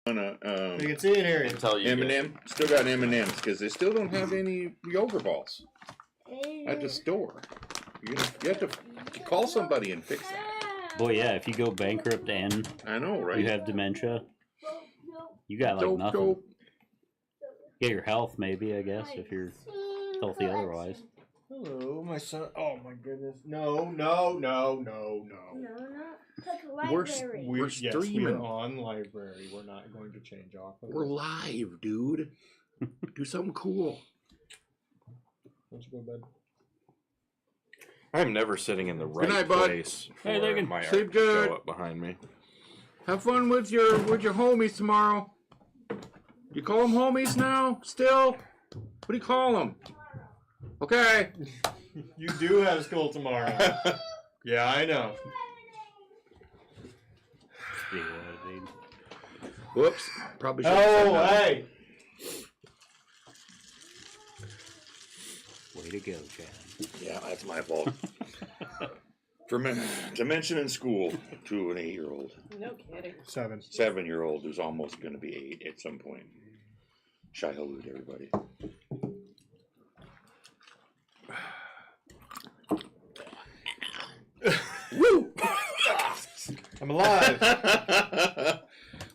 On a You can see it here. M&M. Still got M&M's because they still don't have any yogurt balls at the store. You have to call somebody and fix that. Boy, yeah, if you go bankrupt and I know, right? you have dementia, you got like nothing. Get your health, maybe, I guess, if you're healthy otherwise. Hello, my son. Oh my goodness. No. We're streaming. We're on library. We're not going to change off of We're live, dude. Do something cool. Why don't you go to bed? I'm never sitting in the right night, bud. place for Hey, they can my sleep art to good. show up behind me. Have fun with your homies tomorrow. You call them homies now? Still? What do you call them? Okay. You do have school tomorrow. Yeah, I know. Whoops. Probably should. Oh, hey. Way to go, Chad. Yeah, that's my fault. To mention in school to an 8-year-old. No kidding. 7-year-old who's almost going to be 8 at some point. Shy hello to everybody. Woo! I'm alive.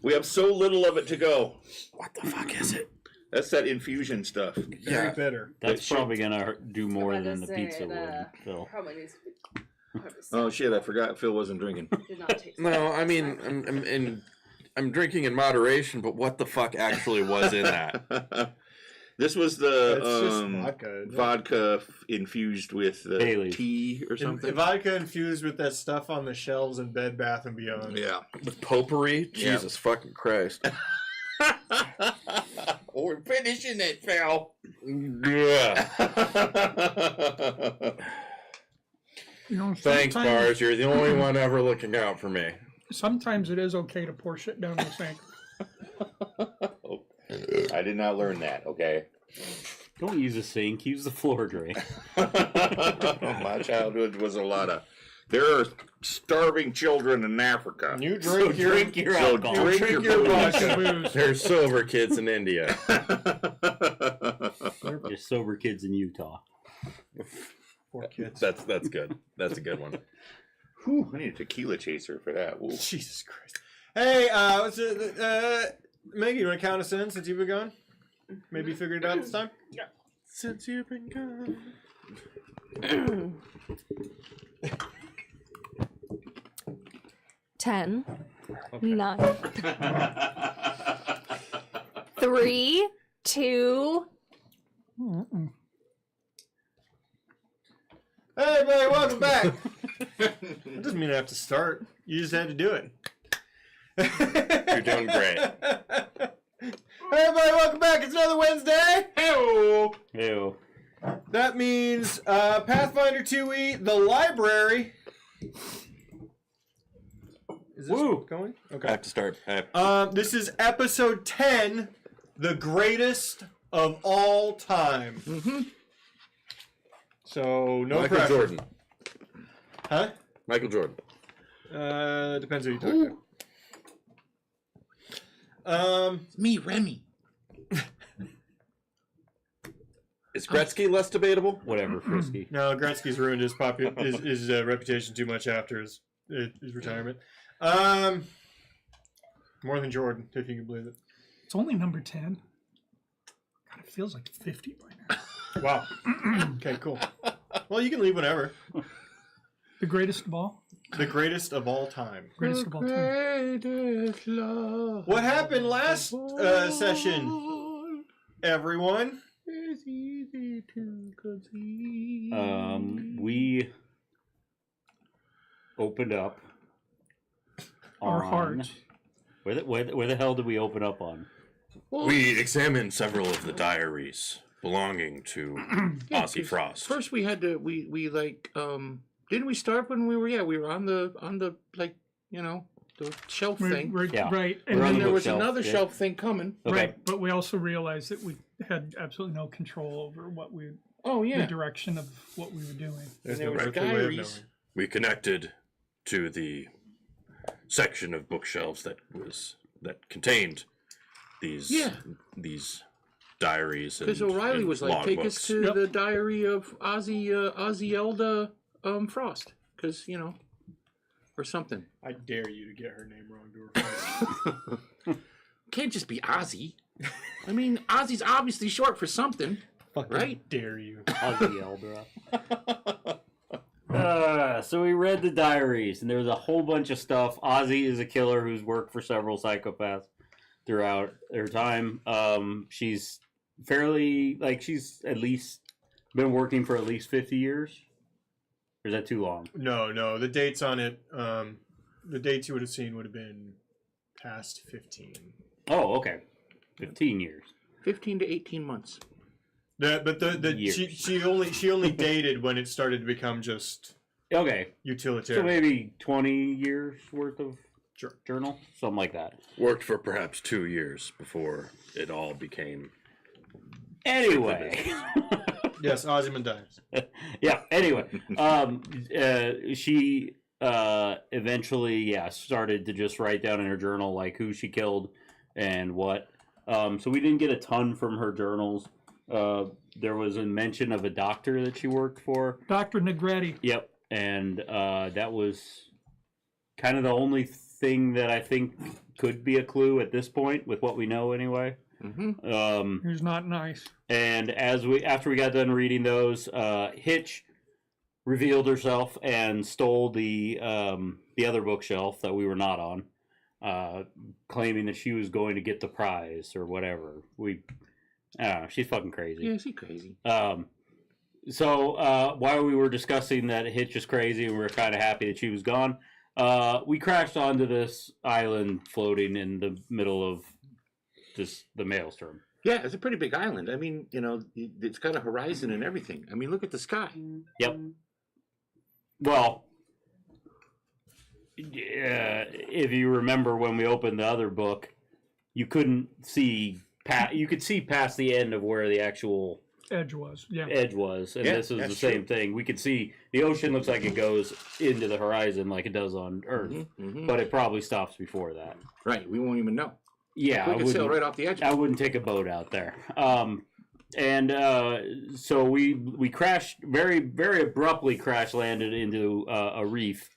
We have so little of it to go. What the fuck is it? That's that infusion stuff. Very bitter. That's probably gonna do more than the pizza would, Phil. Probably needs to be harvested. Oh shit! I forgot Phil wasn't drinking. Did not taste No, I mean, I'm drinking in moderation, but what the fuck actually was in that? This was It's the just vodka. Isn't it? vodka infused with Baileys. tea or something. Vodka infused with that stuff on the shelves in Bed Bath & Beyond. Yeah. With potpourri? Yeah. Jesus fucking Christ. We're finishing it, Phil. Yeah. Thanks, Bars. You're the only one ever looking out for me. Sometimes it is okay to pour shit down the sink. I did not learn that, okay? Don't use a sink, use the floor drain. My childhood was a lot of... There are starving children in Africa. You drink your alcohol. Drink your vodka. There's sober kids in India. Just sober kids in Utah. Poor kids. That's good. That's a good one. Whew, I need a tequila chaser for that. Ooh. Jesus Christ. Hey, what's it? Maggie, you want to count us in since you've been gone? Maybe you figured it out this time? Yeah. Since you've been gone. 10, Okay. 9, 3, 2. Hey, everybody, welcome back. That doesn't mean I have to start. You just had to do it. You're doing great. Hey, everybody, welcome back. It's another Wednesday. Hey-o. Ew. That means Pathfinder 2E, the library. Is this Woo. going? I Okay. have to start. This is episode 10, the greatest of all time. Mm-hmm. So, no Michael pressure. Jordan. Huh? Michael Jordan. Depends who you talk to. Me, Remy. Is Gretzky less debatable? Whatever, Frisky. No, Gretzky's ruined his his reputation too much after his retirement. More than Jordan, if you can believe it. It's only number 10. God, it feels like 50 by now. Wow. Okay, cool. Well, you can leave whenever. The greatest of all? The greatest of all time. Greatest of all time. What happened last session, everyone? It's easy to conceive. We opened up Our on- hearts. Where the hell did we open up on? We examined several of the diaries belonging to Ozzy Frost. First, we had to we like didn't we start when we were on the like the shelf thing. Yeah. Right. And We're on then the there was bookshelf, another yeah. shelf thing coming. Okay. Right, but we also realized that we had absolutely no control over what Oh the yeah. direction of what we were doing. There's there no was earthly way of diaries. knowing. We connected to the section of bookshelves that contained these Yeah. these diaries. Because and- O'Reilly and was like, take us logbooks. to Yep. the diary of Ozzy Elda Frost. Because, or something. I dare you to get her name wrong to her face. Can't just be Ozzy. I mean, Ozzy's obviously short for something. Fucking Right? dare you. Ozzy Eldra. So we read the diaries, and there was a whole bunch of stuff. Ozzy is a killer who's worked for several psychopaths throughout her time. She's fairly, she's at least been working for at least 50 years. Or is that too long? No. The dates on it, the dates you would have seen would have been past 15. Oh, okay. 15 years. 15 to 18 months. Years. She only dated when it started to become just Okay. So utilitarian. maybe 20 years worth of Sure. journal? Something like that. Worked for perhaps 2 years before it all became. Anyway. Yes, Ozymandias. Yeah, anyway. She eventually, started to just write down in her journal, like, who she killed and what. So we didn't get a ton from her journals. There was a mention of a doctor that she worked for. Dr. Negretti. Yep. And that was kind of the only thing that I think could be a clue at this point, with what we know anyway. Mm-hmm. Who's not nice. And after we got done reading those, Hitch revealed herself and stole the other bookshelf that we were not on, claiming that she was going to get the prize or whatever. I don't know. She's fucking crazy. Yeah, she's crazy. So while we were discussing that Hitch is crazy and we were kind of happy that she was gone, we crashed onto this island floating in the middle of the maelstrom. Yeah, it's a pretty big island. I mean, it's got a horizon and everything. I mean, look at the sky. Yep. Well, if you remember when we opened the other book, you couldn't see you could see past the end of where the actual Edge was. Yeah. edge was, and Yeah, this is the that's same thing. We could see the ocean looks like it goes into the horizon like it does on Earth, Mm-hmm. but it probably stops before that. Right, we won't even know. Yeah, We could sail right off the edge. I wouldn't take a boat out there. So we crashed very abruptly. Crash landed into a reef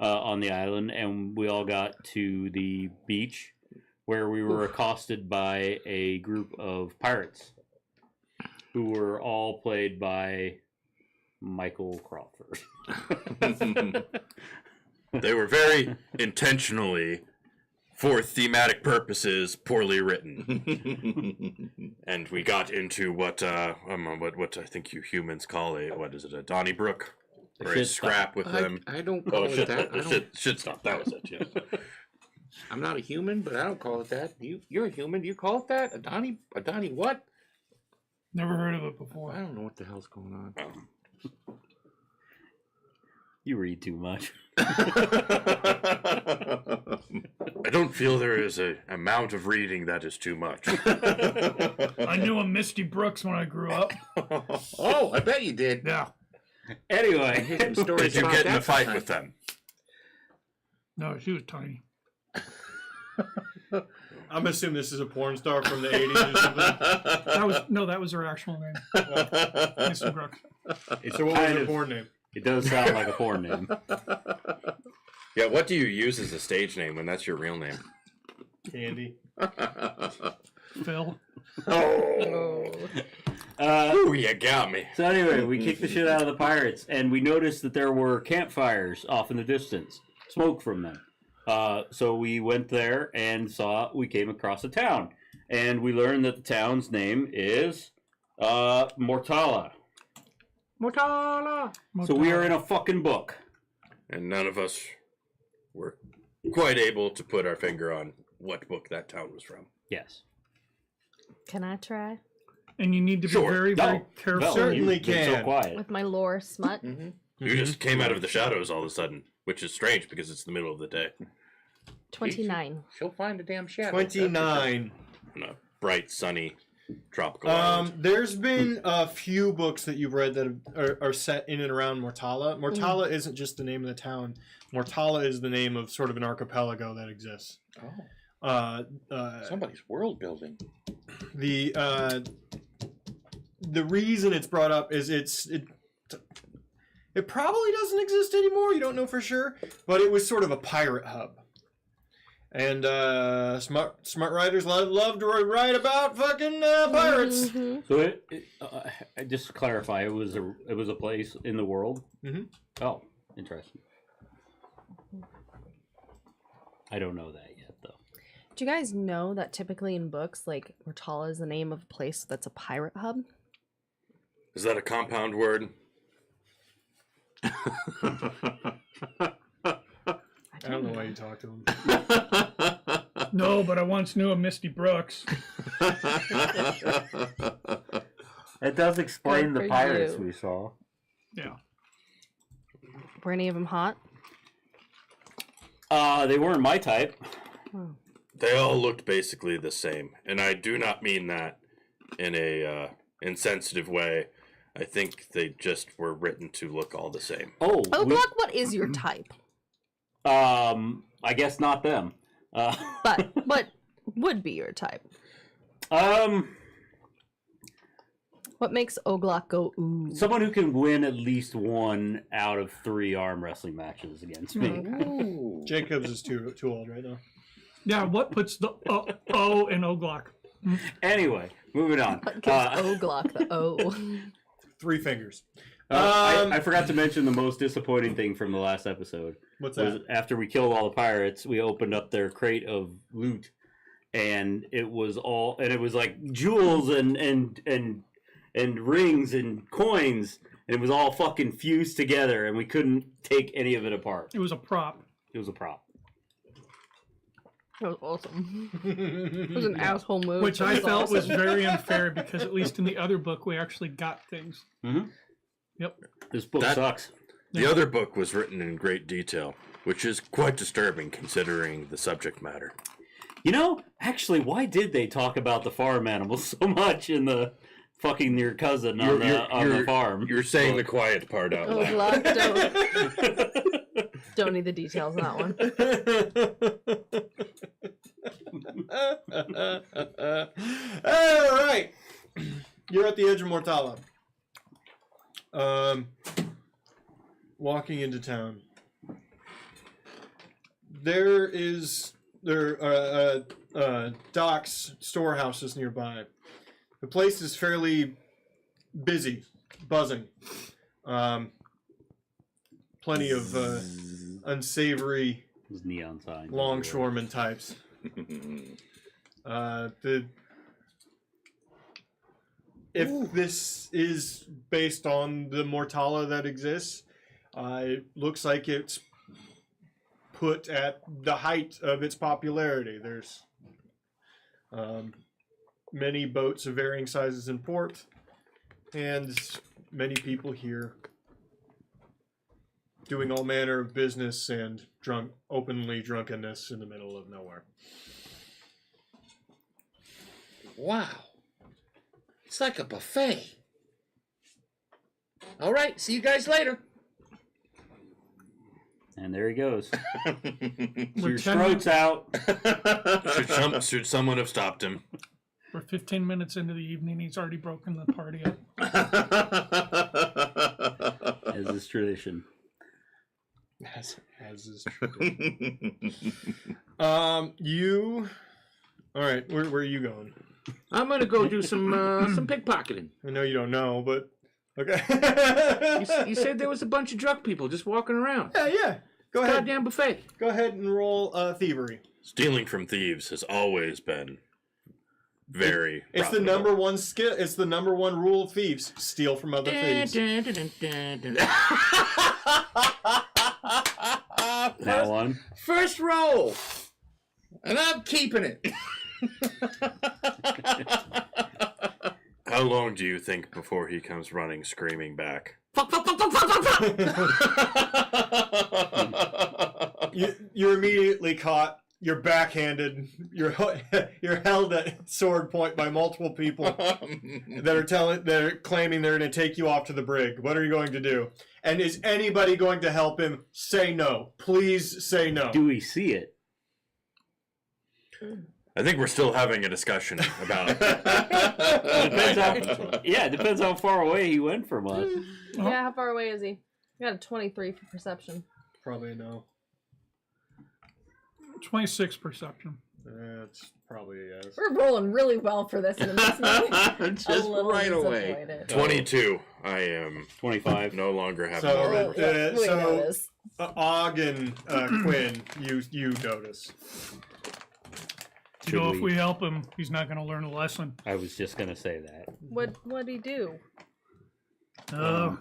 on the island, and we all got to the beach where we were accosted by a group of pirates who were all played by Michael Crawford. They were very intentionally, for thematic purposes, poorly written. And we got into what I think you humans call a Donnybrook? Or a Shit scrap with them. I don't call it that. I don't, Shit stop. That was it, yes. I'm not a human, but I don't call it that. You're a human. Do you call it that? A Donnie what? Never heard of it I before. don't know what the hell's going on. You read too much. I don't feel there is an amount of reading that is too much. I knew a Misty Brooks when I grew up. Oh, I bet you did. Yeah. Anyway, Here's some stories Did you about get in that a fight sometime. with them? No, she was tiny. I'm assuming this is a porn star from the 80s or something. That was her actual name. Misty Brooks. So what was her porn name? it does sound like a porn name. Yeah, what do you use as a stage name when that's your real name? Candy. Phil. Oh. Ooh, you got me. So anyway, we kicked the shit out of the pirates, and we noticed that there were campfires off in the distance, smoke from them. So we went there and we came across a town, and we learned that the town's name is Mortala. Mortala. So we are in a fucking book. And none of us were quite able to put our finger on what book that town was from. Yes. Can I try And you need to be Sure. very, very careful. No, Certainly you've been so can. quiet. with my lore smut? Mm-hmm. You just came out of the shadows all of a sudden, which is strange because it's the middle of the day. 29. She'll find a damn shadow. 29. On a bright, sunny, tropical island. There's been a few books that you've read that are set in and around Mortala. Mortala isn't just the name of the town. Mortala is the name of sort of an archipelago that exists. Somebody's world building. The reason it's brought up is it probably doesn't exist anymore. You don't know for sure, but it was sort of a pirate hub. And smart writers love to write about fucking pirates. Mm-hmm. So just to clarify, it was a place in the world. Mm-hmm. Oh, interesting. I don't know that yet, though. Do you guys know that typically in books, like Mortala is the name of a place that's a pirate hub? Is that a compound word? I don't know why you talk to him. No, but I once knew a Misty Brooks. It does explain Good the for pirates you. we saw. Yeah. Were any of them hot? They weren't my type. Oh. They all looked basically the same, and I do not mean that in a insensitive way. I think they just were written to look all the same. Oh, Glock, what is your type? I guess not them. But what would be your type? What makes Oglock go ooh? Someone who can win at least 1 out of 3 arm wrestling matches against me. Ooh. Jacobs is too old right now. Yeah, what puts the O in Oglock? Anyway, moving on. What gives Oglock the O? 3 fingers. I forgot to mention the most disappointing thing from the last episode. What's Was that? after we killed all the pirates, we opened up their crate of loot, and it was like jewels and rings and coins, and it was all fucking fused together, and we couldn't take any of it apart. It was a prop. It was a prop. That was awesome. It was an asshole move. Which but I it was felt was awesome. very unfair because at least in the other book we actually got things. Mm-hmm. Yep. This book That- sucks. The other book was written in great detail, which is quite disturbing considering the subject matter. You know, actually, why did they talk about the farm animals so much in the fucking your cousin on the farm? You're saying the quiet part out loud. Oglock, don't need the details on that one. All right. You're at the edge of Mortala. Walking into town. There are docks, storehouses nearby. The place is fairly busy, buzzing. Plenty of unsavory Those neon signs. longshoreman types. If this is based on the Mortala that exists, it looks like it's put at the height of its popularity. There's many boats of varying sizes in port, and many people here doing all manner of business and openly drunkenness in the middle of nowhere. Wow. It's like a buffet. All right, see you guys later. And there he goes. We're Your 10 throat's out. Should someone have stopped him? We're 15 minutes into the evening. He's already broken the party up. As is tradition. As is tradition. You. All right, where are you going? I'm gonna go do some pickpocketing. I know you don't know, but okay. You said there was a bunch of drunk people just walking around. yeah. Go ahead. Goddamn buffet. Go ahead and roll thievery. Stealing from thieves has always been very. It's the profitable. number one skill. It's the number one rule of thieves: steal from other thieves. That one. First roll. And I'm keeping it. How long do you think before he comes running, screaming back? Fuck, fuck, fuck, fuck, fuck, fuck, fuck. You're immediately caught. You're backhanded. You're held at sword point by multiple people that are claiming they're going to take you off to the brig. What are you going to do? And is anybody going to help him? Say no. Please say no. Do we see it? I think we're still having a discussion about. Depends how far away he went from us. Yeah, how far away is he? He got a 23 for perception. Probably no. 26 perception. That's probably a yes. We're rolling really well for this, and it makes me Just a little right away. disappointed. 22. I am 25. no longer having. So, moment. We so notice. Og and Quinn, you notice. You know, Should if we help him, he's not going to learn a lesson. I was just gonna say that. What'd he do? Oh,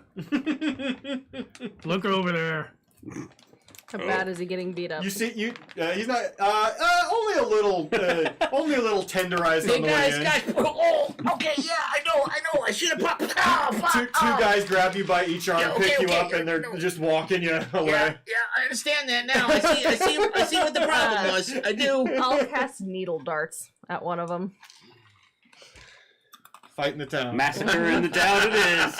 look over there. How bad is he getting beat up? You see, he's not only a little tenderized on the way in. Oh, okay, yeah, I know. I should have popped. Oh, Two guys grab you by each arm, Yeah, pick you okay, up, and they're just walking you away. Yeah, I understand that now. I see what the problem was. I do. I'll cast needle darts at one of them. Fight in the town. Massacre in the town it is.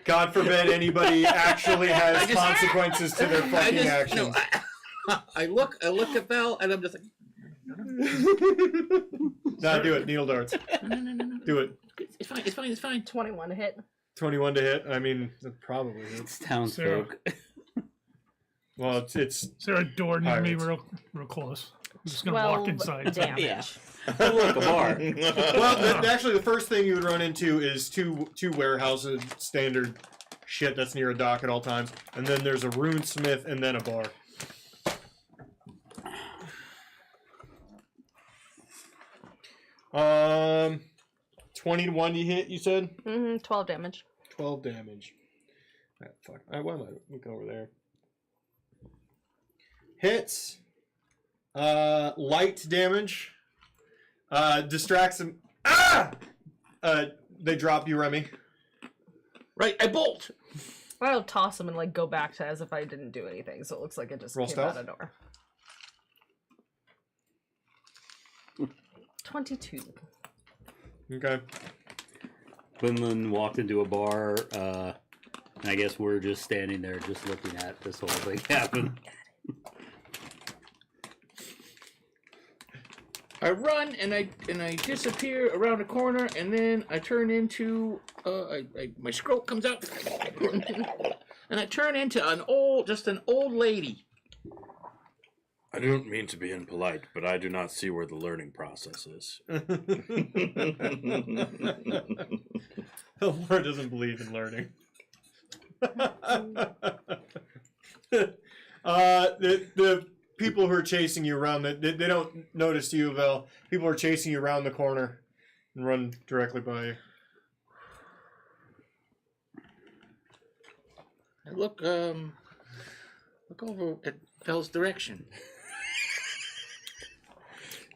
God forbid anybody actually has consequences to their fucking actions. I look at Val, and I'm just like, Nah, do it. Needle darts. no. Do it. It's fine. 21 to hit. 21 to hit. I mean, it probably hits. It's townsfolk. Well, it's Is there a door near me Pirates. real close? I'm just going to walk 12 inside. damage. Yeah. Look, a bar. well. Actually, the first thing you would run into is two warehouses, standard shit that's near a dock at all times, and then there's a rune smith and then a bar. Um, 21 to hit. You said 12 damage. 12 damage. Ah, fuck. Why am I looking over there? Hits. Light damage. Distracts them. Ah! They drop you, Remy. Right, I bolt. I'll toss him and like go back to as if I didn't do anything, so it looks like it just Roll came stealth? out of nowhere. 22. Okay. Quinlan walked into a bar, and I guess we're just standing there just looking at this whole thing happen. I run and I disappear around a corner, and then I turn into my scrote comes out, and I turn into an old lady. I don't mean to be impolite, but I do not see where the learning process is. The Lord doesn't believe in learning. The people who are chasing you around, they don't notice you, Vel. People are chasing you around the corner and run directly by you. I look over at Vel's direction.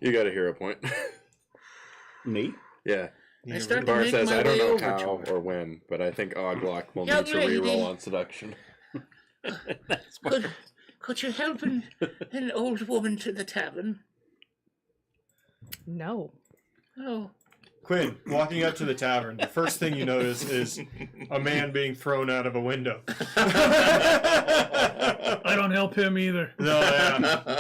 You got a hero point. Me? Yeah. I start to Bar make says, my I don't way know over how to her. or when, but I think Oglock will Yeah, need to lady. reroll on seduction. Could you help an old woman to the tavern? No. Oh. Quinn, walking up to the tavern, the first thing you notice is a man being thrown out of a window. I don't help him either. No,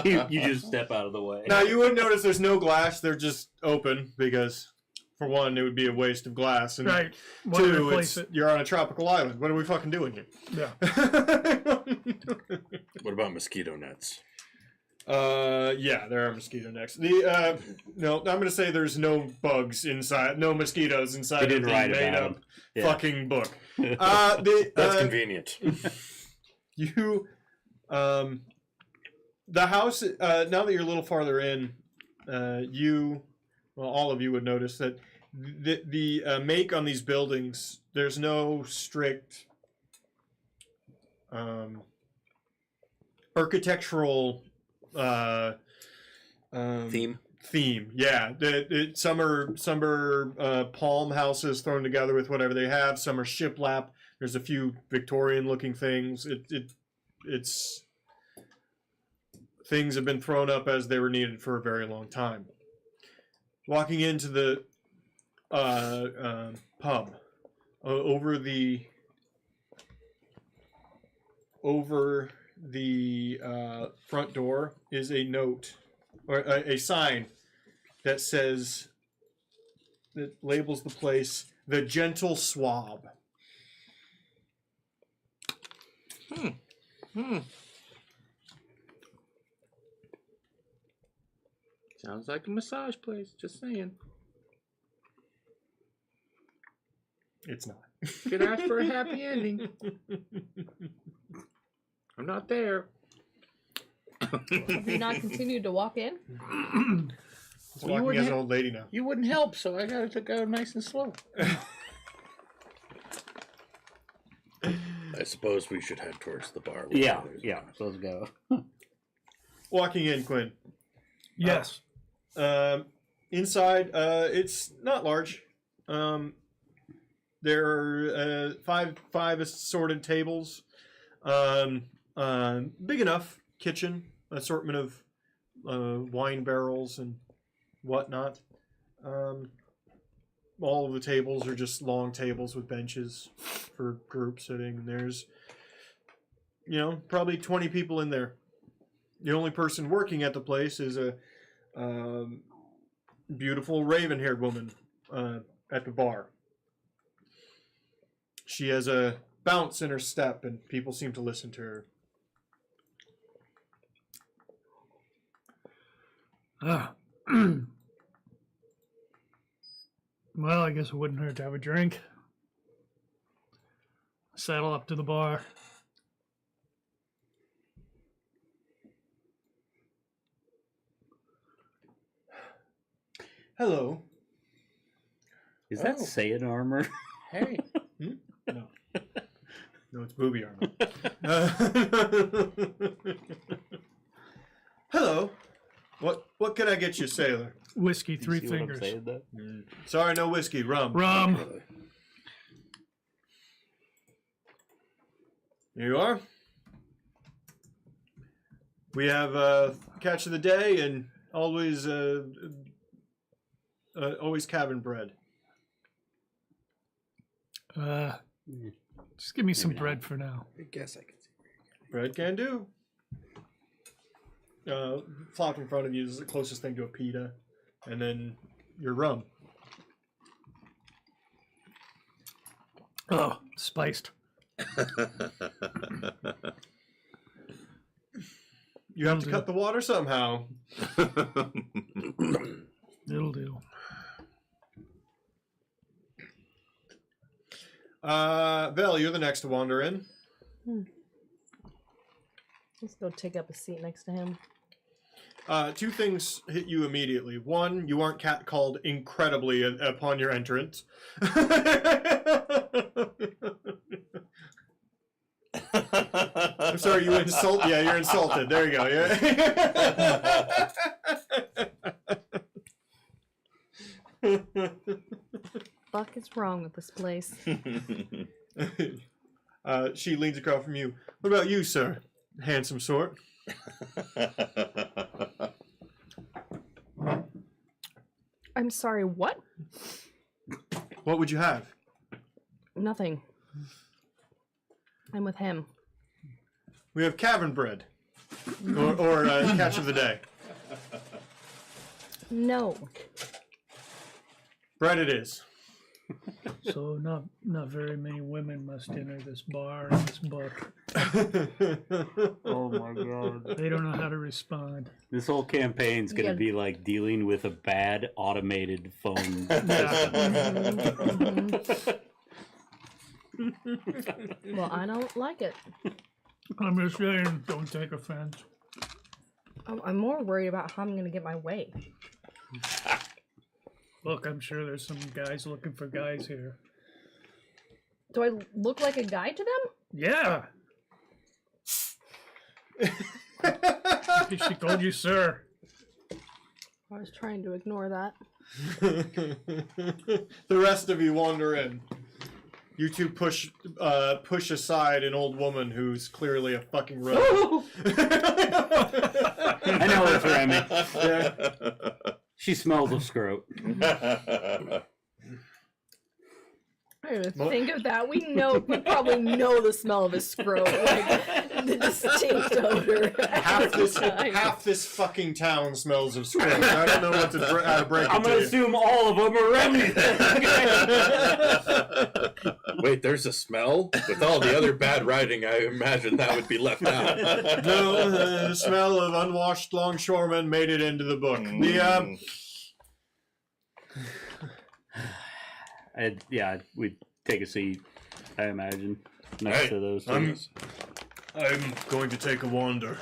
yeah. You just step out of the way. Now, you would notice there's no glass. They're just open because, for one, it would be a waste of glass. And Right. Why do two, we place it? you're on a tropical island. What are we fucking doing here? Yeah. What about mosquito nets? Yeah, there are mosquito nets. No, I'm gonna say there's no bugs inside, no mosquitoes inside They of didn't the write made about up 'em. Yeah. fucking book. That's convenient. You, the house. Now that you're a little farther in, all of you would notice that the make on these buildings. There's no strict architectural Theme? Theme, yeah. Some are palm houses thrown together with whatever they have. Some are shiplap. There's a few Victorian-looking things. It's things have been thrown up as they were needed for a very long time. Walking into the pub, over the front door is a note or a sign that says that labels the place the Gentle Swab. Sounds like a massage place. Just saying. It's not. Could ask for a happy ending. I'm not there. Have you not continued to walk in? It's Well, you walking wouldn't as an ha- old lady now. You wouldn't help, so I gotta go nice and slow. I suppose we should head towards the bar. Yeah. So let's go. Walking in, Quinn. Yes. Inside, it's not large. There are five assorted tables. Big enough kitchen, assortment of wine barrels and whatnot. All of the tables are just long tables with benches for group sitting. There's, probably 20 people in there. The only person working at the place is a beautiful raven-haired woman at the bar. She has a bounce in her step, and people seem to listen to her. Well, I guess it wouldn't hurt to have a drink. Saddle up to the bar. Hello. Is that Oh. Saiyan armor? Hey. No. No, it's booby armor. Hello. What can I get you, sailor? Whiskey, You three see what I'm fingers. saying, though? Sorry, no whiskey. Rum. Rum. Here you are. We have catch of the day and always cabin bread. Just give me some Maybe not. bread for now. I guess I can see. Bread can do. Flopped in front of you is the closest thing to a pita, and then your rum. Oh, spiced. You have to cut the water somehow. It'll do. Vel, you're the next to wander in. Let's go take up a seat next to him. Two things hit you immediately. One, you aren't catcalled incredibly upon your entrance. I'm sorry, you insult. Yeah, you're insulted. There you go. Yeah. Fuck is wrong with this place? She leans across from you. What about you, sir? Handsome sort. I'm sorry, what? What would you have? Nothing. I'm with him. We have cavern bread. Or catch of the day. No. Bread it is. So not very many women must enter this bar in this book. Oh my god. They don't know how to respond. This whole campaign's going to Yeah. be like dealing with a bad automated phone Well, I don't like it. I'm just saying, don't take offense. I'm more worried about how I'm going to get my way. Look, I'm sure there's some guys looking for guys here. Do I look like a guy to them? Yeah. She called you sir. I was trying to ignore that. The rest of you wander in. You two push aside an old woman who's clearly a fucking rogue. I know it's Remy. She smells of scrote. I didn't even think of that. We probably know the smell of his scrote, like the distinct odor. Half this fucking town smells of scrote. I don't know what to how to break it I'm to gonna you. assume all of them are remnants. Wait, there's a smell? With all the other bad writing, I imagine that would be left out. No, the smell of unwashed longshoremen made it into the book. We'd take a seat, I imagine, next Hey, to those I'm things. going to take a wander.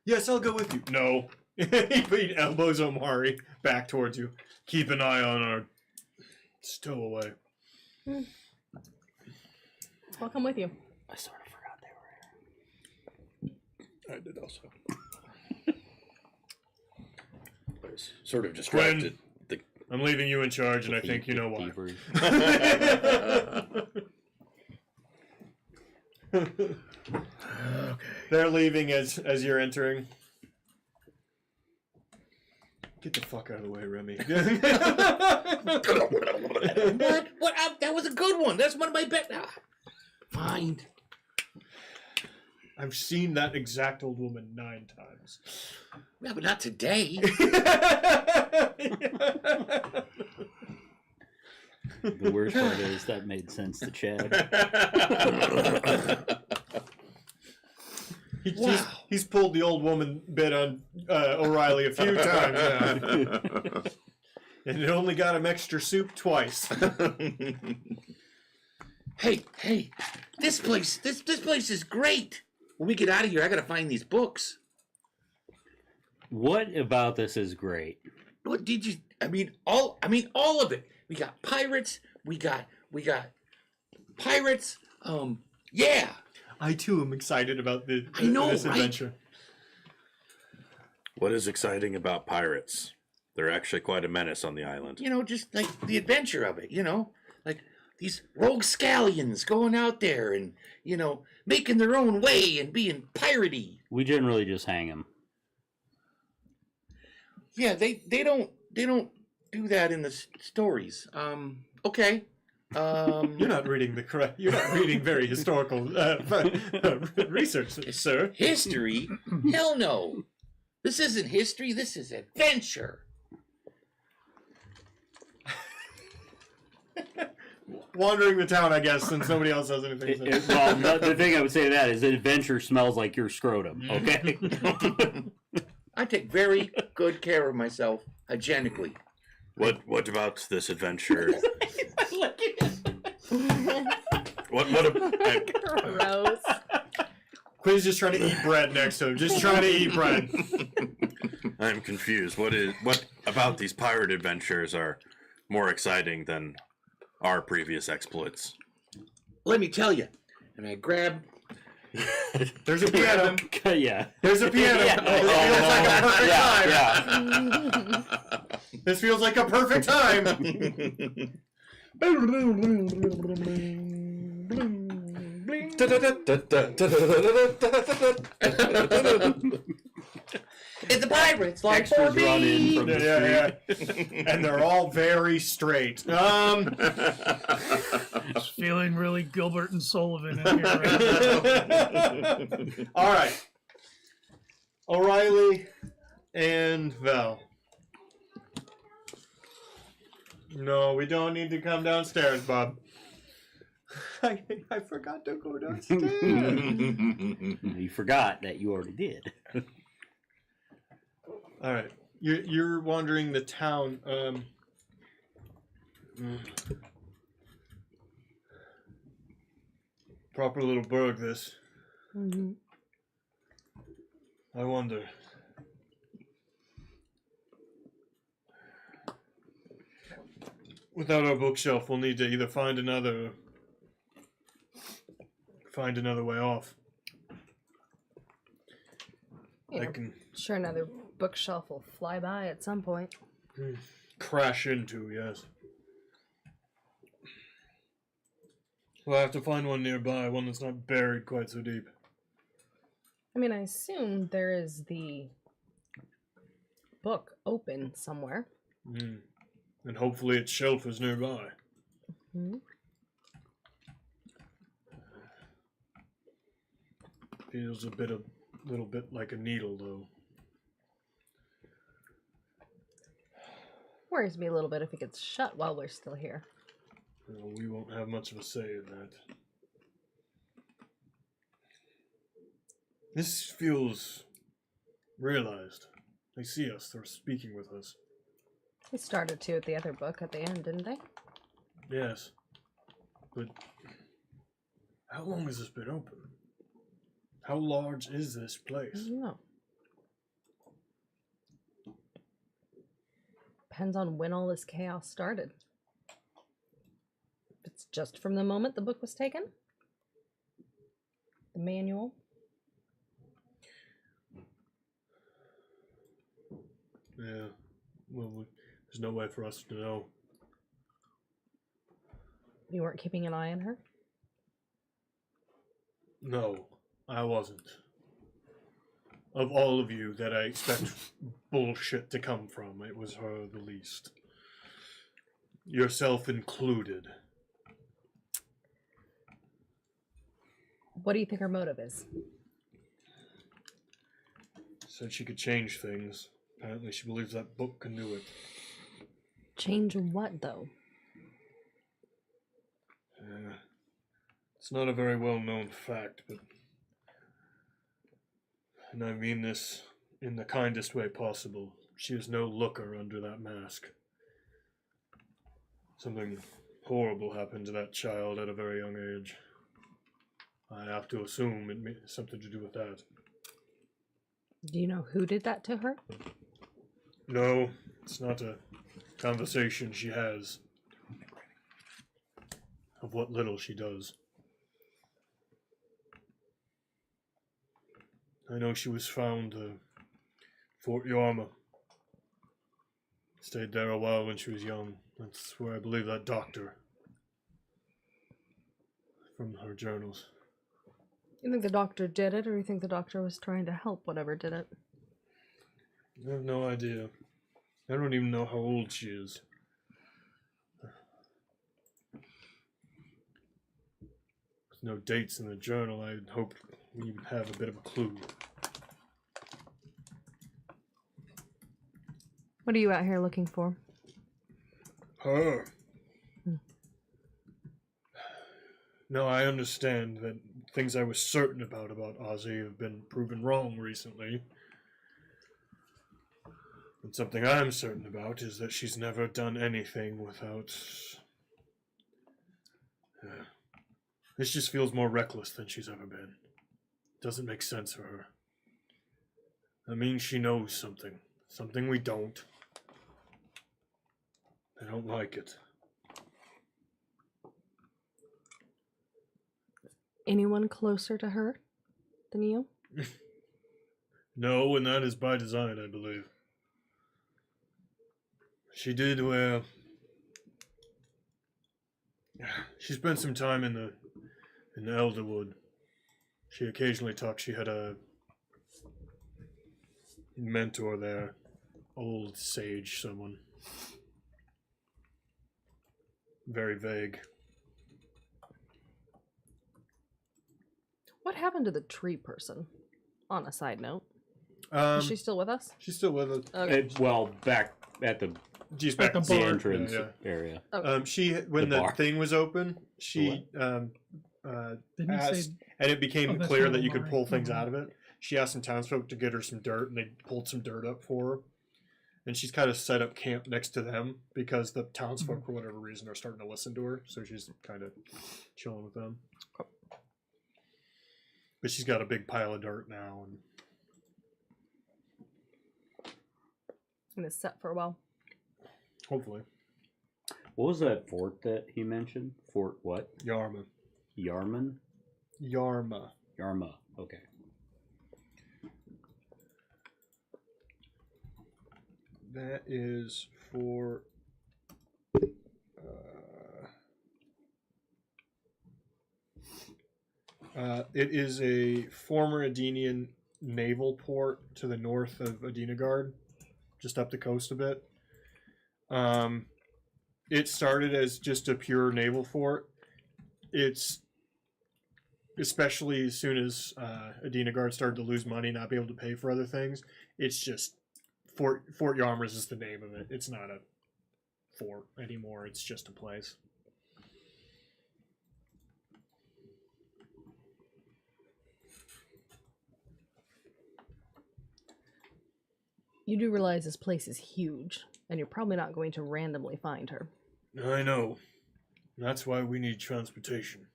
Yes, I'll go with you. No. He elbows Omari back towards you. Keep an eye on our stowaway. I'll come with you. I sort of forgot they were here. I did also. I was sort of distracted. I'm leaving you in charge, and I think you know why. Okay. They're leaving as you're entering. Get the fuck out of the way, Remy. What? That was a good one. That's one of my best. Fine. I've seen that exact old woman 9 times. Yeah, but not today. The worst part is that made sense to Chad. He's pulled the old woman bit on O'Reilly a few times now. And it only got him extra soup twice. Hey, this place is great. When we get out of here, I gotta find these books. What about this is great? What did you? All of it. We got pirates. We got pirates. Yeah. I too am excited about this right? adventure. What is exciting about pirates? They're actually quite a menace on the island. Just like the adventure of it. Like these rogue scallions going out there and making their own way and being piratey. We generally just hang them. Yeah, they don't do that in the stories. Okay. You're not reading very historical research, sir. History? Hell no. This isn't history. This is adventure. Wandering the town, I guess, since nobody else has anything to say. The thing I would say to that is adventure smells like your scrotum, okay? I take very good care of myself hygienically. What about this adventure? What Gross. Quinn's just trying to eat bread next to him. Just trying to eat bread. I'm confused. What about these pirate adventures are more exciting than our previous exploits? Let me tell you. And I grab. There's a piano. Yeah. There's a piano. Yeah. This feels like a perfect time. This feels like a perfect time. It's the pirates, like Extras run in from the street. And they're all very straight. It's feeling really Gilbert and Sullivan in here. Right? All right. O'Reilly and Val. No, we don't need to come downstairs, Bob. I forgot to go downstairs. You forgot that you already did. All right, you're wandering the town. Proper little burg, this. Mm-hmm. I wonder. Without our bookshelf, we'll need to either find another way off. Yeah. I can Sure, another bookshelf will fly by at some point. crash into, yes. We'll have to find one nearby, one that's not buried quite so deep. I mean, I assume there is the book open somewhere. And hopefully its shelf is nearby. Hmm? Feels a little bit like a needle, though. Worries me a little bit if it gets shut while we're still here. Well, we won't have much of a say in that. This feels realized. They see us. They're speaking with us. They started to at the other book at the end, didn't they? Yes. But how long has this been open? How large is this I place? don't know. Depends on when all this chaos started. If it's just from the moment the book was taken? The manual? Yeah. Well, there's no way for us to know. You weren't keeping an eye on her? No, I wasn't. Of all of you that I expect bullshit to come from, it was her the least. Yourself included. What do you think her motive is? Said she could change things. Apparently she believes that book can do it. Change what, though? It's not a very well-known fact, but... And I mean this in the kindest way possible. She is no looker under that mask. Something horrible happened to that child at a very young age. I have to assume it may something to do with that. Do you know who did that to her? No, it's not a conversation she has. Of what little she does. I know she was found Fort Yarma. Stayed there a while when she was young. That's where I believe that doctor. From her journals. You think the doctor did it, or you think the doctor was trying to help whatever did it? I have no idea. I don't even know how old she is. There's no dates in the journal. I hoped we would have a bit of a clue. What are you out here looking for? Her. No, I understand that things I was certain about Ozzy have been proven wrong recently. And something I'm certain about is that she's never done anything without... This just feels more reckless than she's ever been. Doesn't make sense for her. That means she knows something. Something we don't. I don't like it. Anyone closer to her than you? No, and that is by design, I believe. She did, well... She spent some time in the Elderwood. She occasionally talked. She had a mentor there. Old sage, someone. Very vague. What happened to the tree person? On a side note. Is Is she still with us? She's still with us. Okay. Well, back at the She's back At to the the bar. entrance Yeah, area. She when The the bar. thing was open, she Didn't you asked, say and it became Oh, that's clear not that a you could lie. pull things Mhm. out of it. She asked some townsfolk to get her some dirt, and they pulled some dirt up for her. And she's kind of set up camp next to them because the townsfolk, for whatever reason, are starting to listen to her. So she's kind of chilling with them. But she's got a big pile of dirt now, and And it's set for a while. hopefully What was that fort that he mentioned? Fort what? Yarma. Yarman? Yarma. Yarma. Okay. That is for. It is a former Adenian naval port to the north of Adenagard, just up the coast a bit. it started as just a pure naval fort. It's especially as soon as Adina Guard started to lose money, not be able to pay for other things. It's just Fort Yarmers is the name of it. It's not a fort anymore. It's just a place. You do realize this place is huge, and you're probably not going to randomly find her. I know. That's why we need transportation.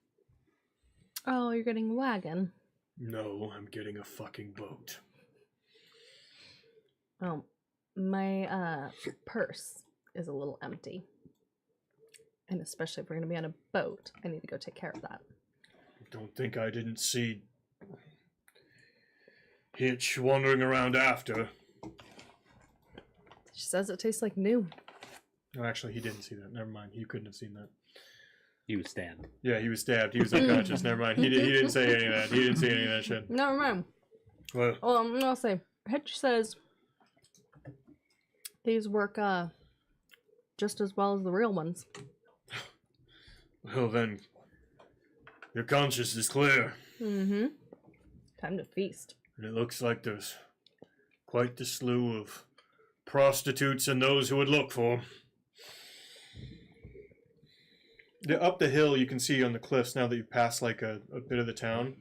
Oh, you're getting a wagon. No, I'm getting a fucking boat. Oh, my purse is a little empty. And especially if we're going to be on a boat, I need to go take care of that. Don't think I didn't see Hitch wandering around after. She says it tastes like new. No, actually, he didn't see that. Never mind. He couldn't have seen that. He was stabbed. Yeah, he was stabbed. He was unconscious. Never mind. He didn't say any of that. He didn't see any of that shit. Never mind. Well, Well, I'm going to say, Hitch says these work just as well as the real ones. well then, your conscience is clear. Mm-hmm. Time to feast. And it looks like there's quite the slew of prostitutes and those who would look for. Up the hill, you can see on the cliffs, now that you've passed like a bit of the town,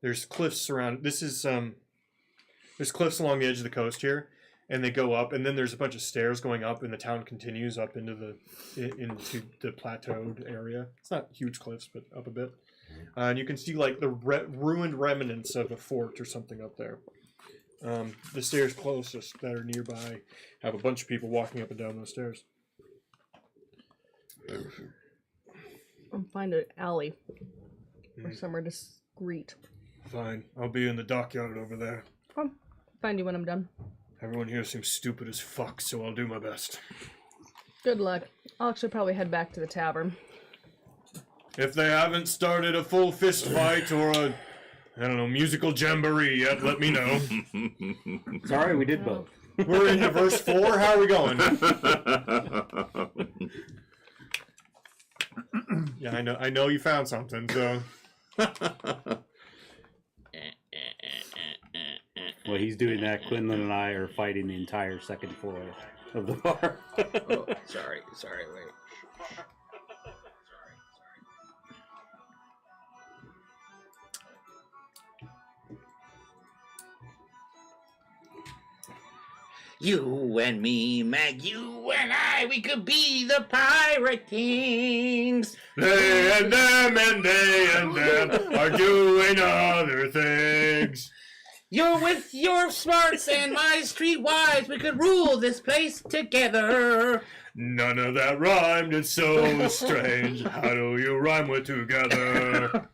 there's cliffs around. This is, there's cliffs along the edge of the coast here, and they go up, and then there's a bunch of stairs going up, and the town continues up into the plateaued area. It's not huge cliffs, but up a bit. And you can see like the ruined remnants of a fort or something up there. The stairs closest that are nearby have a bunch of people walking up and down those stairs. I'll find an alley or somewhere discreet. Fine. I'll be in the dockyard over there. Come, find you when I'm done. Everyone here seems stupid as fuck, so I'll do my best. Good luck. I'll actually probably head back to the tavern. If they haven't started a full fist fight or a, I don't know, musical jamboree yet, let me know. Sorry, we did both. We're into verse 4. How are we going? Yeah, I know you found something, so. Well, he's doing that. Quinlan and I are fighting the entire second floor of the bar. Oh, sorry, wait. You and me, Mag, you and I, we could be the Pirate Kings. They and them and they and them are doing other things. You're with your smarts and my streetwise, we could rule this place together. None of that rhymed, it's so strange. How do you rhyme with together?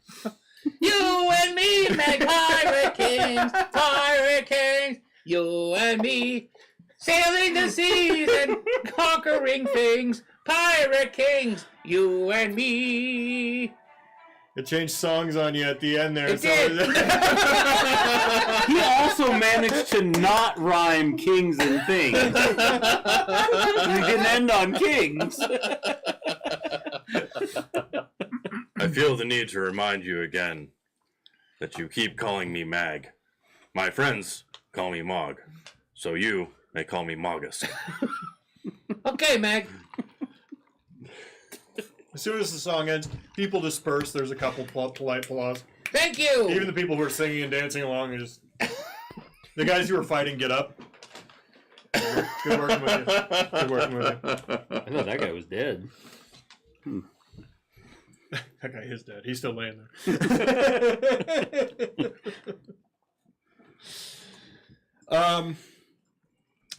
You and me, Mag, Pirate Kings. You and me, sailing the seas and conquering things. Pirate Kings, you and me. It changed songs on you at the end there. It did. He also managed to not rhyme kings and things. He didn't end on kings. I feel the need to remind you again that you keep calling me Mag. My friends call me Mog, so you may call me Mogus. Okay, Mag. As soon as the song ends, people disperse. There's a couple polite applause. Thank you. Even the people who are singing and dancing along are just... The guys who are fighting get up. Good working with you. Good working with you. I thought that guy was dead. That guy is dead. He's still laying there.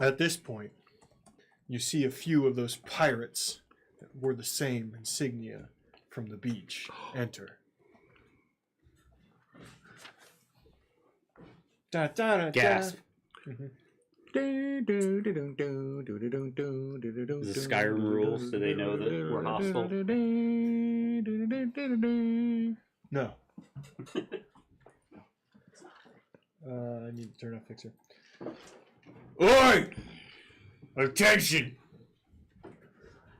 At this point, you see a few of those pirates that wore the same insignia from the beach enter. Da, da, da, Gasp. Mhm. Is it Skyrim rules? Do they know that we're hostile? No. I need to turn off Fixer. Oi! Attention!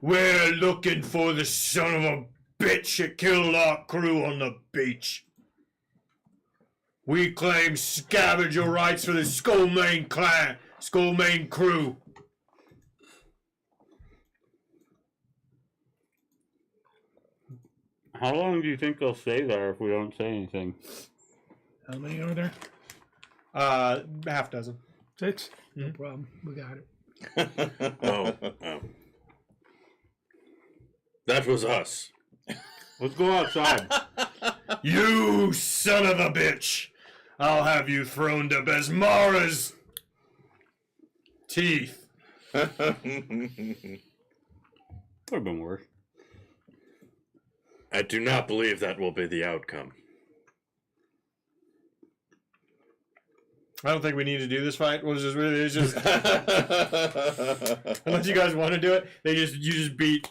We're looking for the son of a bitch that killed our crew on the beach. We claim scavenger rights for the Skullmane clan, Skullmane crew. How long do you think they'll stay there if we don't say anything? How many are there? Half dozen. 6? No problem. We got it. Oh. That was us. Let's go outside. You son of a bitch! I'll have you thrown to Besmara's teeth. Could have been worse. I do not believe that will be the outcome. I don't think we need to do this fight. It's just unless you guys want to do it, you just beat.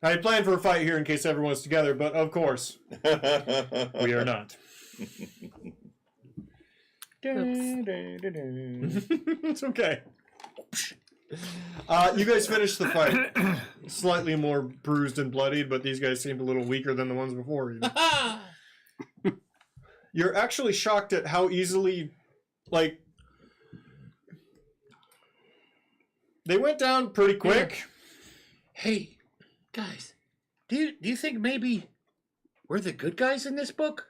I had planned for a fight here in case everyone's together, but of course we are not. It's okay. You guys finished the fight. Slightly more bruised and bloodied, but these guys seemed a little weaker than the ones before you. You're actually shocked at how easily, like, they went down pretty quick. Hey, guys, do you think maybe we're the good guys in this book?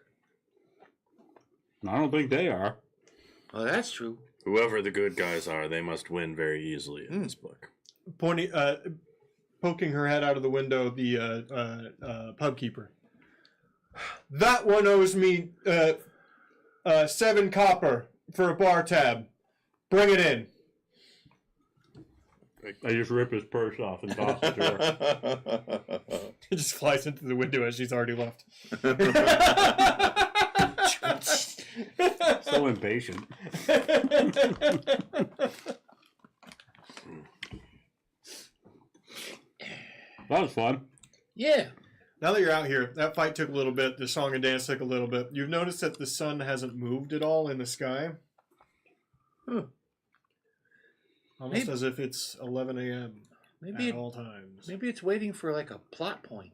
I don't think they are. Well, that's true. Whoever the good guys are, they must win very easily in this book. Poking her head out of the window, the pub keeper. That one owes me 7 copper for a bar tab. Bring it in. I just rip his purse off and toss it to her. It just flies into the window as she's already left. So impatient. That was fun. Yeah. Now that you're out here, that fight took a little bit. The song and dance took a little bit. You've noticed that the sun hasn't moved at all in the sky. Almost as if it's 11 a.m. at all times. Maybe it's waiting for like a plot point.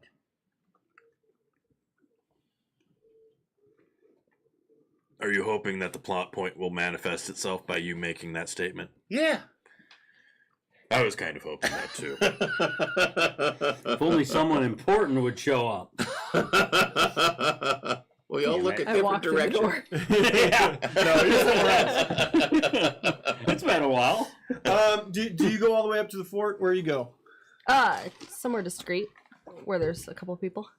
Are you hoping that the plot point will manifest itself by you making that statement? Yeah. I was kind of hoping that too. If only someone important would show up. We all look at I different walked through the directions. door. Yeah. No, you're somewhere else. It's been a while. Do you go all the way up to the fort? Where you go? Somewhere discreet where there's a couple of people.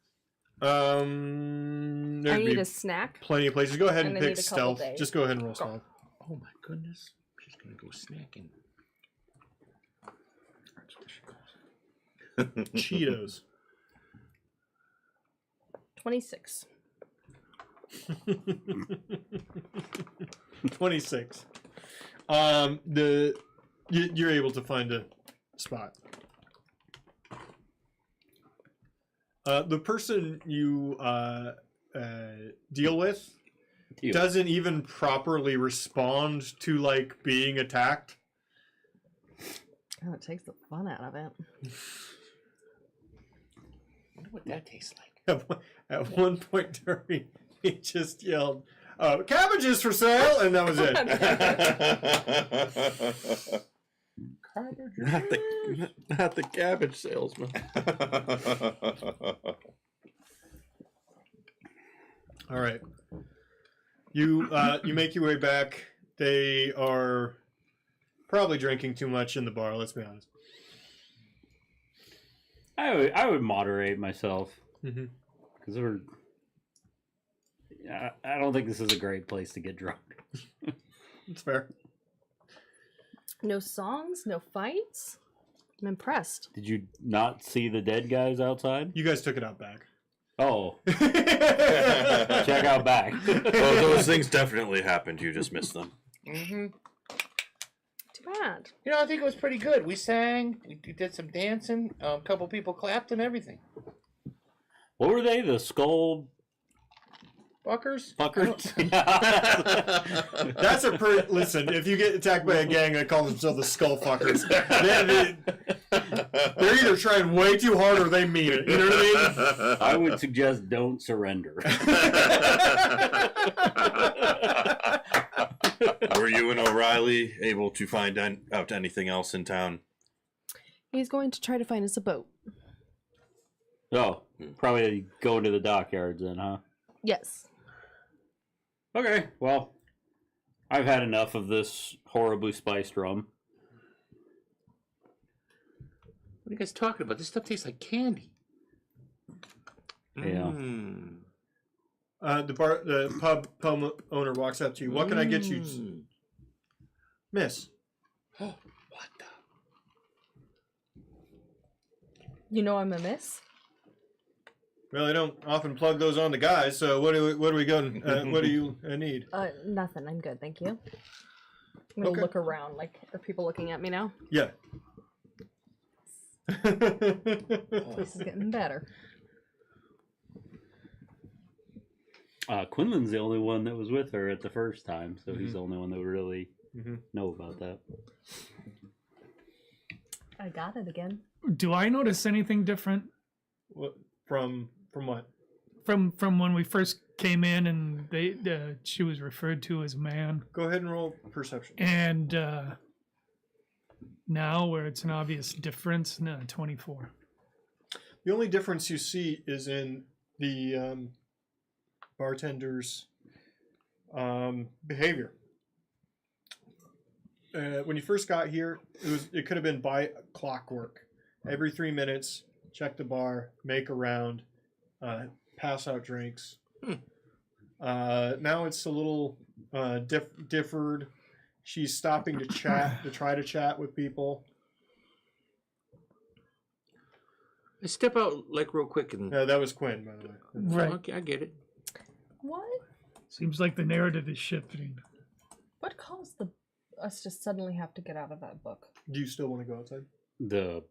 There'd I need be a snack. plenty of places. Go ahead and And I pick need a couple stealth. days. Just go ahead and roll stealth. Oh my goodness. She's gonna go snacking. That's what she calls it. Cheetos. 26. 26. You're able to find a spot. The person you deal with doesn't even properly respond to like being attacked. Oh, it takes the fun out of it. I wonder what that tastes like. At one point during, he just yelled, "Cabbages for sale!" and that was it. Not the cabbage salesman. All right. You make your way back. They are probably drinking too much in the bar. Let's be honest. I would moderate myself Mm-hmm. because I don't think this is a great place to get drunk. That's fair. No songs, no fights. I'm impressed. Did you not see the dead guys outside? You guys took it out back. Oh, check out back. Well, those things definitely happened. You just missed them. Mm-hmm. Too bad. You know, I think it was pretty good. We sang, we did some dancing, a couple people clapped and everything. What were they? The skull Fuckers? Fuckers. That's a listen. If you get attacked by a gang that calls themselves the Skull Fuckers, they're either trying way too hard or they mean it. You know what I mean? I would suggest don't surrender. Were you and O'Reilly able to find out anything else in town? He's going to try to find us a boat. Oh, probably going to the dockyards then, huh? Yes. Okay, well, I've had enough of this horribly spiced rum. What are you guys talking about? This stuff tastes like candy. Yeah. The pub owner walks up to you. What can I get you, miss? Oh, what the? You know I'm a miss? Well, I don't often plug those on the guys. So what do we going? What do you need? Nothing. I'm good, thank you. I'm gonna look around. Like, are people looking at me now? Yeah. This is getting better. Quinlan's the only one that was with her at the first time, so he's the only one that would really know about that. I got it again. Do I notice anything different What, from what? from when we first came in and she was referred to as man, Go ahead and roll perception. and now where it's an obvious difference? No, 24. The only difference you see is in the bartender's behavior. When you first got here, it could have been by clockwork. Every 3 minutes, check the bar, make a round, pass out drinks. Now it's a little differed. She's stopping to chat, to try to chat with people. I step out like real quick and. That was Quinn, by the way. Right. Okay, I get it. What? Seems like the narrative is shifting. What caused us to suddenly have to get out of that book? Do you still want to go outside? The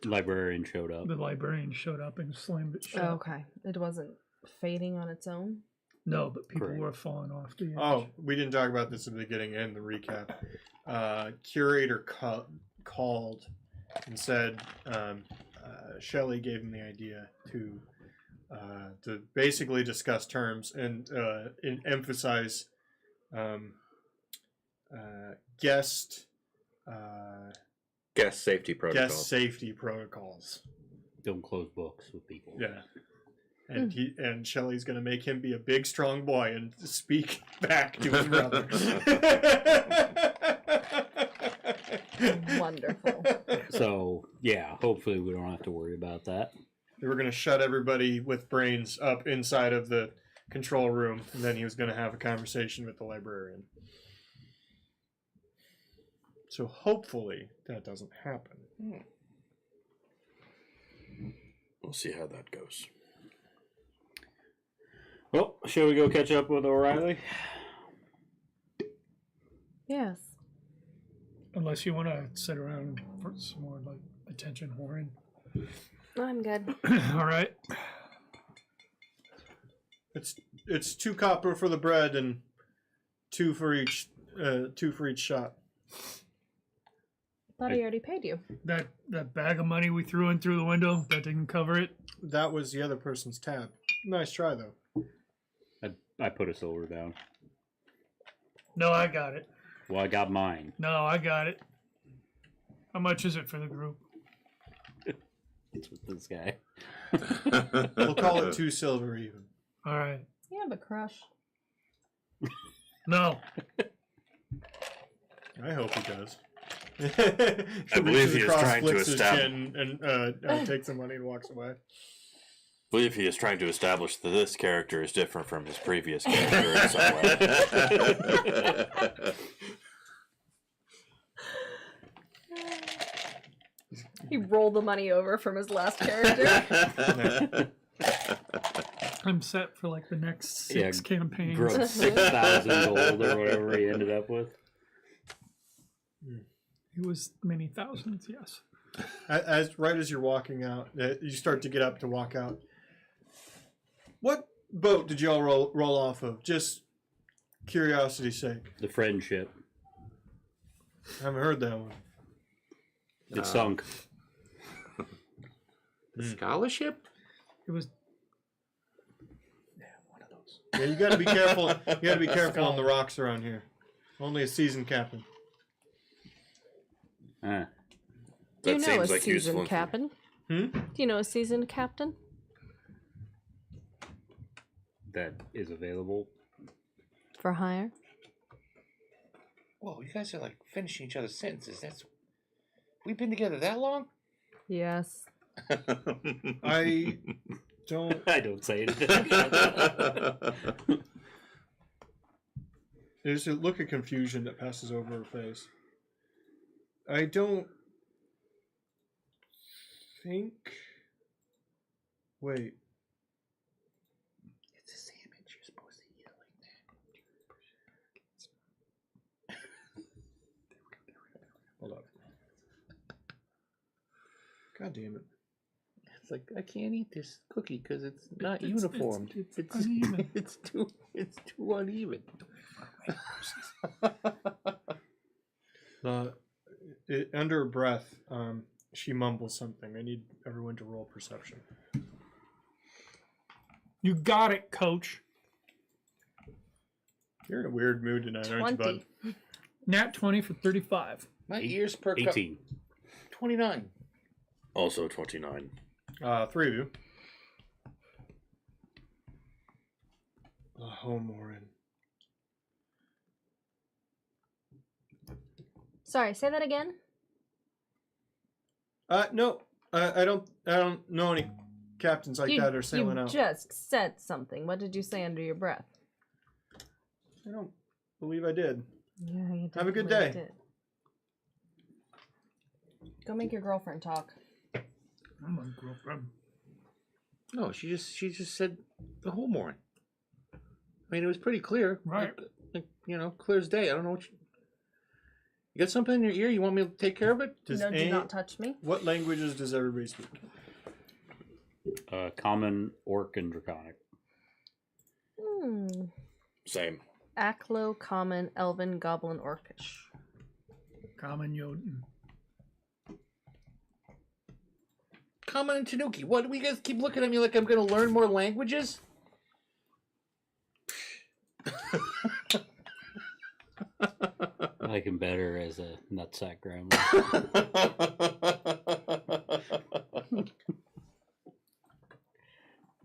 librarian showed up. The librarian showed up and slammed it shut. Oh, okay. It wasn't fading on its own? No, but people Correct. were falling off the edge. Oh, we didn't talk about this at the beginning and the recap. Curator called and said Shelley gave him the idea to basically discuss terms and emphasize guest safety protocols. guest safety protocols. Don't close books with people. Yeah. And Shelley's going to make him be a big, strong boy and speak back to his brother. Wonderful. So, yeah, hopefully we don't have to worry about that. They were going to shut everybody with brains up inside of the control room, and then he was going to have a conversation with the librarian. So hopefully that doesn't happen. We'll see how that goes. Well, shall we go catch up with O'Reilly? Yes. Unless you want to sit around for some more like attention whoring. I'm good. All right. It's 2 copper for the bread and 2 for each shot. Thought he already paid you. That bag of money we threw in through the window, that didn't cover it. That was the other person's tab. Nice try though. I put a silver down. No, I got it. Well, I got mine. No, I got it. How much is it for the group? It's with this guy. We'll call it 2 silver even. All right. You have a crush. No. I hope he does. I believe he is trying to flicks his establish. chin and takes the money and walks away. I believe he is trying to establish that this character is different from his previous character in some way. He rolled the money over from his last character. I'm set for like the next 6 campaigns. Gross 6,000 gold or whatever he ended up with. It was many thousands, yes. Right as you're walking out, you start to get up to walk out. What boat did y'all roll off of? Just curiosity's sake. The friendship. I haven't heard that one. It sunk. The scholarship? It was Yeah, you gotta be careful. You gotta be careful on the rocks around here. Only a seasoned captain. Ah. Do you That know a seems like useful seasoned captain? Hmm? Do you know a seasoned captain? That is available. For hire? Whoa, you guys are like finishing each other's sentences. We've been together that long? Yes. I don't. I don't say it. There's a look of confusion that passes over her face. I don't think. Wait. It's a sandwich. You're supposed to eat it like that. Hold up. God damn it. It's like I can't eat this cookie because it's not uniform. It's uneven. It's too uneven. Under her breath, she mumbles something. I need everyone to roll perception. You got it, coach. You're in a weird mood tonight, aren't you, bud? 20. Nat 20 for 35. My ears perk up. 18. 29. Also 29. 3 of you. Homorin. Sorry, say that again. No. I don't know any captains like that are sailing you out. just said something. What did you say under your breath? I don't believe I did. Yeah, you Have a good definitely day. did. Go make your girlfriend talk. I'm a girlfriend. No, she just said the whole morning. I mean, it was pretty clear. Right. Like, clear as day. I don't know what you got something in your ear? You want me to take care of it? Does No, do any- not touch me. What languages does everybody speak? Common, Orc, and Draconic. Same. Aklo, Common, Elven, Goblin, Orcish. Common Jotun. Common and Tanuki. What do you guys keep looking at me like I'm going to learn more languages? I like him better as a nutsack grandma.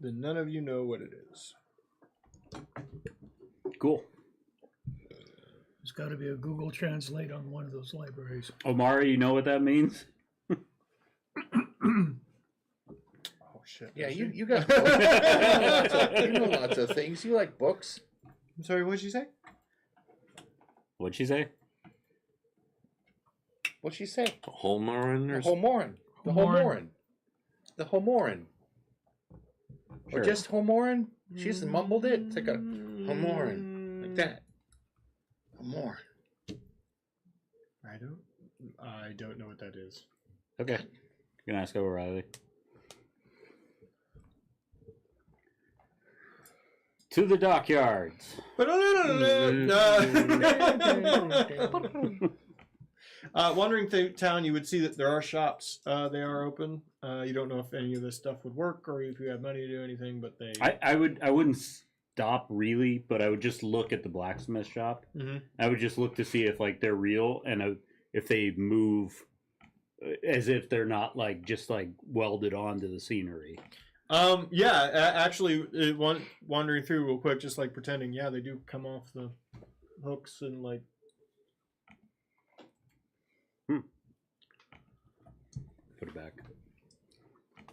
Then none of you know what it is. Cool. There's got to be a Google Translate on one of those libraries. Omari, you know what that means? Oh shit. Yeah, you got books. You know lots of things. You like books. I'm sorry, what did you say? What'd she say? What'd she say? Holmarin The or Homorin. The Homorin. Homorin. The Homorin. Sure. Or just Homorin? She just mumbled it. It's like a Homorin. Like that. Homorin. I don't know what that is. Okay. You can ask O'Reilly. To the dockyards. Wandering through town, you would see that there are shops. They are open. You don't know if any of this stuff would work or if you have money to do anything, but they. I wouldn't stop really, but I would just look at the blacksmith shop. Mhm. I would just look to see if like they're real and if they move as if they're not like just like welded onto the scenery. Actually, wandering through real quick, just like pretending, yeah, they do come off the hooks and like. Put it back.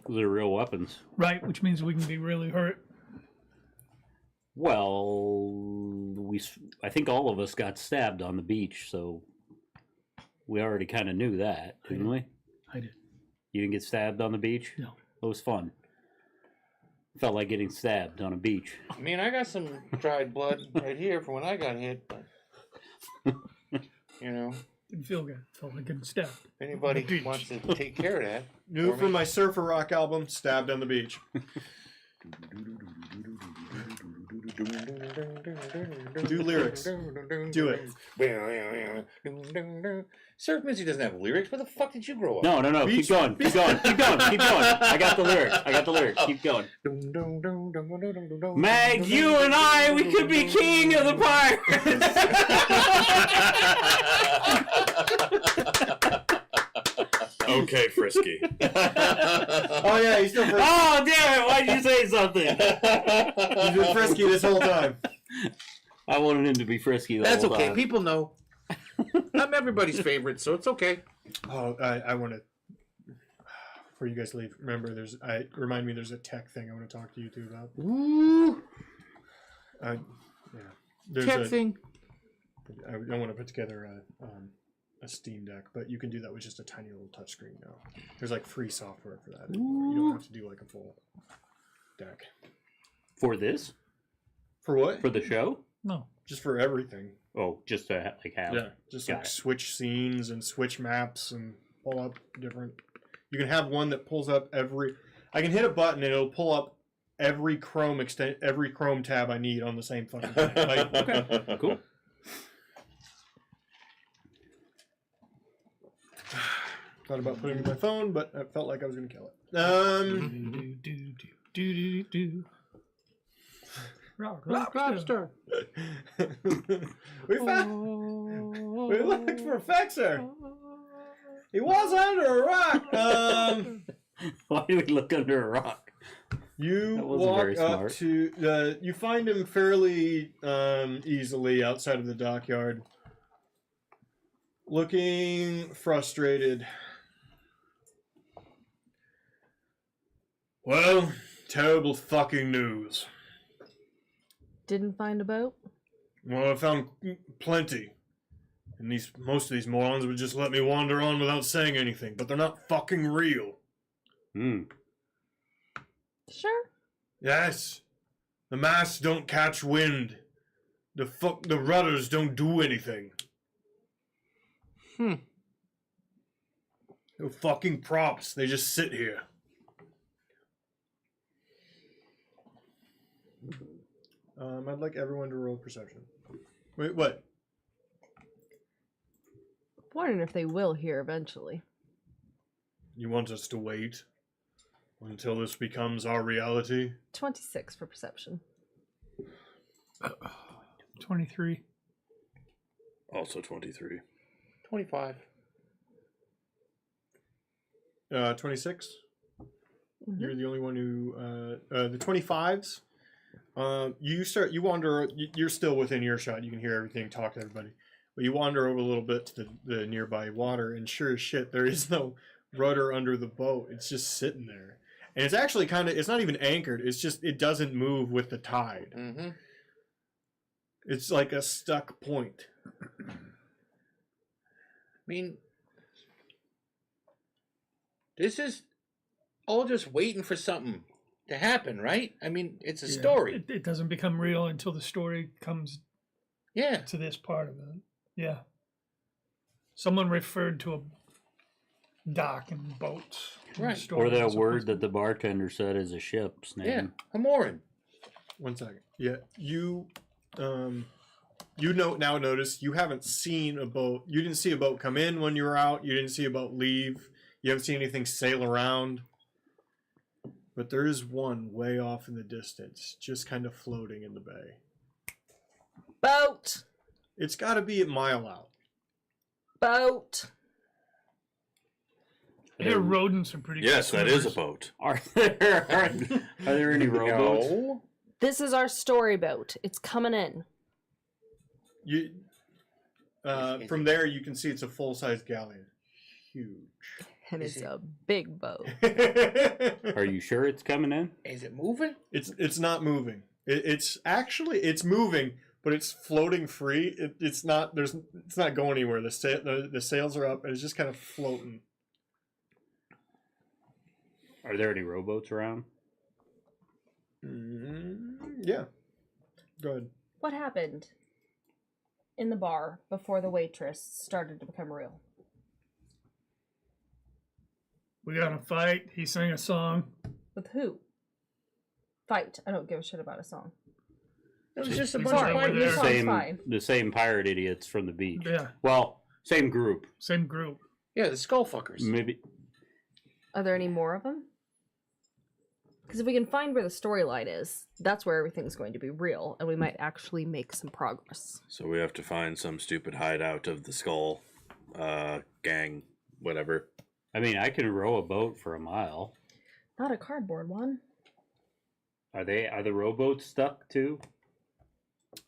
Those are real weapons. Right, which means we can be really hurt. Well, I think all of us got stabbed on the beach, so we already kind of knew that, didn't we? I did. You didn't get stabbed on the beach? No. It was fun. Felt like getting stabbed on a beach. I mean, I got some dried blood right here from when I got hit, but Didn't feel good. Felt like getting stabbed. if anybody wants to take care of that. New For from me. my Surfer Rock album, Stabbed on the Beach. Do lyrics. Do it. Surf music doesn't have lyrics. Where the fuck did you grow up? No. Beach- Keep going. Keep going. Keep going. Keep going. I got the lyrics. Keep going. Mag, you and I, we could be king of the pirates. Okay, Frisky. Oh yeah, he's still frisky. Oh, damn it. Why'd you say something? He's been frisky this whole time. I wanted him to be frisky the That's whole okay. time. People know. I'm everybody's favorite, so it's okay. Oh, I want to. Before you guys leave, remember, remind me. There's a tech thing I want to talk to you two about. Ooh, Yeah. There's tech thing. I want to put together a Steam Deck, but you can do that with just a tiny little touchscreen now. There's like free software for that. You don't have to do like a full deck. For this? For what? For the show? No. Just for everything. Oh, just to like have. Yeah, just Got like it. switch scenes and switch maps and pull up different. You can have one that pulls up every. I can hit a button and it'll pull up every Chrome tab I need on the same fucking thing. Like, Okay, cool. thought about putting it in my phone, but I felt like I was gonna kill it. Rockstar. We looked for Fexer. He was under a rock. Why do we look under a rock? You That wasn't walk very up smart. to. You find him fairly easily outside of the dockyard, looking frustrated. Well, terrible fucking news. Didn't find a boat? Well, I found plenty. And most of these morons would just let me wander on without saying anything, but they're not fucking real. Sure. Yes. The masts don't catch wind. The rudders don't do anything. No fucking props. They just sit here. I'd like everyone to roll perception. Wait, what? Wondering if they will here eventually. You want us to wait until this becomes our reality? 26 for perception. 23. Also 23. 25. 26? You're the only one who the 25s. You wander. You're still within earshot. You can hear everything. Talk to everybody. But you wander over a little bit to the nearby water, and sure as shit, there is no rudder under the boat. It's just sitting there, and it's actually it's not even anchored. It's just it doesn't move with the tide. Mm-hmm. It's like a stuck point. I mean, this is all just waiting for something to happen, right? I mean, it's a story. It doesn't become real until the story comes Yeah. to this part of it. Yeah. Someone referred to a dock and boats. in the Right. story. Or that It's word supposed that the bartender said is a ship's name. Yeah. Hamorin. 1 second. Yeah, you notice you haven't seen a boat. You didn't see a boat come in when you were out. You didn't see a boat leave. You haven't seen anything sail around. But there is one way off in the distance, just kind of floating in the bay. Boat! It's got to be a mile out. Boat! I hear rodents are pretty Yes, good that is a swimmers. boat. Are there any rowboats? No. This is our story boat. It's coming in. You, from there, you can see it's a full-size galleon. Huge. And Is it's it- a big boat. Are you sure it's coming in? Is it moving? It's not moving. It's moving, but it's floating free. It's not going anywhere. The sails are up, and it's just kind of floating. Are there any rowboats around? Yeah. Go ahead. What happened in the bar before the waitress started to become real? We got a fight. He sang a song. With who? Fight. I don't give a shit about a song. It was just a We bunch saw of it. white We're there. people. Sounds fine. The same pirate idiots from the beach. Yeah, Well, same group. same group. Yeah, the skull fuckers. Maybe. Are there any more of them? Because if we can find where the storyline is, that's where everything's going to be real, and we might actually make some progress. So we have to find some stupid hideout of the skull gang, whatever. I mean, I can row a boat for a mile. Not a cardboard one. Are the rowboats stuck too?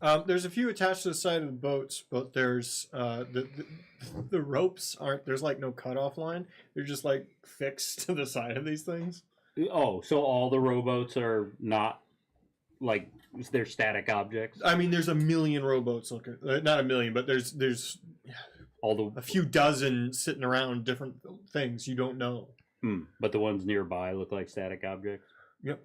There's a few attached to the side of the boats, but there's the ropes aren't. There's like no cutoff line. They're just like fixed to the side of these things. Oh, so all the rowboats are not like they're static objects. I mean, there's a million rowboats looking. Not a million, but there's All a few dozen sitting around different things you don't know. but the ones nearby look like static objects. Yep.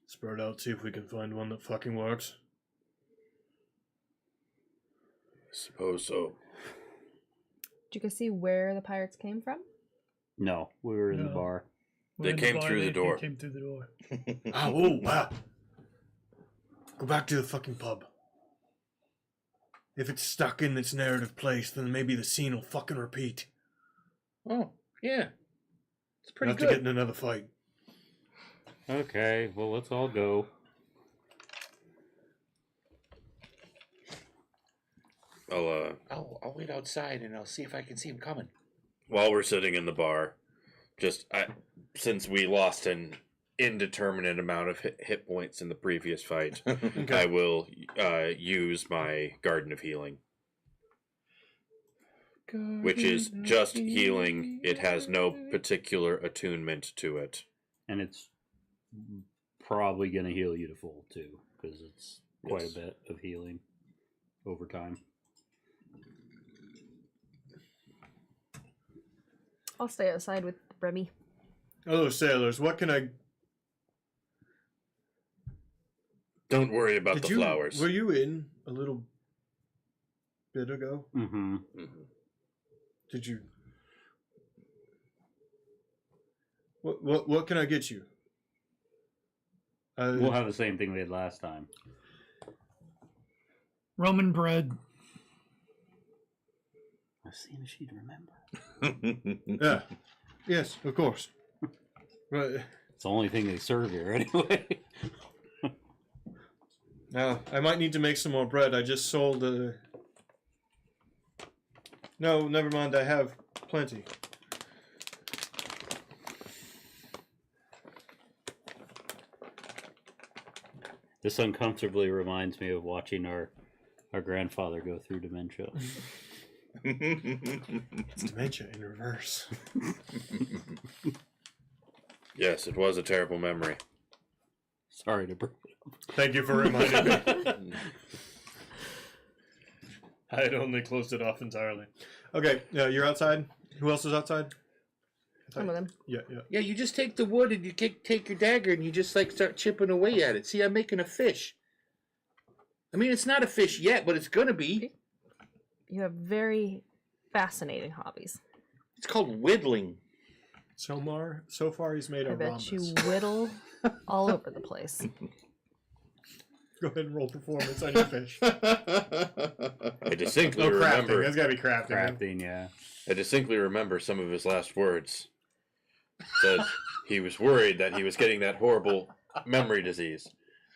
Spread out, see if we can find one that fucking works. Suppose so. Did you guys see where the pirates came from? No, we were in the No. bar. They came through the door. They came through the door. Oh, wow. Go back to the fucking pub. If it's stuck in its narrative place, then maybe the scene will fucking repeat. Oh, yeah. It's We'll pretty have to get good. in another fight. Okay, well let's all go. I'll wait outside and I'll see if I can see him coming. While we're sitting in the bar, since we lost an indeterminate amount of hit points in the previous fight, I will use my Garden of Healing, which is just healing. It has no particular attunement to it. And it's probably going to heal you to full too, because it's quite Yes. a bit of healing over time. I'll stay outside with Remy. Hello, sailors. What can I... Don't worry about the flowers. Were you in a little bit ago? Mm-hmm. Did you... What can I get you? We'll have the same thing we had last time. Roman bread. I've seen if she'd remember. Yeah. Yes, of course. Right. It's the only thing they serve here anyway. Now, I might need to make some more bread. I just sold No, never mind. I have plenty. This uncomfortably reminds me of watching our grandfather go through dementia. It's dementia in reverse. Yes, it was a terrible memory. Sorry to bring it up. Thank you for reminding me. I had only closed it off entirely. Okay, you're outside. Who else is outside? Some of them. Yeah. Yeah, you just take the wood and you take your dagger and you just like start chipping away at it. See, I'm making a fish. I mean, it's not a fish yet, but it's gonna be. You have very fascinating hobbies. It's called whittling. So far he's made a I bet rhombus. you whittle all over the place. Go ahead and roll performance on your fish. I distinctly Oh, crafting. remember. That's gotta be crafting. Crafting, yeah. I distinctly remember some of his last words. Said he was worried that he was getting that horrible memory disease,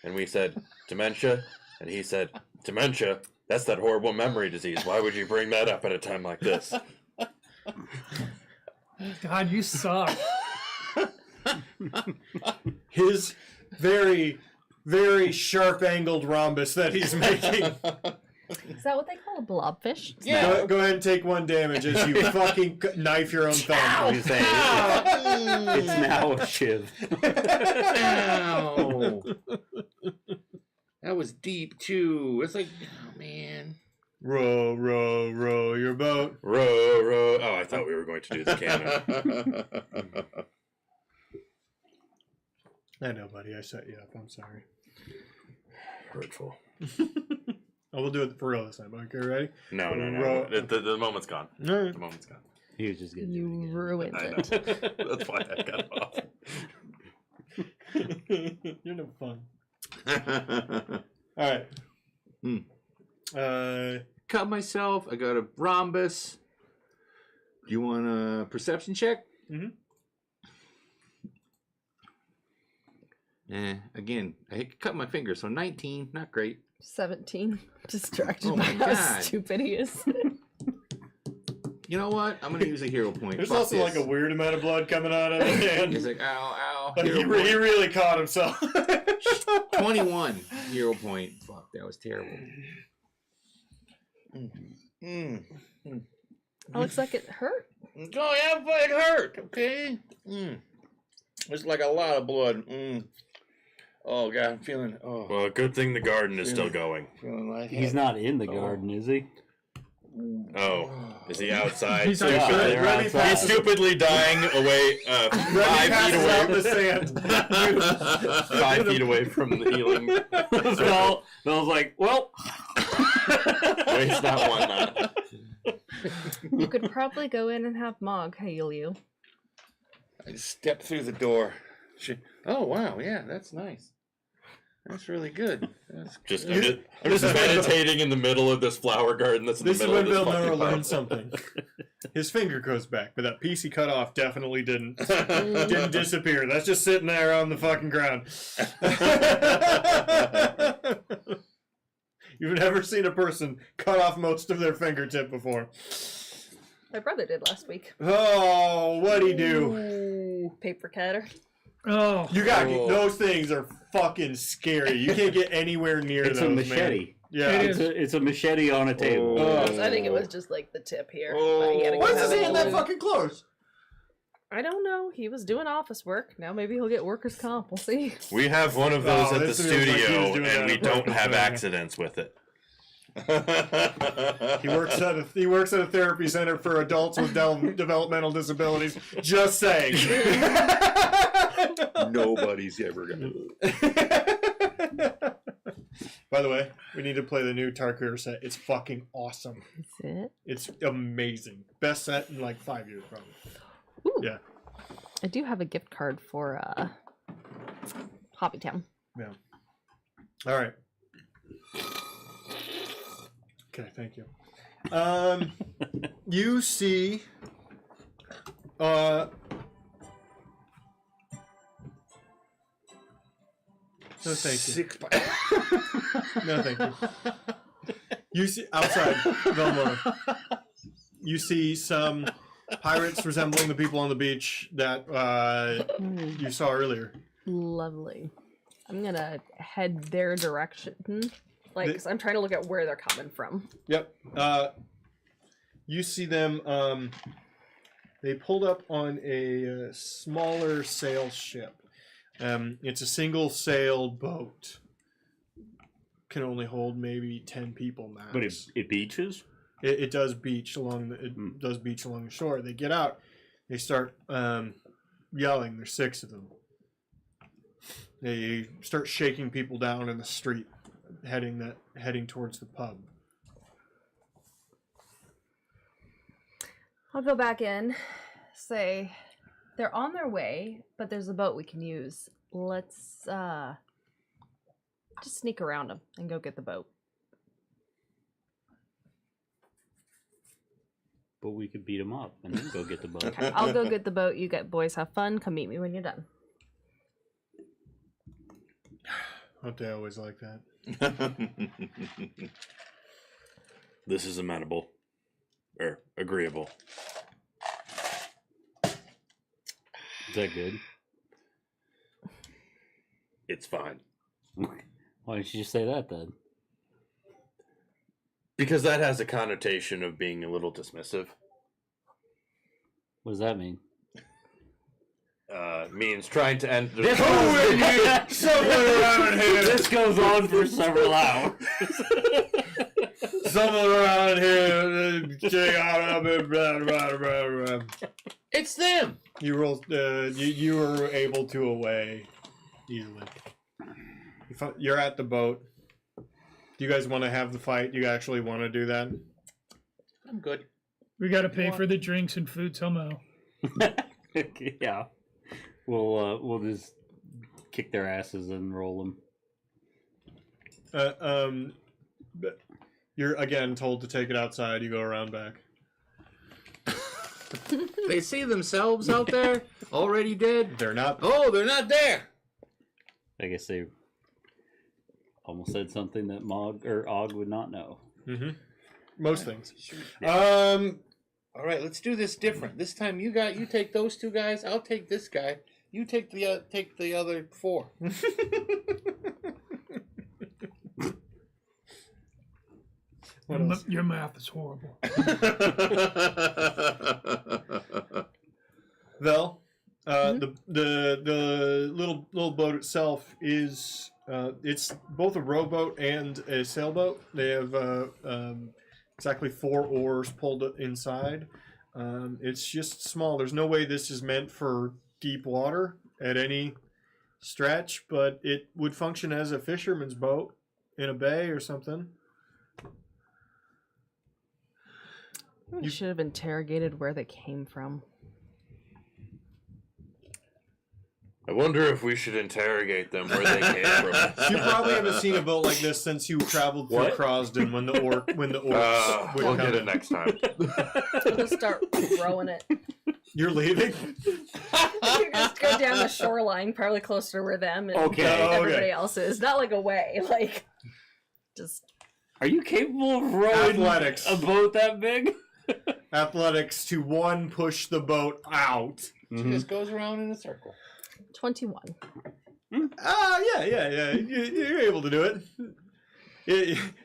and we said dementia, and he said dementia. That's that horrible memory disease. Why would you bring that up at a time like this? God, you suck. His very, very sharp-angled rhombus that he's making. Is that what they call a blobfish? Yeah. Go ahead and take 1 damage as you fucking knife your own thumb. I was saying, it's now a shiv. Ow. That was deep too. It's like, oh man. Row, row, row your boat. Row, row. Oh, I thought we were going to do the canon. I know, buddy. I set you up. I'm sorry. Hurtful. Oh, we'll do it for real this time. Okay, ready? No. Row. The moment's gone. All right. The moment's gone. He was just getting You ruined I know. it. That's why I got off. All right. Cut myself. I got a rhombus. Do you want a perception check? Mm-hmm. Again, I cut my finger, so 19, not great. 17. Distracted Oh by my how God. stupid he is. You know what? I'm gonna use a hero point. There's Fuck also this. like a weird amount of blood coming out of his hand. He's like, ow, ow. Like he Hero point. really caught himself. 21 hero point. Fuck, that was terrible. It looks like it hurt. Oh yeah, but it hurt. Okay. It's like a lot of blood. Oh god, I'm feeling. Oh, Well, good thing the garden is still going. feeling like He's not in the garden, is he? Oh, is he outside? He's Stupid- outside. they're Remy outside. He's stupidly dying away, Remy 5 feet passes out in away. the sand. 5 feet away from the healing. Bill's like, well, Waste not, one not. You could probably go in and have Mog heal you. I stepped through the door. Oh wow, yeah, that's nice. That's really good. That's I'm just meditating in the middle of this flower garden that's in This the is middle when of this Bill fucking Murrow pub. learned something. His finger goes back, but that piece he cut off definitely didn't disappear. That's just sitting there on the fucking ground. You've never seen a person cut off most of their fingertip before. My brother did last week. Oh, what'd he do? Paper cutter. Oh, You got Oh. those things are fucking scary. You can't get anywhere near it's those, a man. machete. Yeah. It is. It's a machete on a table. Oh. I think it was just like the tip here. Oh. But he had to go Why is have his it hand that glued. fucking close? I don't know. He was doing office work. Now maybe he'll get workers' comp. We'll see. We have one of those Oh, at the this feels like he was studio, doing that and we on don't purpose, have man. accidents with it. He works at a therapy center for adults with developmental disabilities. Just saying. Nobody's ever gonna. By the way, we need to play the new Tarkir set. It's fucking awesome. Is it? It's amazing. Best set in like 5 years, probably. Ooh. Yeah. I do have a gift card for Hobbytown. Yeah. All right. Okay, thank you. You see, no, thank you. No, thank you. You see outside Velmora. You see some pirates resembling the people on the beach that you saw earlier. Lovely. I'm gonna head their direction. Like, 'cause I'm trying to look at where they're coming from. Yep. You see them. They pulled up on a smaller sail ship. It's a single sail boat. Can only hold maybe 10 people max. But it beaches? It does beach along the does beach along the shore. They get out. They start yelling. There's 6 of them. They start shaking people down in the street, heading towards the pub. I'll go back in, say they're on their way, but there's a boat we can use. Let's just sneak around them and go get the boat. But we could beat them up and then go get the boat. Okay, I'll go get the boat. You boys have fun. Come meet me when you're done. Don't they always like that? This is amenable. Or agreeable. Is that good? It's fine. Why didn't you just say that then? Because that has a connotation of being a little dismissive. What does that mean? Means trying to end. This Someone around here. This goes on for several hours. Someone around here. It's them. You rolled. You were able to away easily. You're at the boat. Do you guys want to have the fight? Do you actually want to do that? I'm good. we got to pay for the drinks and food somehow. Yeah. We'll just kick their asses and roll them. But you're again told to take it outside. You go around back. They see themselves out there already dead. They're not. Oh, they're not there. I guess they almost said something that Mog or Og would not know. Mm-hmm. Most things. All right, let's do this different. This time you take those two guys. I'll take this guy. You take the other 4. Your math is horrible. Vel, the little boat itself is it's both a rowboat and a sailboat. They have exactly 4 oars pulled inside. It's just small. There's no way this is meant for deep water at any stretch, but it would function as a fisherman's boat in a bay or something. We should have interrogated where they came from. I wonder if we should interrogate them where they came from. You probably haven't seen a boat like this since you traveled through What? Crosden when the orcs would We'll come get it in. next time. We'll start rowing it. You're leaving? You just go down the shoreline, probably closer to where them and Okay. everybody else is. Not like away, like just. Are you capable of rowing Athletics. a boat that big? Athletics to 1 push the boat out. She just goes around in a circle. 21. Yeah. You're able to do it.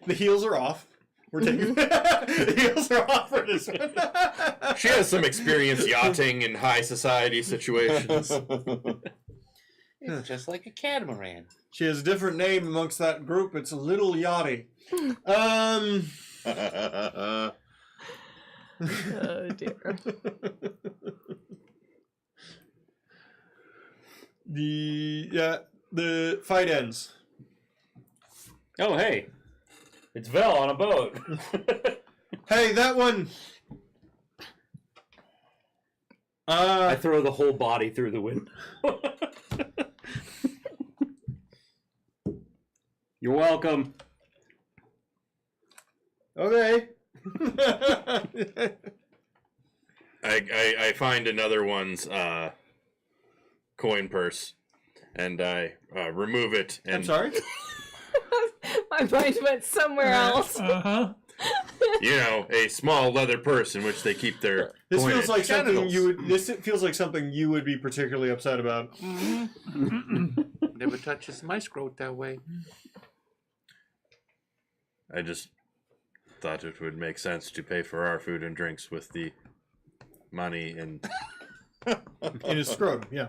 The heels are off. We're taking the heels are off for this one. She has some experience yachting in high society situations. It's just like a catamaran. She has a different name amongst that group. It's a Little Yachty. Oh dear. The fight ends. Oh, hey. It's Vel on a boat. Hey, that one. I throw the whole body through the window. You're welcome. Okay. I find another one's coin purse, and I remove it. And I'm sorry. My mind went somewhere else. Uh-huh. you know, a small leather purse in which they keep their. This coinage. feels like something genitals. you would. This feels like something you would be particularly upset about. Never touches my scrot that way. I just thought it would make sense to pay for our food and drinks with the money and. In his scrotum, yeah.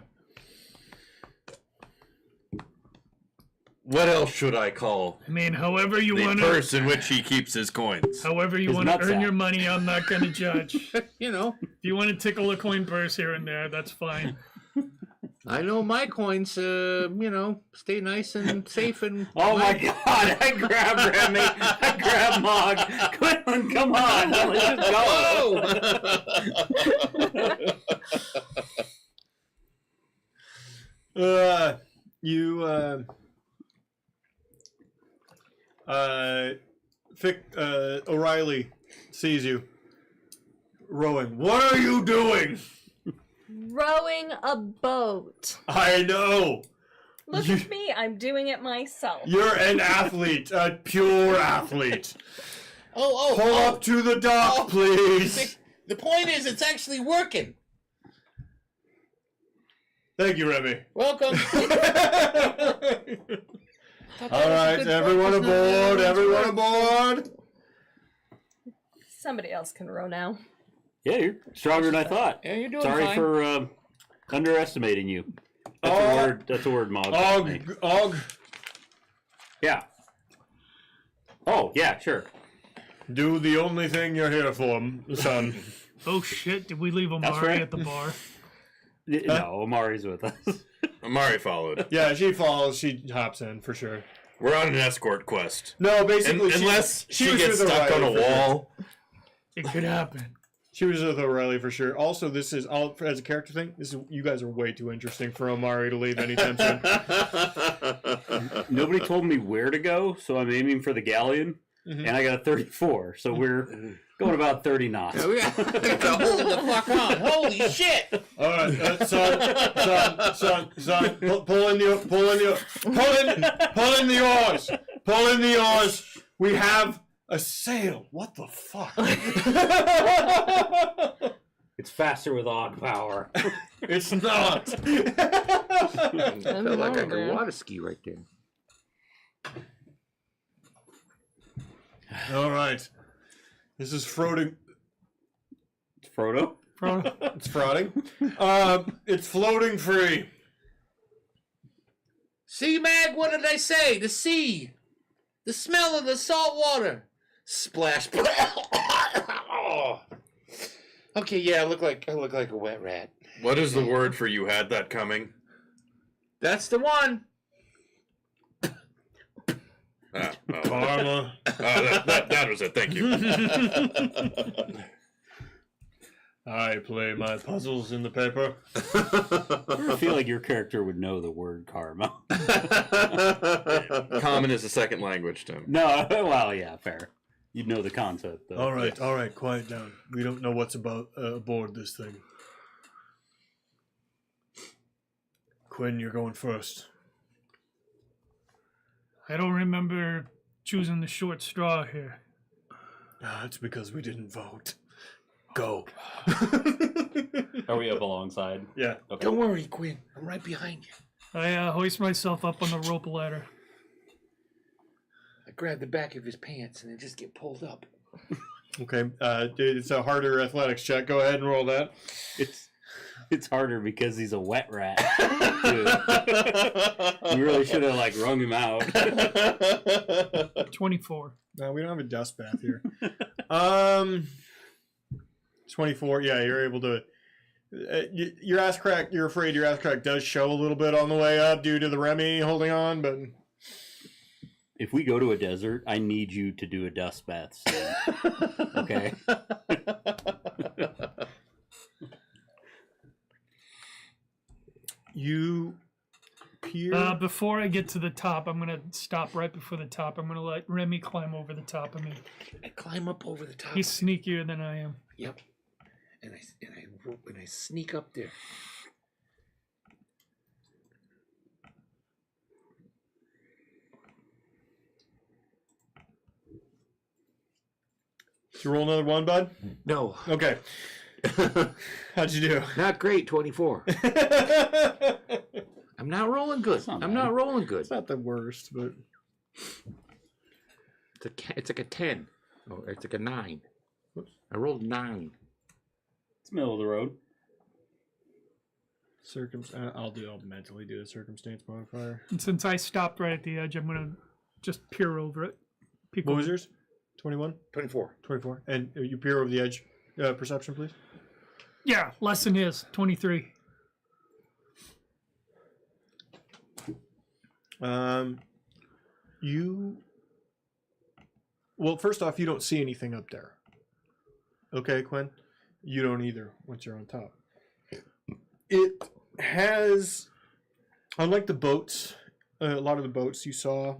What else should I call I mean, however you the want to, purse in which he keeps his coins? however you His want to nutsack. earn your money, I'm not going to judge. If You know, you want to tickle a coin purse here and there, that's fine. I know my coins, stay nice and safe and. Oh my god, I grab Remy, I grab Mog. Quinlan, come on, let's just go. O'Reilly sees you rowing. What are you doing? Rowing a boat. I know. Look at me, I'm doing it myself. You're an athlete, a pure athlete. Pull up to the dock, please. The point is, it's actually working. Thank you, Remy. Welcome. All right, everyone aboard, everyone aboard. Somebody else can row now. Yeah, you're stronger than I thought. Yeah, you're doing Sorry fine. for underestimating you. That's a word. That's a word, Mog. Og. Yeah. Oh, yeah, sure. Do the only thing you're here for, son. Oh shit, did we leave That's Amari right. at the bar? No, Amari's with us. Amari followed. Yeah, she follows. She hops in for sure. We're on an escort quest. No, basically, Unless she was gets with stuck on a O'Reilly for sure. wall. It could happen. She was with O'Reilly for sure. Also, this is all as a character thing. This is you guys are way too interesting for Omari to leave anytime soon. Nobody told me where to go, so I'm aiming for the galleon, and I got a 34, so we're going about 30 knots. Hold the fuck on! Holy shit! All right, son, pull in the oars. We have a sail. What the fuck? It's faster with odd power. It's not. I felt like I could water ski right there. All right. This is floating. Frodo? It's frotting. It's floating free. Sea Mag, what did I say? The sea. The smell of the salt water. Splash. Oh. Okay, yeah, I look like a wet rat. What is the word for you had that coming? That's the one. Karma. That was it. Thank you. I play my puzzles in the paper. I feel like your character would know the word karma. Common is a second language to him. No, well, yeah, fair. You'd know the concept, though. All right, quiet down. We don't know what's aboard this thing. Quinn, you're going first. I don't remember choosing the short straw here. It's because we didn't vote. Go. Are we up alongside? Yeah. Okay. Don't worry, Quinn. I'm right behind you. I hoist myself up on the rope ladder. I grab the back of his pants and then just get pulled up. Okay. It's a harder athletics check. Go ahead and roll that. It's harder because he's a wet rat. You really should have wrung him out. 24. No, we don't have a dust bath here. 24. Yeah, you're able to. Your ass crack. You're afraid your ass crack does show a little bit on the way up due to the Remy holding on, but. If we go to a desert, I need you to do a dust bath soon. Okay. You peer. Before I get to the top, I'm going to stop right before the top. I'm going to let Remy climb over the top of me. I climb up over the top. He's sneakier than I am. Yep. And I sneak up there. Did you roll another one, bud? No. Okay. How'd you do? Not great, 24. I'm not rolling good. I'm not rolling good. It's not the worst, but It's like a 10. Oh, it's like a 9. Whoops. I rolled 9. It's middle of the road. I'll mentally do a circumstance modifier. And since I stopped right at the edge, I'm going to just peer over it. Peek What over. was yours? 21? 24. 24. And you peer over the edge. Perception, please. Yeah, less than his. 23. Well, first off, you don't see anything up there. Okay, Quinn? You don't either once you're on top. It has, unlike the boats, a lot of the boats you saw,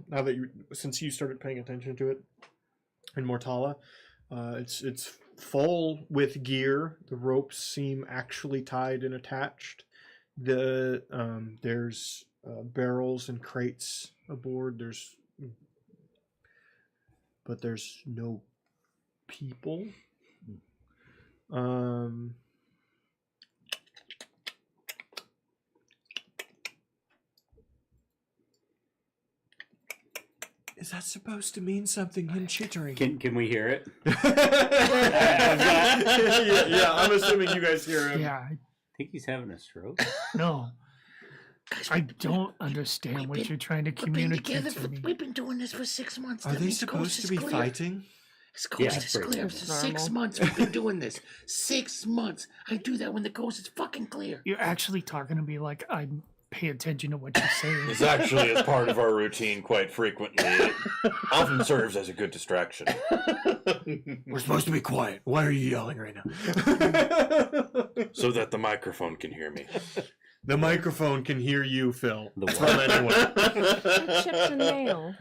since you started paying attention to it in Mortala, it's full with gear. The ropes seem actually tied and attached. There's barrels and crates aboard. But there's no people. Is that supposed to mean something in chittering? Can we hear it? yeah, I'm assuming you guys hear him. Yeah, I think he's having a stroke. no. I don't understand what you're trying to communicate to me. We've been doing this for 6 months. Are they supposed to be fighting? This ghost is pretty clear. normal. For 6 months we've been doing this. 6 months. I do that when the ghost is fucking clear. You're actually talking to me like I'm pay attention to what you're saying. It's actually as part of our routine quite frequently. It often serves as a good distraction. We're supposed to be quiet. Why are you yelling right now? So that the microphone can hear me. The microphone can hear you, Phil. The From anywhere. Chips and nail.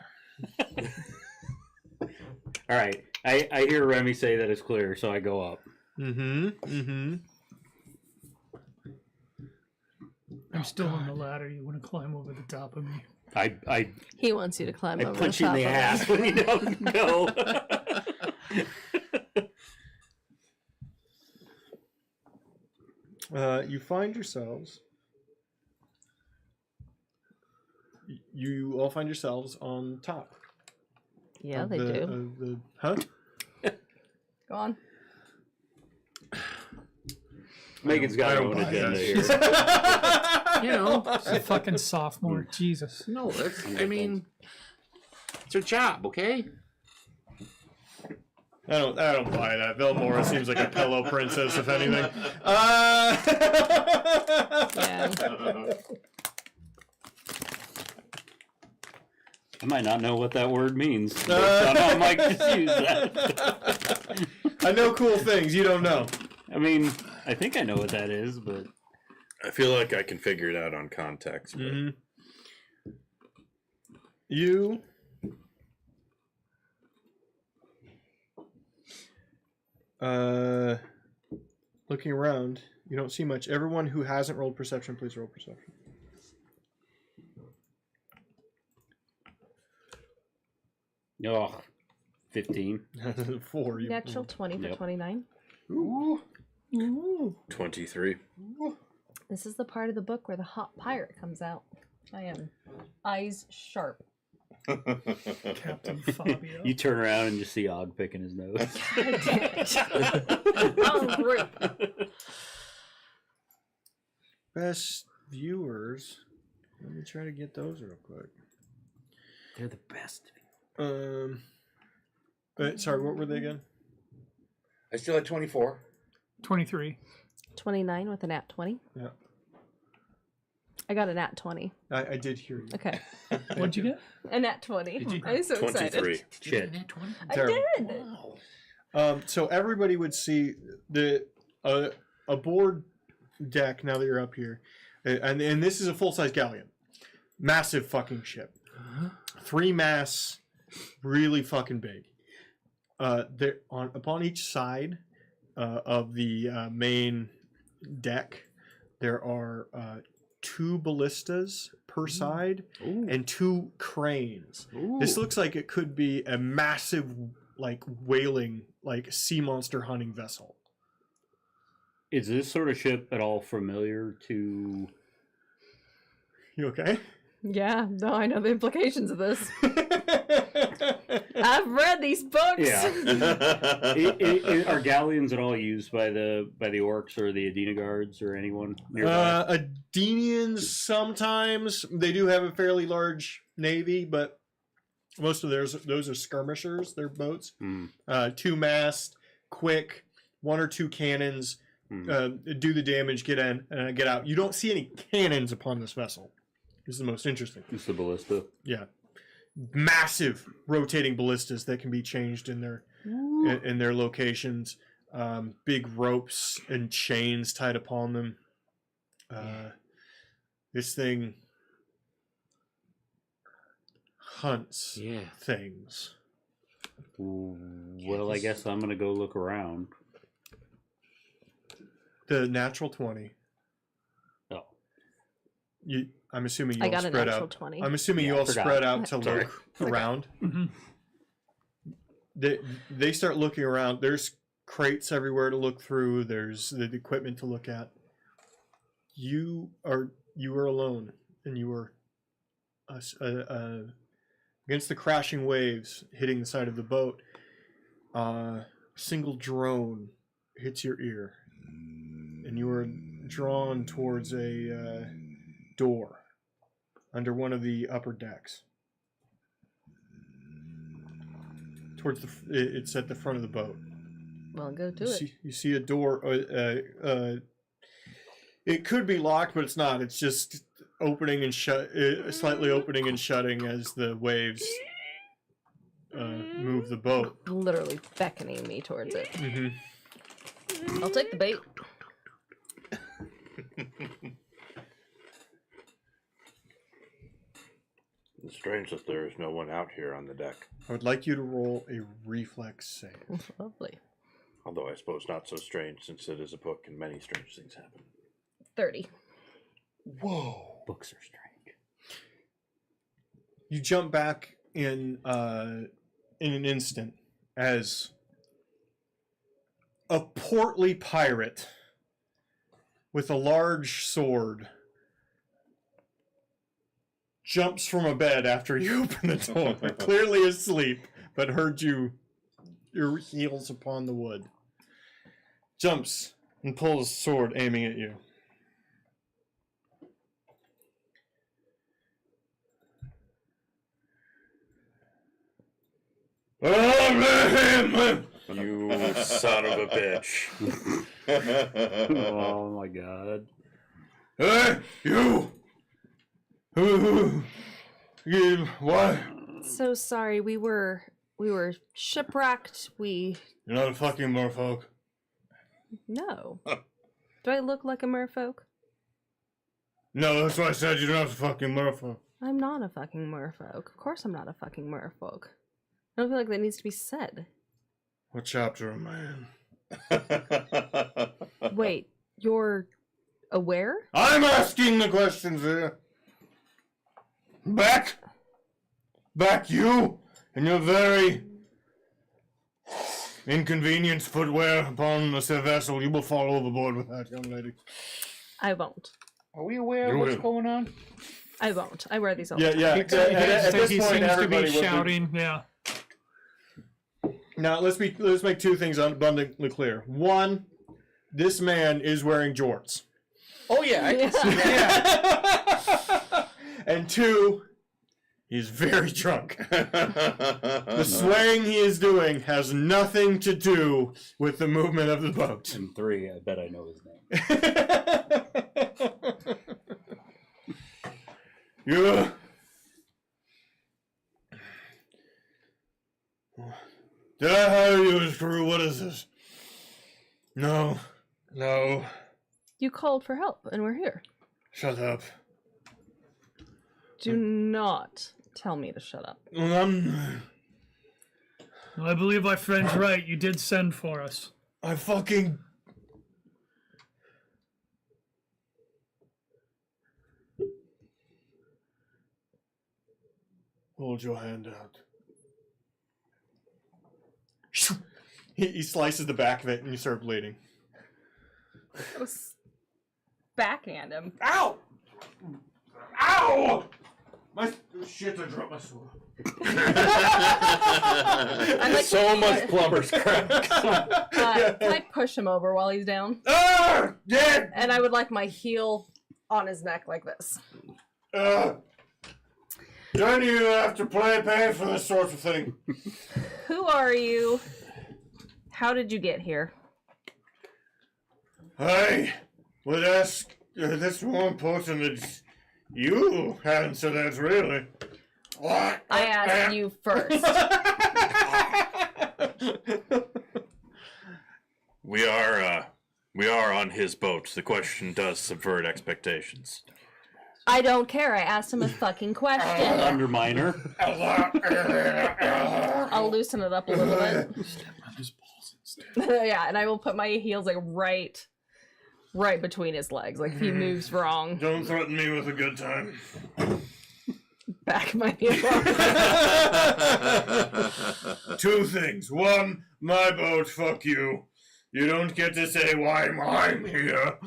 All right. I hear Remy say that it's clear, so I go up. I'm still on the ladder. You want to climb over the top of me? I He wants you to climb over punch the you top in the of ass it. when you don't go. You find yourselves. You all find yourselves on top. Yeah, of they the, do. Of the, huh? Go on. Megan's got her own buy agenda that here. shit. You know, It's a fucking sophomore. Jesus. no, that's, I mean, it's her job, okay? I don't buy that. Velmora seems like a pillow princess, if anything. Yeah. I might not know what that word means. But I might just use that. I know cool things you don't know. I mean, I think I know what that is, but I feel like I can figure it out on context. But You looking around, you don't see much. Everyone who hasn't rolled perception, please roll perception. oh, 15. 4. You, Natural 20 for Yep. 29. Ooh. 23. This is the part of the book where the hot pirate comes out. I am eyes sharp. Captain Fabio. You turn around and just see Og picking his nose. Wrong group. best viewers. Let me try to get those real quick. They're the best. Sorry, what were they again? I still had 24. 23. 29 with a nat 20. Yeah, I got a nat 20. I did hear you. Okay. What'd you get? A nat 20. Did you- I'm so 23. excited. Shit. I Terrible. did. So everybody would see the a board deck now that you're up here, and this is a full size galleon, massive fucking ship, 3 masts, really fucking big. There upon each side of the main deck, there are 2 ballistas per side and 2 cranes. This looks like it could be a massive, like whaling, like sea monster hunting vessel. Is this sort of ship at all familiar to? You okay? Yeah, no, I know the implications of this. I've read these books. Yeah. Are galleons at all used by the orcs or the Adena guards or anyone nearby? Adenians sometimes they do have a fairly large navy, but most of those are skirmishers. They're boats. 2 mast, quick, 1 or 2 cannons. Do the damage, get in, get out. You don't see any cannons upon this vessel. This is the most interesting. It's the ballista. Yeah, massive rotating ballistas that can be changed in their locations. Big ropes and chains tied upon them. This thing hunts things. Well, I guess I'm gonna go look around. The natural 20. Oh, I'm assuming you I all got a spread natural out. 20. I'm assuming you I all forgot. spread out to Sorry. look around. Mm-hmm. They start looking around. There's crates everywhere to look through. There's the equipment to look at. You are alone, and you are against the crashing waves hitting the side of the boat. A single drone hits your ear, and you are drawn towards a door under one of the upper decks. Towards it's at the front of the boat. Well, go to it. You see a door. It could be locked, but it's not. It's just opening and slightly opening and shutting as the waves move the boat. Literally beckoning me towards it. Mm-hmm. I'll take the bait. It's strange that there is no one out here on the deck. I would like you to roll a reflex save. Lovely. Although I suppose not so strange, since it is a book and many strange things happen. 30. Whoa. Books are strange. You jump back in an instant as a portly pirate with a large sword jumps from a bed after you open the door, clearly asleep, but heard your heels upon the wood. Jumps and pulls sword, aiming at you. You son of a bitch. Oh my god. Hey, you! What? So sorry, we were shipwrecked. You're not a fucking merfolk. No. Do I look like a merfolk? No, that's why I said you're not a fucking merfolk. I'm not a fucking merfolk. Of course I'm not a fucking merfolk. I don't feel like that needs to be said. What chapter am I in? Wait, you're aware? I'm asking the questions here. Back you and your very inconvenient footwear upon the vessel. You will fall overboard with that, young lady. I won't. Are we aware of You what's will. going on? I won't. I wear these all Yeah, the time. yeah. He At this seems point, to everybody be will shouting. Yeah. Now let's make two things abundantly clear. One, this man is wearing jorts. Oh yeah, I can see that. And two, he's very drunk. The swaying he is doing has nothing to do with the movement of the boat. And 3, I bet I know his name. You. Did I hire you as crew? What is this? No. You called for help, and we're here. Shut up. Do not tell me to shut up. I believe my friend's right. You did send for us. I fucking. Hold your hand out. He slices the back of it and you start bleeding. Backhand him. Ow! Ow! My shit! I dropped my sword. So much plumber's crack. Can I push him over while he's down? Ah! Yeah! And I would like my heel on his neck like this. Don't you have to pay for this sort of thing? Who are you? How did you get here? I would ask this more important that you answer that, really. What? I asked you first. We are on his boat. The question does subvert expectations. I don't care. I asked him a fucking question. Underminer. I'll loosen it up a little bit. Yeah, and I will put my heels like right between his legs. Like if he moves wrong, Don't threaten me with a good time. back my heel up. Two things. One, my boat, fuck you. You don't get to say why I'm here.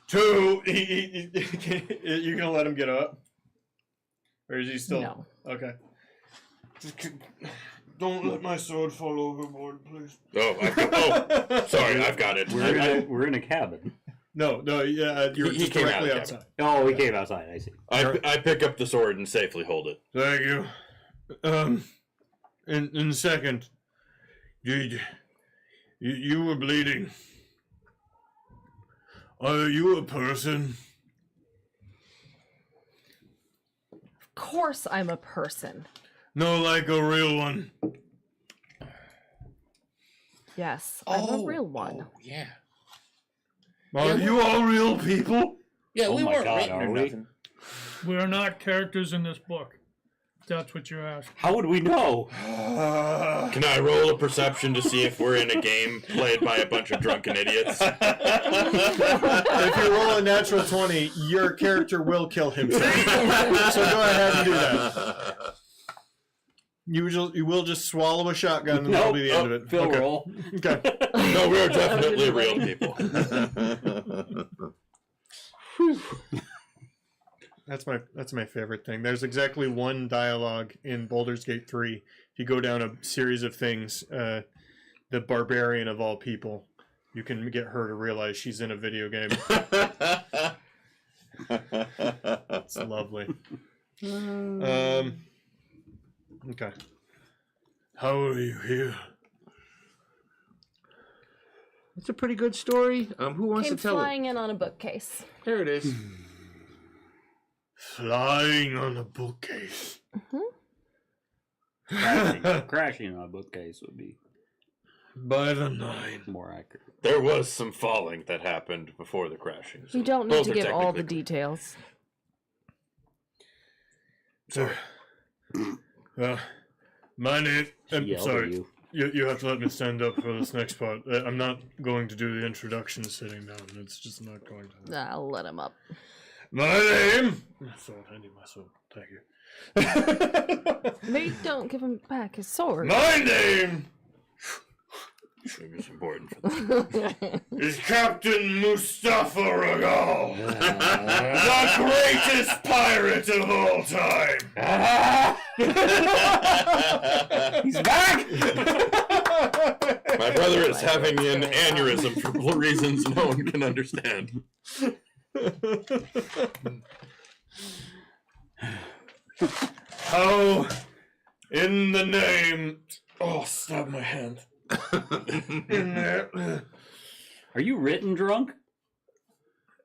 Two, you gonna let him get up? Or is he still... No. Okay. Don't let my sword fall overboard, please. Sorry, I've got it. We're in a cabin. No, yeah, you're He just came out directly of the outside. Oh, we came outside. I see. I pick up the sword and safely hold it. Thank you. In second, you were bleeding. Are you a person? course I'm a person. No, like a real one. Yes, I'm a real one. Oh, yeah. Are you all real people? Yeah, Oh we my weren't God, written or are we? nothing. We are not characters in this book. If that's what you're asking. How would we know? Can I roll a perception to see if we're in a game played by a bunch of drunken idiots? If you roll a natural 20, your character will kill himself. So go ahead and do that. You will just swallow a shotgun and that'll be the end of it. Phil Okay. roll. Okay. No, we are definitely real people. That's my favorite thing. There's exactly one dialogue in Baldur's Gate 3. If you go down a series of things, the barbarian of all people, you can get her to realize she's in a video game. It's lovely. Okay. How are you here? It's a pretty good story. Who wants Came to tell it? flying in on a bookcase. There it is. Flying on a bookcase. Crashing on a bookcase would be By the 9. more accurate. There was some falling that happened before the crashing. so You don't need both to are give all the technically details. So, my name. I'm Yelled at sorry. you. You have to let me stand up for this next part. I'm not going to do the introduction sitting down. It's just not going to. I'll let him up. My name. Sword. I need my sword. Thank you. Maybe don't give him back his sword. My name Maybe it's important for them. is Captain Mustafa Ragal, the greatest pirate of all time. He's back! My brother is having an aneurysm for reasons no one can understand. How, in the name... Oh, stab my hand. In there. Are you written drunk?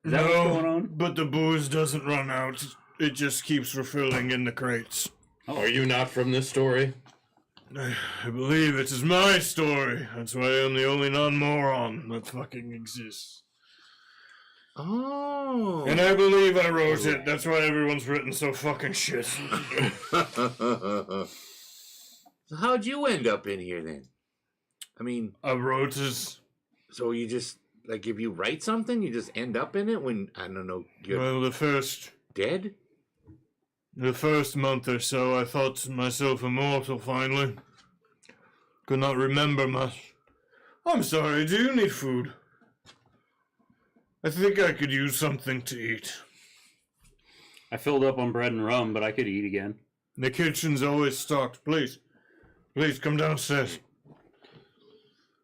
Is that what's going on? But the booze doesn't run out. It just keeps refilling in the crates. Are you not from this story? I believe it is my story. That's why I'm the only non-moron that fucking exists. Oh. And I believe I wrote it. That's why everyone's written so fucking shit. So how'd you end up in here then? I mean, I wrote it. so you just, like, if you write something, you just end up in it when, I don't know, you're Well, the first month or so, I thought myself immortal finally. Could not remember much. I'm sorry, do you need food? I think I could use something to eat. I filled up on bread and rum, but I could eat again. The kitchen's always stocked. Please come downstairs.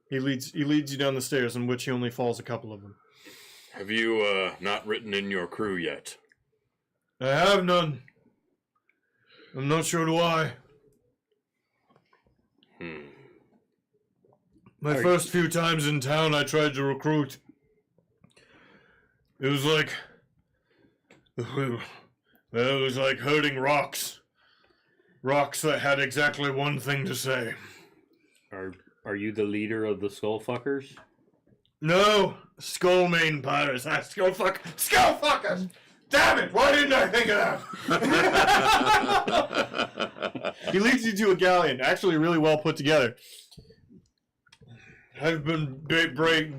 He leads you down the stairs, in which he only falls a couple of them. Have you not written in your crew yet? I have none. I'm not sure why. My first few times in town, I tried to recruit. It was like... Well, it was like herding rocks. Rocks that had exactly one thing to say. Are you the leader of the Skullfuckers? No! Skullmane pirates. Skullfuckers! Damn it! Why didn't I think of that? He leads you to a galleon, actually really well put together. I've been baking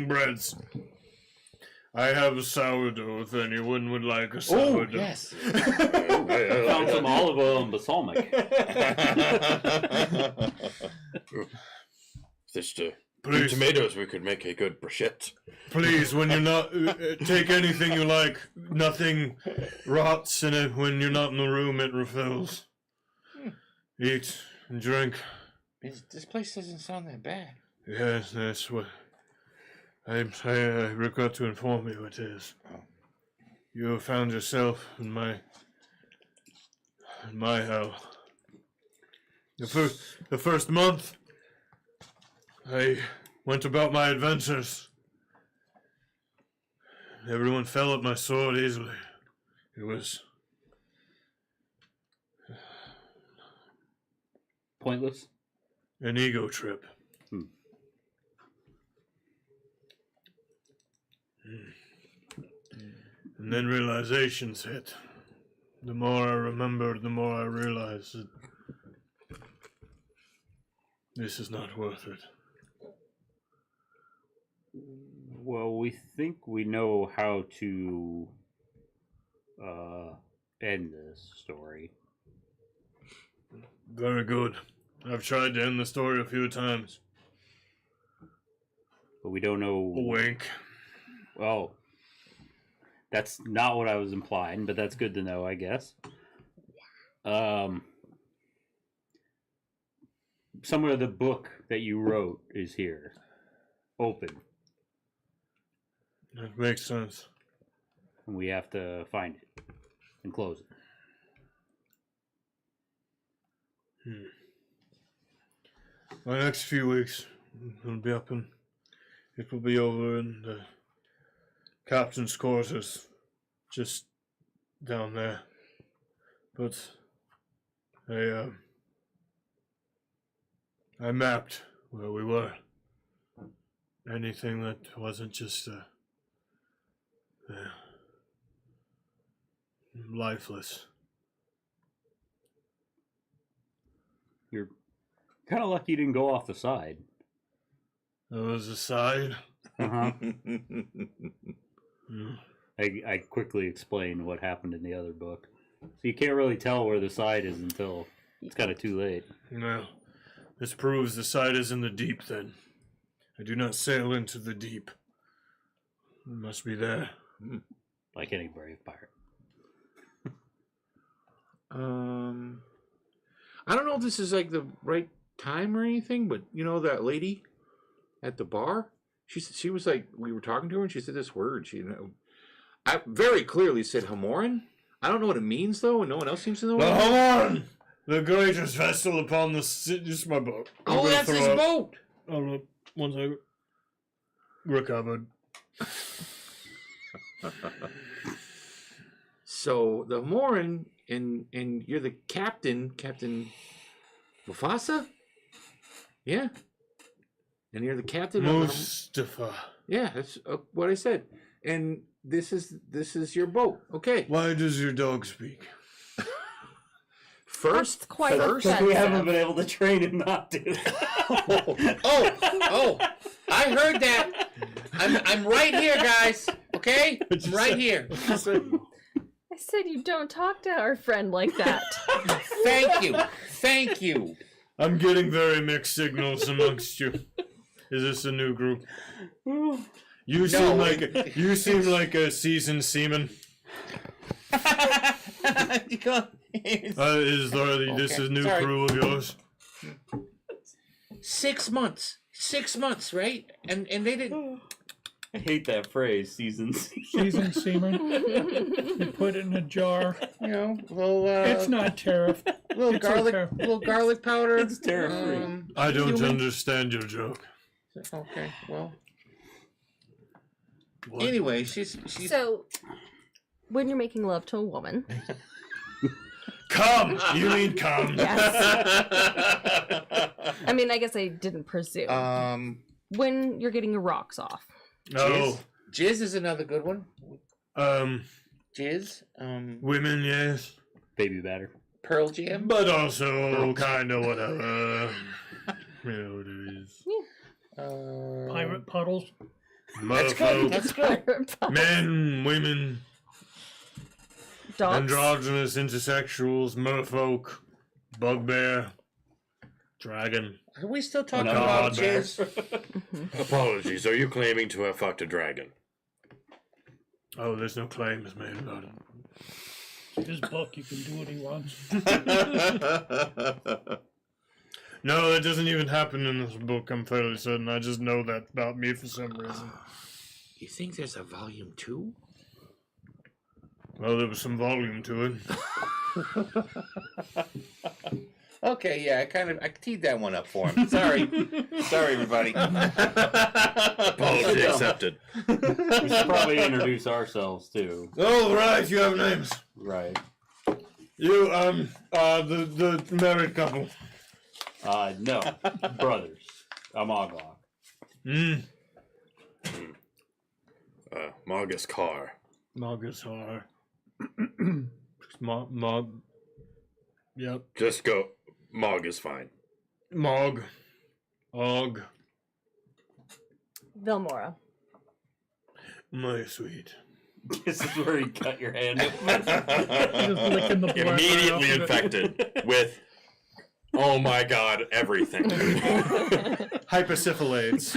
breads. I have a sourdough if anyone would like a sourdough. Oh, yes. Found some olive oil and balsamic. Just two Please, tomatoes, we could make a good bruschetta. please, when you're not... take anything you like. Nothing rots in it. When you're not in the room, it refills. Eat and drink. This place doesn't sound that bad. Yes, that's what... I regret to inform you it is. You have found yourself in my hell. The first month, I went about my adventures. Everyone fell at my sword easily. It was pointless? An ego trip. And then realizations hit. The more I remember, the more I realize that this is not worth it. Well, we think we know how to end this story. Very good. I've tried to end the story a few times. But we don't know. A wink. Well, that's not what I was implying, but that's good to know, I guess. Some of the book that you wrote is here. Open. That makes sense. And we have to find it and close it. The next few weeks, it'll be up and it will be over in the captain's quarters, just down there. But I mapped where we were. Anything that wasn't just lifeless. You're kind of lucky you didn't go off the side. There was a side. Uh-huh. Mm. I quickly explained what happened in the other book. So you can't really tell where the side is until it's kind of too late. No. This proves the side is in the deep then. I do not sail into the deep. It must be there. Like any brave pirate. I don't know if this is like the right time or anything, but you know that lady at the bar? She was like, we were talking to her and she said this word. I very clearly said Hamoran. I don't know what it means though, and no one else seems to know what it means. Hamoran! The greatest vessel upon the sea. This is my boat. Oh, that's his boat! Oh, look. 1 second. Recovered. So the Hamoran, and you're the captain, Captain Mufasa? Yeah. And you're the captain of Mustafa. Yeah, that's what I said. And this is your boat. Okay. Why does your dog speak? First, quite first. offensive. We haven't been able to train him not to. Oh! I heard that. I'm right here, guys. Okay, I'm right here. I said you don't talk to our friend like that. Thank you. I'm getting very mixed signals amongst you. Is this a new group? You seem like a seasoned seaman. This is new sorry. crew of yours? 6 months. 6 months, right? And they didn't. I hate that phrase, seasons. Seasoned semen. You put it in a jar. You know, little. It's not tariff. Little It's garlic, okay. little garlic powder. It's tariff-free. I don't human. understand your joke. Okay, well. What? Anyway, she's. So, when you're making love to a woman, Come! You mean come? yes. I mean, I guess I didn't presume. When you're getting your rocks off. Oh. Jizz is another good one. Jizz. Women, yes. Baby batter. Pearl Jam. But also kind of whatever. You know what it is. Pirate puddles. That's good. Merfolk. That's good. Men, women, Dogs. androgynous, intersexuals, merfolk, bugbear, dragon. Are we still talking No, about man. Jizz? Apologies, are you claiming to have fucked a dragon? Oh, there's no claims made about it. His book, you can do what he wants. No, that doesn't even happen in this book, I'm fairly certain. I just know that about me for some reason. You think there's a volume 2? Well, there was some volume to it. Okay, yeah, I teed that one up for him. Sorry, everybody. Apology accepted. We should probably introduce ourselves too. Oh, right, you have names. Right. You, the married couple. No, brothers. I'm Oglock. Margus Carr. Malgazar. Yep. Just go. Mog is fine. Mog. Og. Vilmora. My sweet. This is where you cut your hand. Just licking the blood right Immediately off of it. infected with, oh my god, everything. Hyposyphilades.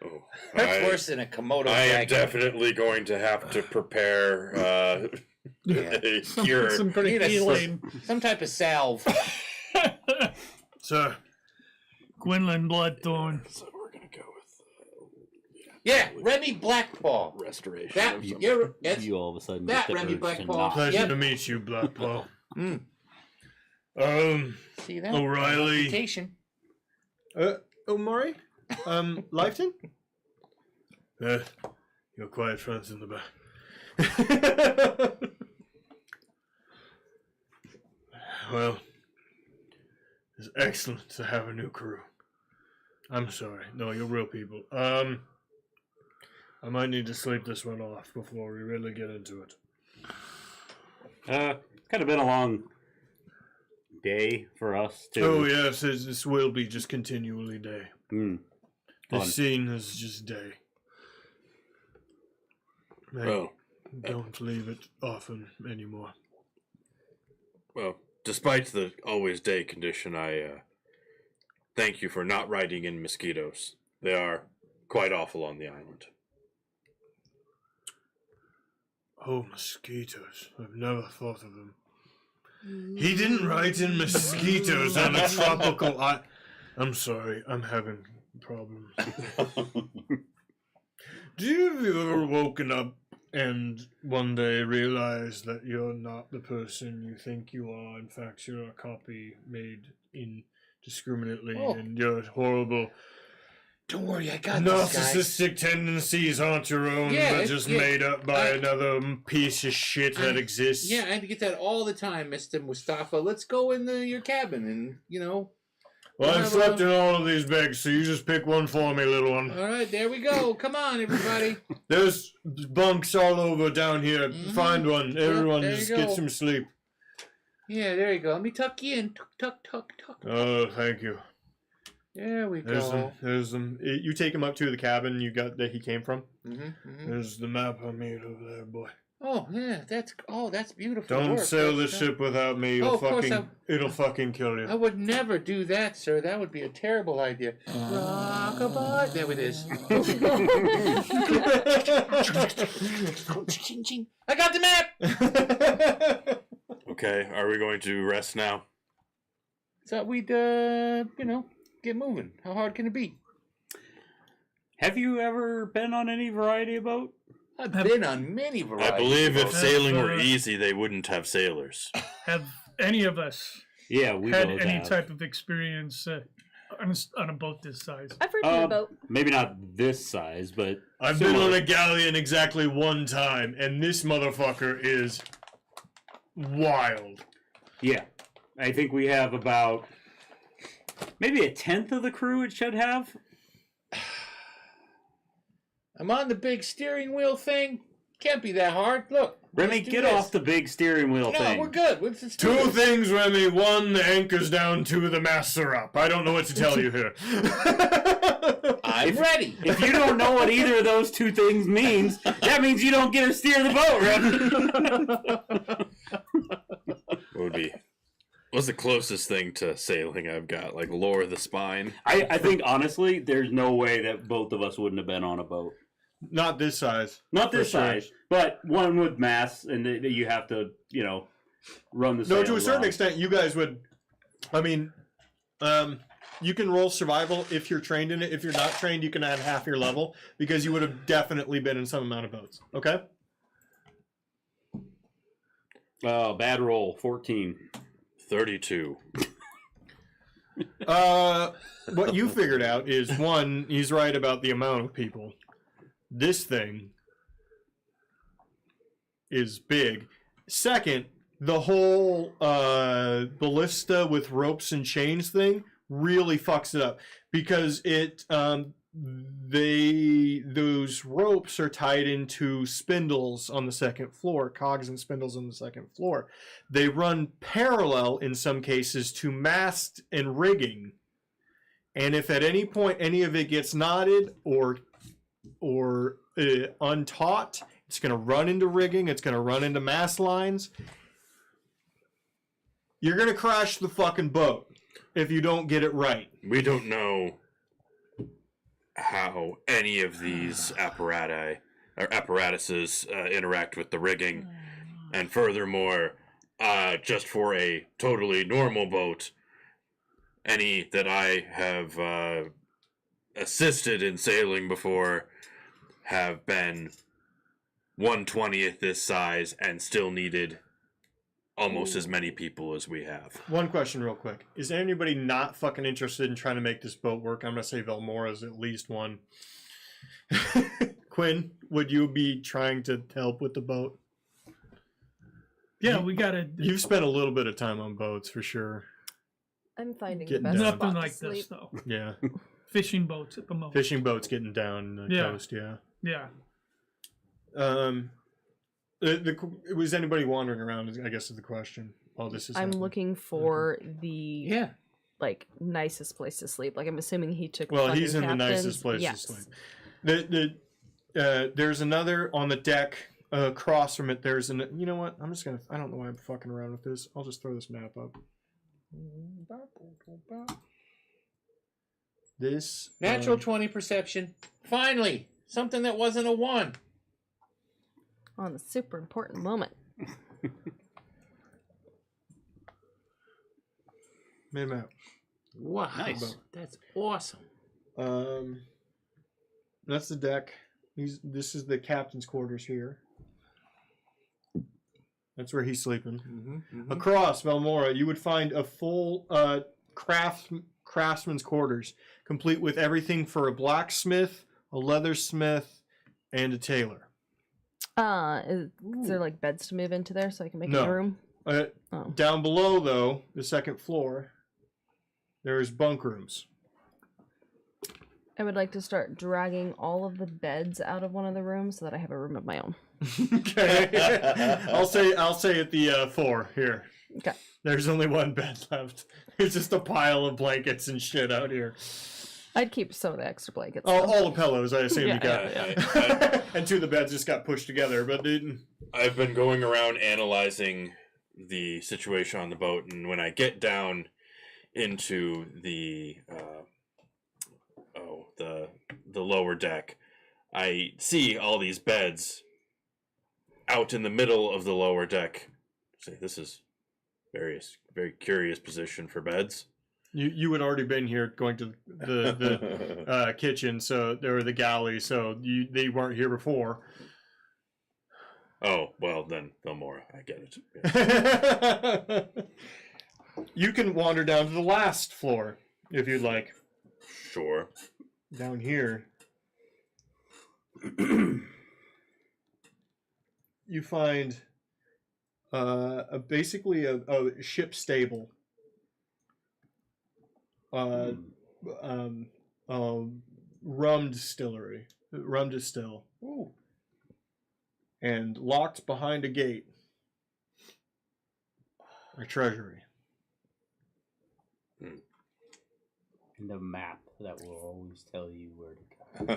Oh, That's worse than a Komodo I am dragon. definitely going to have to prepare a cure. Some pretty Need a healing. Some type of salve. Sir. Gwynlyn Bloodthorn. So we're gonna go with Yeah, Remy Blackpaw. restoration. That of some- you're it's, You all of a sudden that get the Remy urge to Blackpaw. knock. Pleasure Yep. to meet you, Blackpaw. Mm. See that? O'Reilly. Reputation. Omari? Lifeton? Your quiet friends in the back. Well, it's excellent to have a new crew. I'm sorry. No, you're real people. I might need to sleep this one off before we really get into it. Kind of been a long day for us too. Oh, yes, this will be just continually day. Mm. This Fun. scene is just day. I Well, don't leave it often anymore. well, despite the always day condition, I thank you for not riding in mosquitoes. They are quite awful on the island. Oh, mosquitoes. I've never thought of them. He didn't write in mosquitoes on a tropical island. I'm sorry, I'm having problems. Do you have you ever woken up and one day realized that you're not the person you think you are? In fact, you're a copy made indiscriminately, Oh. and your horrible Don't worry, I got this, guys. narcissistic tendencies aren't your own, Yeah, but it- just yeah, made up by I- another piece of shit that exists. Yeah, I had to get that all the time, Mr. Mustafa. Let's go in your cabin and, Well, I've Have slept a- in all of these beds, so you just pick one for me, little one. All right, there we go. Come on, everybody. There's bunks all over down here. Mhm. Find one. Everyone there you just go. get some sleep. Yeah, there you go. Let me tuck you in. Tuck, tuck, tuck, tuck. Oh, thank you. There we There's go. them. There's them. You take him up to the cabin you got that he came from. Mm-hmm. There's the map I made over there, boy. Oh yeah, that's beautiful. Don't work. sail That's- this ship without me. Oh, of course It'll fucking kill I you. would never do that, sir. That would be a terrible idea. Rockabye. There it is. I got the map. Okay, are we going to rest now? Thought we'd, get moving. How hard can it be? Have you ever been on any variety boat? I've been on many varieties. I believe if of boats. sailing were uh, easy, they wouldn't have sailors. Have any of us Yeah, we had both any have. type of experience on a boat this size? I've ridden a boat. Maybe not this size, but I've been similar. on a galleon exactly one time, and this motherfucker is wild. Yeah, I think we have about maybe a tenth of the crew it should have. I'm on the big steering wheel thing. Can't be that hard. Look. Remy, let's do get this. off the big steering wheel No, thing. we're good. Let's just do Two this. things, Remy. One, the anchor's down. Two, the masts are up. I don't know what to tell you here. I'm ready. If you don't know what either of those two things means, that means you don't get to steer the boat, Remy. What's the closest thing to sailing I've got? Like lower the spine? I think honestly, there's no way that both of us wouldn't have been on a boat. Not this size. Not this For sure. size, but one with masts, and you have to, run the No, sails to a certain on. extent, you guys would. I mean, you can roll survival if you're trained in it. If you're not trained, you can add half your level because you would have definitely been in some amount of boats. Okay. Bad roll, 14. 32. What you figured out is one, he's right about the amount of people. This thing is big. Second, the whole ballista with ropes and chains thing really fucks it up because those ropes are tied into spindles on the second floor, cogs and spindles on the second floor. They run parallel in some cases to mast and rigging. And if at any point any of it gets knotted or untaut, it's going to run into rigging, it's going to run into mast lines. You're going to crash the fucking boat if you don't get it right. We don't know how any of these apparatuses interact with the rigging. And furthermore, just for a totally normal boat, any that I have assisted in sailing before have been 1/20th this size and still needed almost as many people as we have. One question real quick. Is anybody not fucking interested in trying to make this boat work? I'm going to say Velmora's at least one. Quinn, would you be trying to help with the boat? Yeah, we gotta. You've spent a little bit of time on boats for sure. I'm finding Getting the best down. spot Nothing to like sleep. this though. Yeah. Fishing boats at the moment. Fishing boats getting down the Yeah. coast, yeah. Yeah. Was anybody wandering around, I guess is the question. While this is I'm happening? looking for the Yeah. like nicest place to sleep. Like I'm assuming he took. Well, fucking he's in captain's. the nicest place Yes. to sleep. There's another on the deck across from it. There's an. You know what? I don't know why I'm fucking around with this. I'll just throw this map up. This Natural 20 perception. Finally, something that wasn't a 1. On the super important moment. map. Wow. Nice. That's awesome. That's the deck. This is the captain's quarters here. That's where he's sleeping. Across Velmora, you would find a full craftsman's quarters, complete with everything for a blacksmith, a leathersmith, and a tailor. Is there like beds to move into there so I can make No. a room? Oh. Down below, though, the second floor, there's bunk rooms. I would like to start dragging all of the beds out of one of the rooms so that I have a room of my own. Okay. I'll say at the 4 here. Okay. There's only one bed left. There's just a pile of blankets and shit out here. I'd keep some of the extra blankets. Oh, though. all the pillows, I assume Yeah, you got. yeah. And 2 of the beds just got pushed together, but didn't. I've been going around analyzing the situation on the boat, and when I get down into the lower deck, I see all these beds out in the middle of the lower deck. Say, this is very curious position for beds. You had already been here going to the kitchen, so there were the galley, so they weren't here before. Oh, well then, Velmora, I get it. Yeah. You can wander down to the last floor if you'd like. Sure. Down here, you find basically a ship stable. Rum distillery, rum distill. Ooh. And locked behind a gate, a treasury. And a map that will always tell you where to go.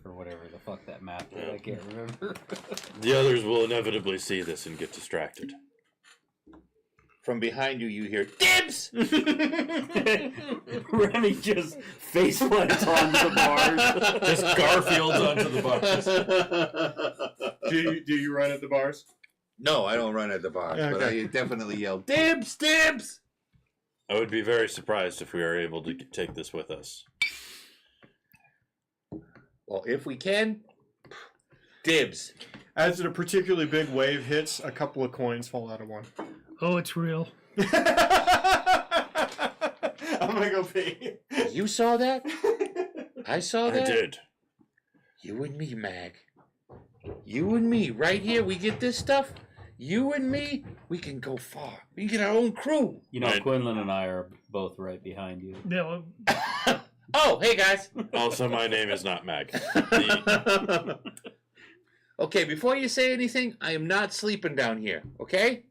Or whatever the fuck that map is. I can't remember. The others will inevitably see this and get distracted. From behind you, you hear dibs. Remy just face plants onto the bars. Just Garfield's onto the bars. Do you run at the bars? No, I don't run at the bar, but Okay. I definitely yell, Dibs, dibs. I would be very surprised if we are able to take this with us. Well, if we can, dibs. As a particularly big wave hits, a couple of coins fall out of one. Oh, it's real. I'm gonna go pee. You saw that? I saw that. I did. You and me, Mag. You and me, right here. We get this stuff. You and me, we can go far. We can get our own crew. You know, Right. Quinlan and I are both right behind you. Yeah, well, Oh, hey guys. Also, my name is not Mag. The- Okay, before you say anything, I am not sleeping down here. Okay?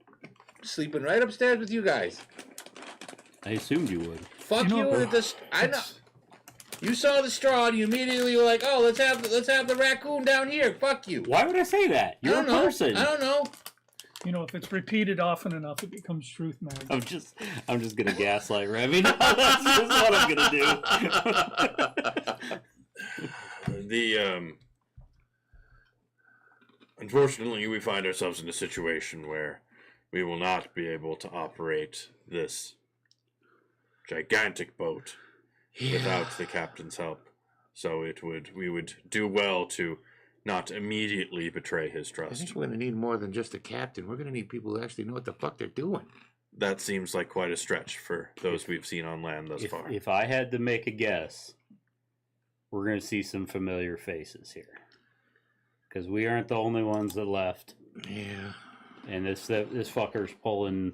Sleeping right upstairs with you guys. I assumed you would. Fuck You you, know, with this. I know. You saw the straw and you immediately were like, "Oh, let's have the raccoon down here." Fuck you. Why would I say that? You're I a don't know. person. I don't know. you know, if it's repeated often enough, it becomes truth, man. I'm just gonna gaslight Remy. No, that's just what I'm gonna do. Unfortunately, we find ourselves in a situation where we will not be able to operate this gigantic boat without the captain's help. So we would do well to not immediately betray his I trust. think we're gonna need more than just a captain. We're gonna need people who actually know what the fuck they're doing. That seems like quite a stretch for those we've seen on land thus far. If I had to make a guess, we're gonna see some familiar faces here, because we aren't the only ones that left. Yeah. And this fucker's pulling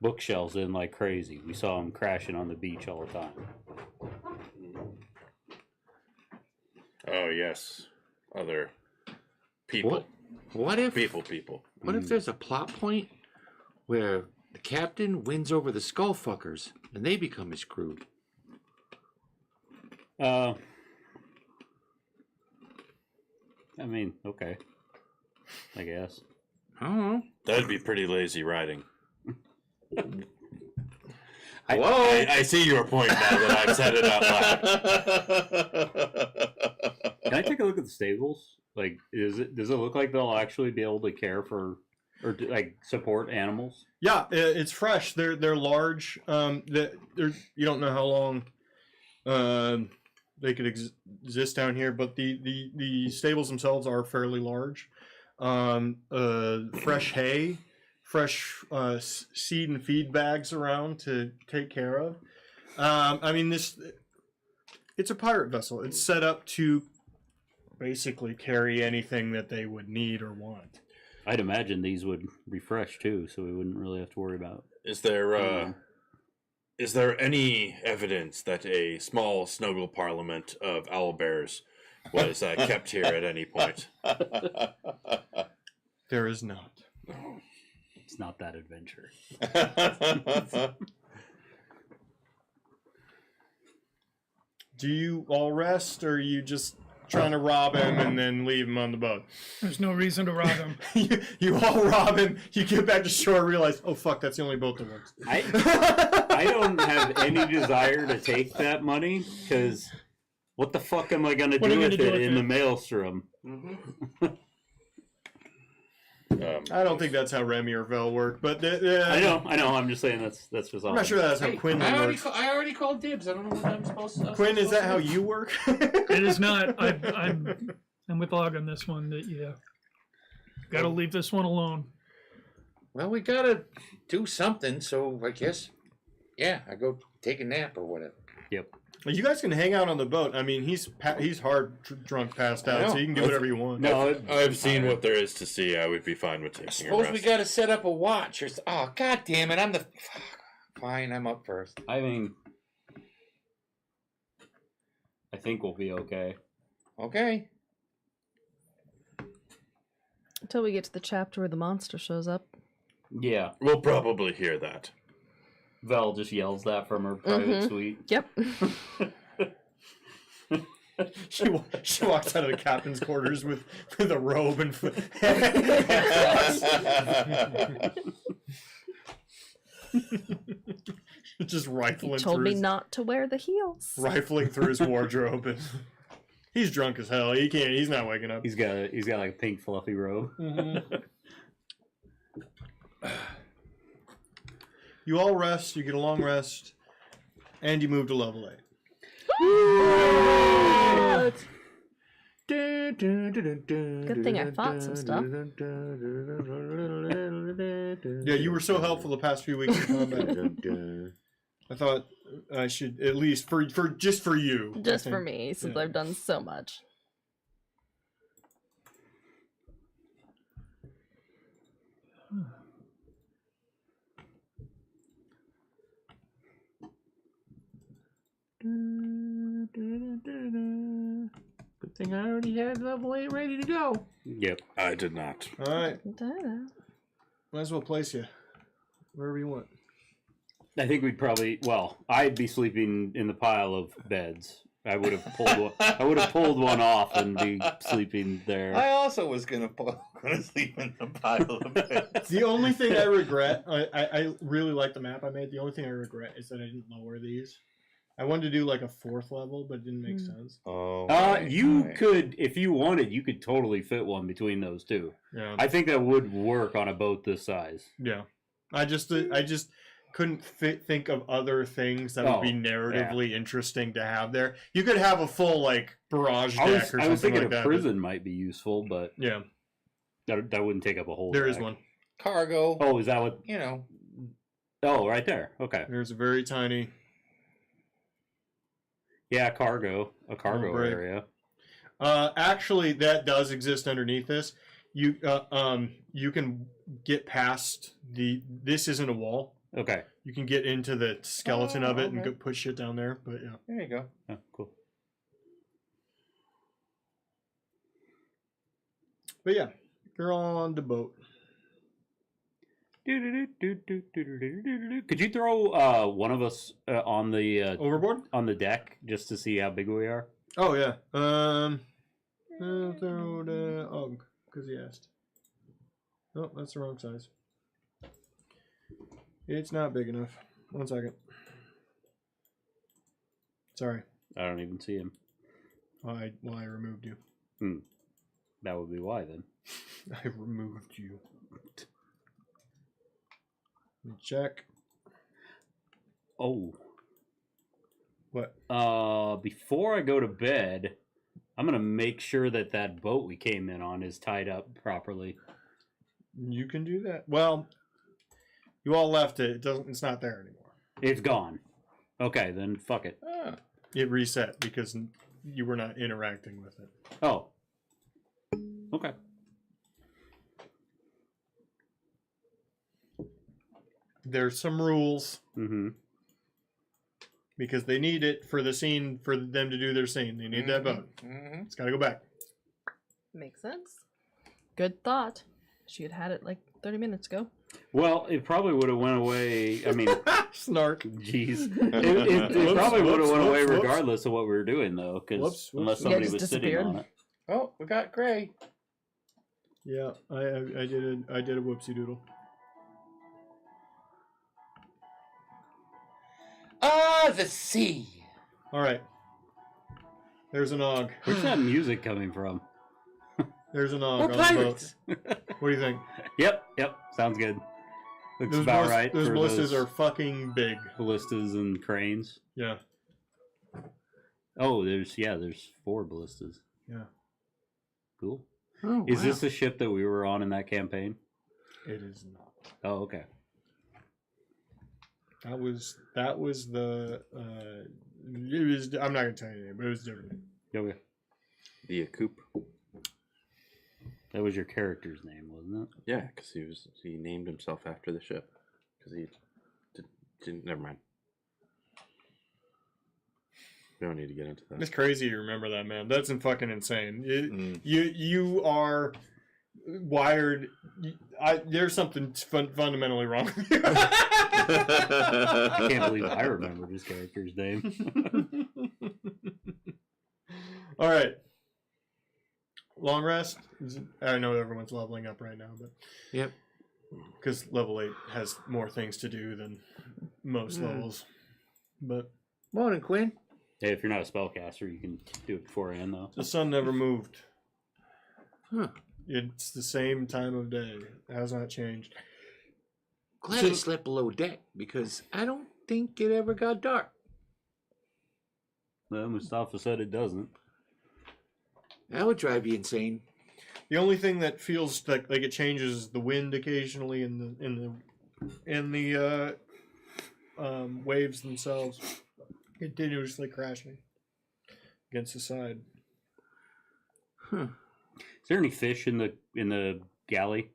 bookshelves in like crazy. We saw him crashing on the beach all the time. Oh yes, other people. What if People. What if there's a plot point where the captain wins over the skullfuckers and they become his crew? I mean, okay, I guess. I don't know. That'd be pretty lazy writing. Hello? I see your point now that I've said it out loud. Can I take a look at the stables? Like, does it look like they'll actually be able to care for or like support animals? Yeah, it's fresh. They're large. You don't know how long they could exist down here, but the stables themselves are fairly large. Fresh hay, fresh seed and feed bags around to take care of. I mean, it's a pirate vessel. It's set up to basically carry anything that they would need or want. I'd imagine these would refresh too, so we wouldn't really have to worry about. Is there any evidence that a small snuggle parliament of owlbears was kept here at any point? There is not. It's not that adventure. Do you all rest, or are you just trying to rob him and then leave him on the boat? There's no reason to rob him. you all rob him, you get back to shore and realize, oh fuck, that's the only boat that works. I don't have any desire to take that money, because what the fuck am I going to do with it in the maelstrom? I don't think that's how Remy or Vel work, but I know. I'm just saying that's just all. I'm not sure that's how Hey, Quinn works. I already called dibs. I don't know what I'm supposed to. Quinn, is that how you work? It is not. I'm with Og on this one. That got to leave this one alone. Well, we gotta do something. So I guess, yeah, I go take a nap or whatever. Yep. You guys can hang out on the boat. I mean, he's hard drunk, passed out, so you can do whatever you want. No, I've seen what there is to see. I would be fine with taking I a suppose rest. we gotta set up a watch. Or oh, god damn it! I'm the. Fine, I'm up first. I mean, I think we'll be okay. Okay. Until we get to the chapter where the monster shows up. Yeah. We'll probably hear that. Vel just yells that from her private Mhm. suite. Yep. She walks out of the captain's quarters with a robe and just rifling He told through me his, not to wear the heels. rifling through his wardrobe. And he's drunk as hell. He can't. He's not waking up. He's got like a pink fluffy robe. You all rest. You get a long rest, and you move to level 8. Good thing I fought some stuff. Yeah, you were so helpful the past few weeks in combat. I thought I should at least for just for you. Just for me, since I've done so much. Good thing I already had level 8 ready to go. Yep. I did not. All right. Might as well place you wherever you want. I think we'd probably. Well, I'd be sleeping in the pile of beds. I would have pulled one. I would have pulled one off and be sleeping there. I also was gonna sleep in the pile of beds. The only thing I regret, I really like the map I made. The only thing I regret is that I didn't lower these. I wanted to do like a 4th level, but it didn't make sense. Oh, You could, if you wanted, you could totally fit one between those two. Yeah. I think that would work on a boat this size. Yeah. I just couldn't think of other things that would be narratively interesting to have there. You could have a full like barrage deck or something I was thinking like a that. prison might be useful, but Yeah. that wouldn't take up a whole. There is deck. one. cargo. Oh, is that what? You know. Oh, right there. Okay. There's a very tiny. Yeah, a cargo break. area. Actually, that does exist underneath this. You can get past the. This isn't a wall. Okay. You can get into the skeleton of it and okay. go put shit down there. But yeah. There you go. Oh, cool. But yeah, you're on the boat. Could you throw one of us on the Overboard? on the deck just to see how big we are? Oh yeah. Throw the because he asked. Oh, that's the wrong size. It's not big enough. 1 second. Sorry. I don't even see him. I removed you. That would be why then. I removed you. Let me check. Oh. What? Before I go to bed, I'm gonna make sure that that boat we came in on is tied up properly. You can do that. Well, you all left it. It doesn't. It's not there anymore. It's gone. Okay, then fuck it. Ah. It reset because you were not interacting with it. Oh. Okay. There's some rules Mm-hmm. because they need it for the scene for them to do their scene. They need that boat. Mm-hmm. It's got to go back. Makes sense. Good thought. She had it like 30 minutes ago. Well, it probably would have went away. I mean, Snark. jeez, it probably would have went away whoops. regardless of what we were doing, though, because Whoops. unless Yeah, somebody just was sitting disappeared. on it. Oh, we got Gray. Yeah, I did a whoopsie doodle. Ah, the sea. All right. There's an og. Where's that music coming from? There's an og We're on the boat. pirates. What do you think? Yep, sounds good. Looks Those about ballis- right. Those for ballistas those are fucking big. ballistas and cranes. Yeah. Oh, there's 4 ballistas. Yeah. Cool. Oh, Is wow. this the ship that we were on in that campaign? It is not. Oh, okay. That was the it was I'm not gonna tell you anything, but it was different. Okay. The Acoop. That was your character's name, wasn't it? Yeah, because he named himself after the ship. Because he didn't. Never mind. We don't need to get into that. It's crazy you remember that, man. That's fucking insane. You are wired. There's something fundamentally wrong with you. I can't believe I remembered his character's name. All right. Long rest. I know everyone's leveling up right now, but Yep. because level 8 has more things to do than most levels. But Morning, Quinn. Hey, if you're not a spellcaster, you can do it beforehand, though. the sun never moved. Huh. It's the same time of day. It has not changed. Glad So- I slept below deck because I don't think it ever got dark. Well, Mustafa said it doesn't. That would drive you insane. The only thing that feels like it changes is the wind occasionally in the waves themselves, continuously crashing against the side. Huh. Is there any fish in the galley?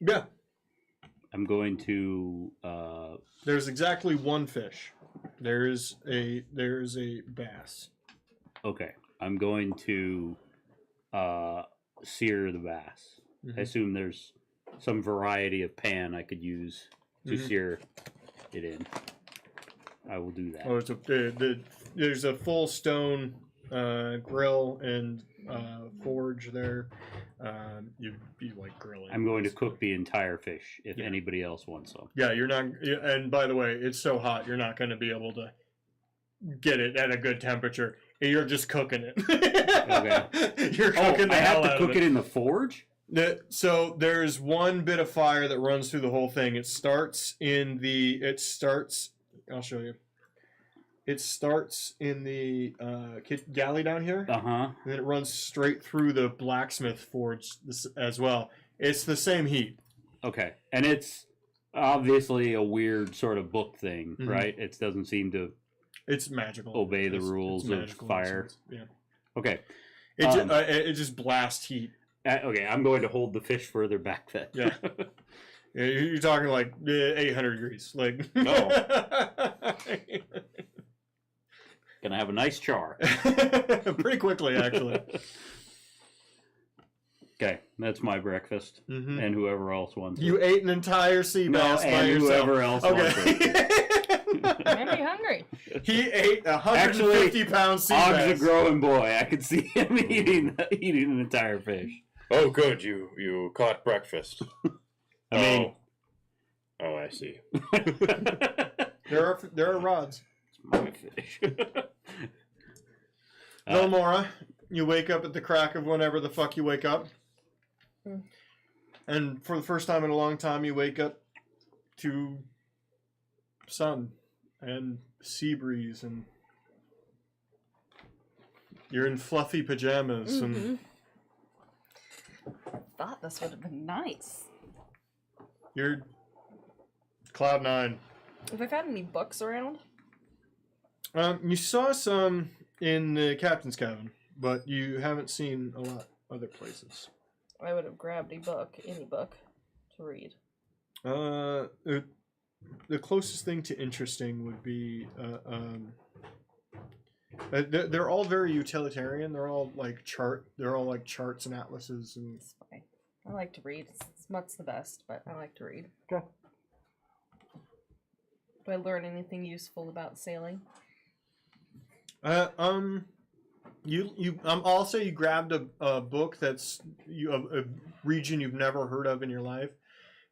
Yeah, I'm going to. There's exactly one fish. There's a bass. Okay, I'm going to sear the bass. I assume there's some variety of pan I could use to sear it in. I will do that. Oh, there's a full stone grill and forge there. You'd be like grilling. I'm going to cook the entire fish if anybody else wants some. Yeah, you're not. And by the way, it's so hot, you're not going to be able to get it at a good temperature. You're just cooking it. Okay. You're cooking the I hell have to out cook of it in the forge? So there's one bit of fire that runs through the whole thing. I'll show you. It starts in the galley down here. Uh-huh. And then it runs straight through the blacksmith forge as well. It's the same heat. Okay. And it's obviously a weird sort of book thing, right? It doesn't seem to It's magical. obey the rules of fire. Yeah. Okay. It just blasts heat. Okay, I'm going to hold the fish further back then. Yeah. Yeah, you're talking like 800 degrees. Like No. Gonna have a nice char. Pretty quickly, actually. Okay, that's my breakfast, and whoever else wants You it. ate an entire sea bass by and yourself. whoever else wants it. Made me hungry. He ate 150-pound sea Og's bass. a growing boy. I could see him eating an entire fish. Oh, good. You caught breakfast. I mean, Oh, I see. There are rods. my fish. Mora, you wake up at the crack of whenever the fuck you wake up. And for the first time in a long time, you wake up to sun and sea breeze, and you're in fluffy pajamas. And Thought this would have been nice. you're cloud nine. Have I found any books around? You saw some in the captain's cabin, but you haven't seen a lot other places. I would have grabbed a book, any book, to read. The closest thing to interesting would be they're all very utilitarian. They're all like charts and atlases and. It's fine. I like to read. Smut's the best, but I like to read. Okay. Do I learn anything useful about sailing? I'll say you grabbed a book that's a region you've never heard of in your life.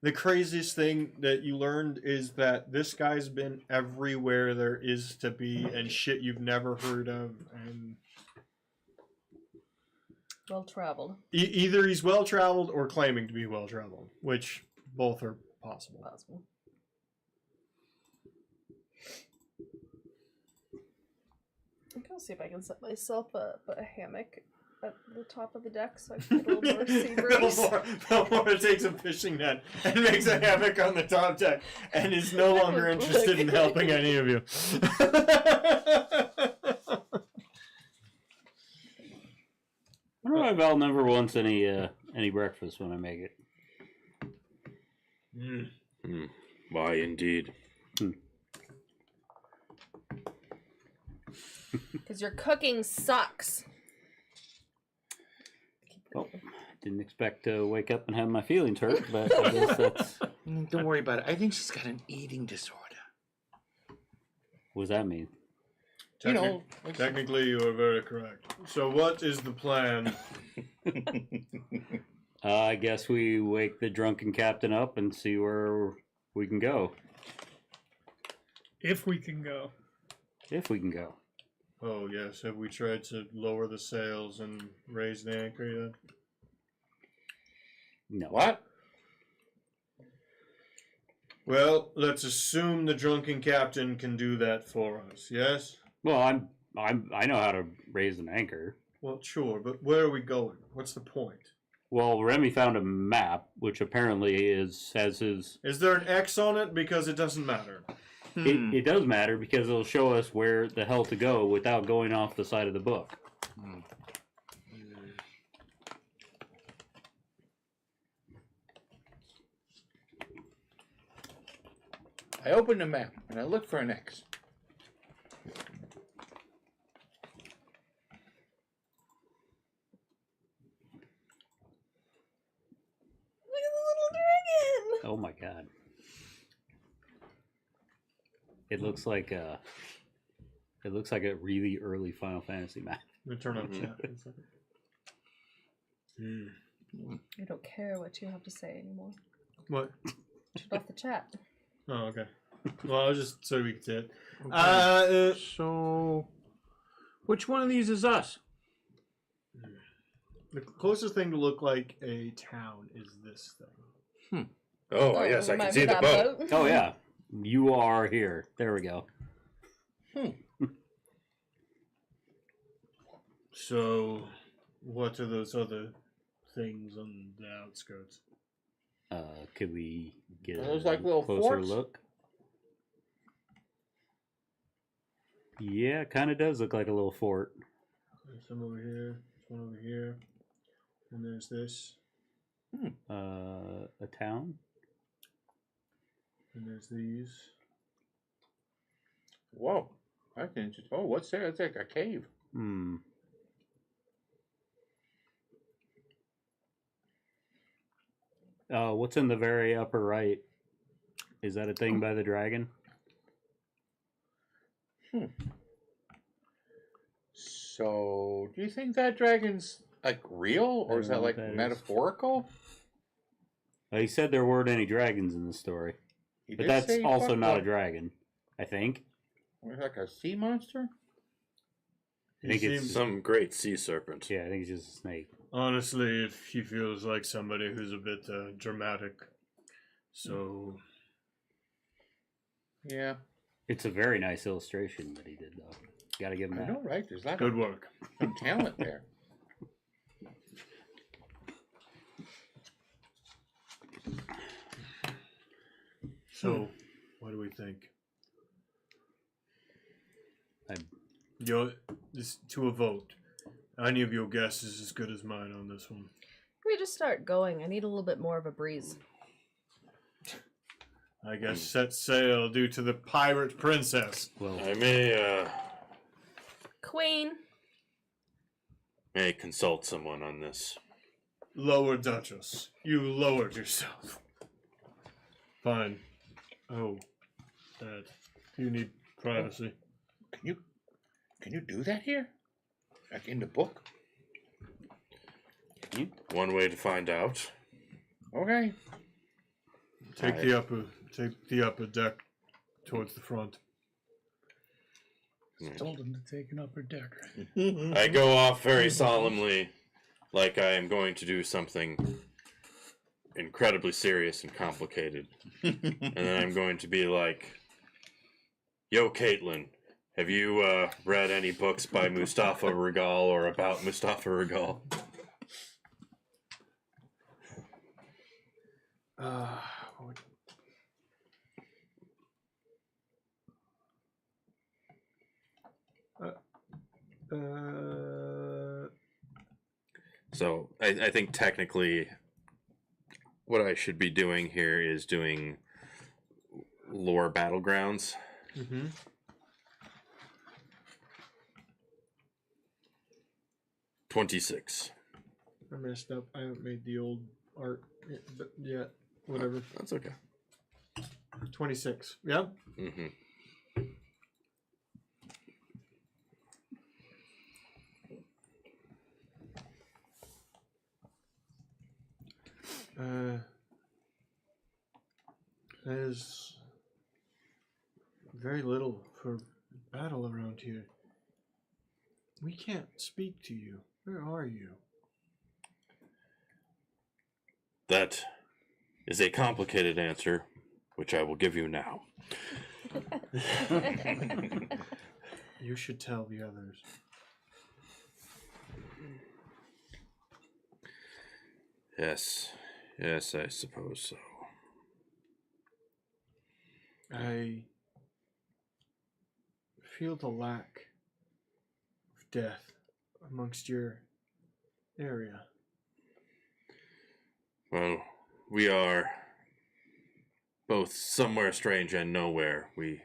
The craziest thing that you learned is that this guy's been everywhere there is to be and shit you've never heard of, and Well traveled. either he's well traveled or claiming to be well traveled, which both are possible. Possible. I'm gonna see if I can set myself up a hammock at the top of the deck so I can get a little more sea breeze. Belmora takes a fishing net and makes a hammock on the top deck and is no longer interested in helping any of you. I wonder why Val never wants any breakfast when I make it. Why, indeed. Because your cooking sucks. Well, didn't expect to wake up and have my feelings hurt, but I guess that's... Don't worry about it. I think she's got an eating disorder. What does that mean? Technically, you are very correct. So, what is the plan? I guess we wake the drunken captain up and see where we can go. If we can go. If we can go. Oh, yes. Have we tried to lower the sails and raise the anchor yet? No. What? Well, let's assume the drunken captain can do that for us, yes? Well, I know how to raise an anchor. Well, sure, but where are we going? What's the point? Well, Remy found a map, which apparently has his... Is there an X on it? Because it doesn't matter. It does matter because it'll show us where the hell to go without going off the side of the book. I open the map and I look for an X. Look at the little dragon. Oh my god. It looks like a really early Final Fantasy map. I'm gonna turn on chat for a second. I don't care what you have to say anymore. What? Shut off the chat. Oh, okay. Well, I was just so we could see it. So, which one of these is us? The closest thing to look like a town is this thing. Oh, yes, I can see the boat. Oh yeah. You are here. There we go. So, what are those other things on the outskirts? Could we get Are those a like little closer forts? look? Yeah, it kind of does look like a little fort. There's some over here, there's one over here, and there's this, A town? and there's these. Whoa. I can just. Oh, what's there? It's like a cave. Hmm. What's in the very upper right? Is that a thing by the dragon? So, do you think that dragon's like real, or is that like metaphorical? He said there weren't any dragons in the story, He but did that's say he also fucked not a up. dragon. I think. Or like a sea monster? I think it's Some great sea serpent. yeah. I think it's just a snake. Honestly, if he feels like somebody who's a bit dramatic, so Yeah. It's a very nice illustration that he did, though. Gotta give him I that. know, right? There's a lot good of work. some talent there. So, what do we think? I'm- This to a vote. Any of your guess is as good as mine on this one. We just start going. I need a little bit more of a breeze. I guess set sail due to the pirate princess. Well, I may Queen. consult someone on this. Lower Duchess. You lowered yourself. Fine. Oh, Dad. You need privacy. Can you do that here? Like in the book? One way to find out. Okay. Take the upper deck towards the front. Told him to take an upper deck. I go off very solemnly, like I am going to do something incredibly serious and complicated. And then I'm going to be like, yo, Caitlin, have you read any books by Mustafa Regal or about Mustafa Regal? So I think technically what I should be doing here is doing lore battlegrounds. Mm-hmm. 26. I messed up. I haven't made the old art yet. Whatever. That's okay. 26. Yeah? Mm-hmm. There's very little for battle around here. We can't speak to you. Where are you? That is a complicated answer, which I will give you now. You should tell the others. Yes, I suppose so. I feel the lack of death amongst your area. Well, we are both somewhere strange and nowhere. We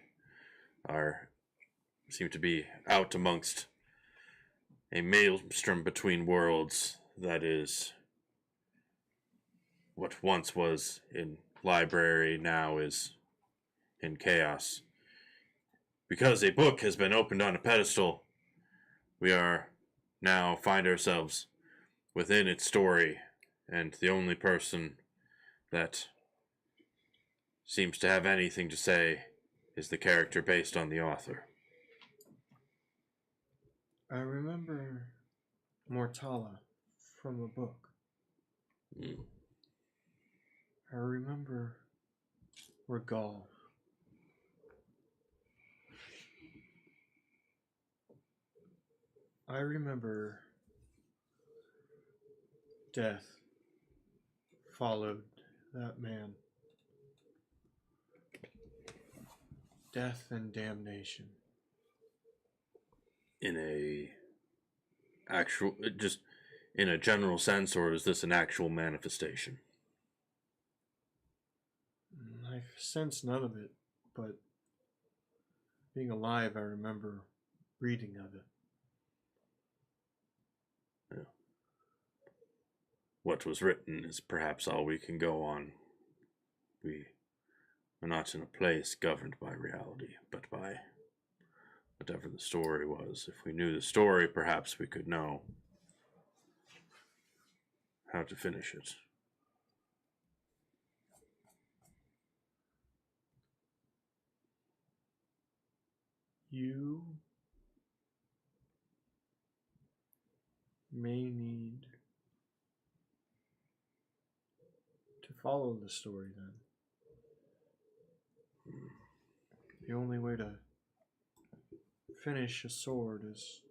seem to be out amongst a maelstrom between worlds that is what once was in library now is in chaos. Because a book has been opened on a pedestal, we now find ourselves within its story, and the only person that seems to have anything to say is the character based on the author. I remember Mortala from a book. I remember Regal. I remember death followed that man. Death and damnation. In a actual, just in a general sense, or is this an actual manifestation? I sense none of it, but being alive, I remember reading of it. Yeah. What was written is perhaps all we can go on. We are not in a place governed by reality, but by whatever the story was. If we knew the story, perhaps we could know how to finish it. You may need to follow the story then. The only way to finish a sword is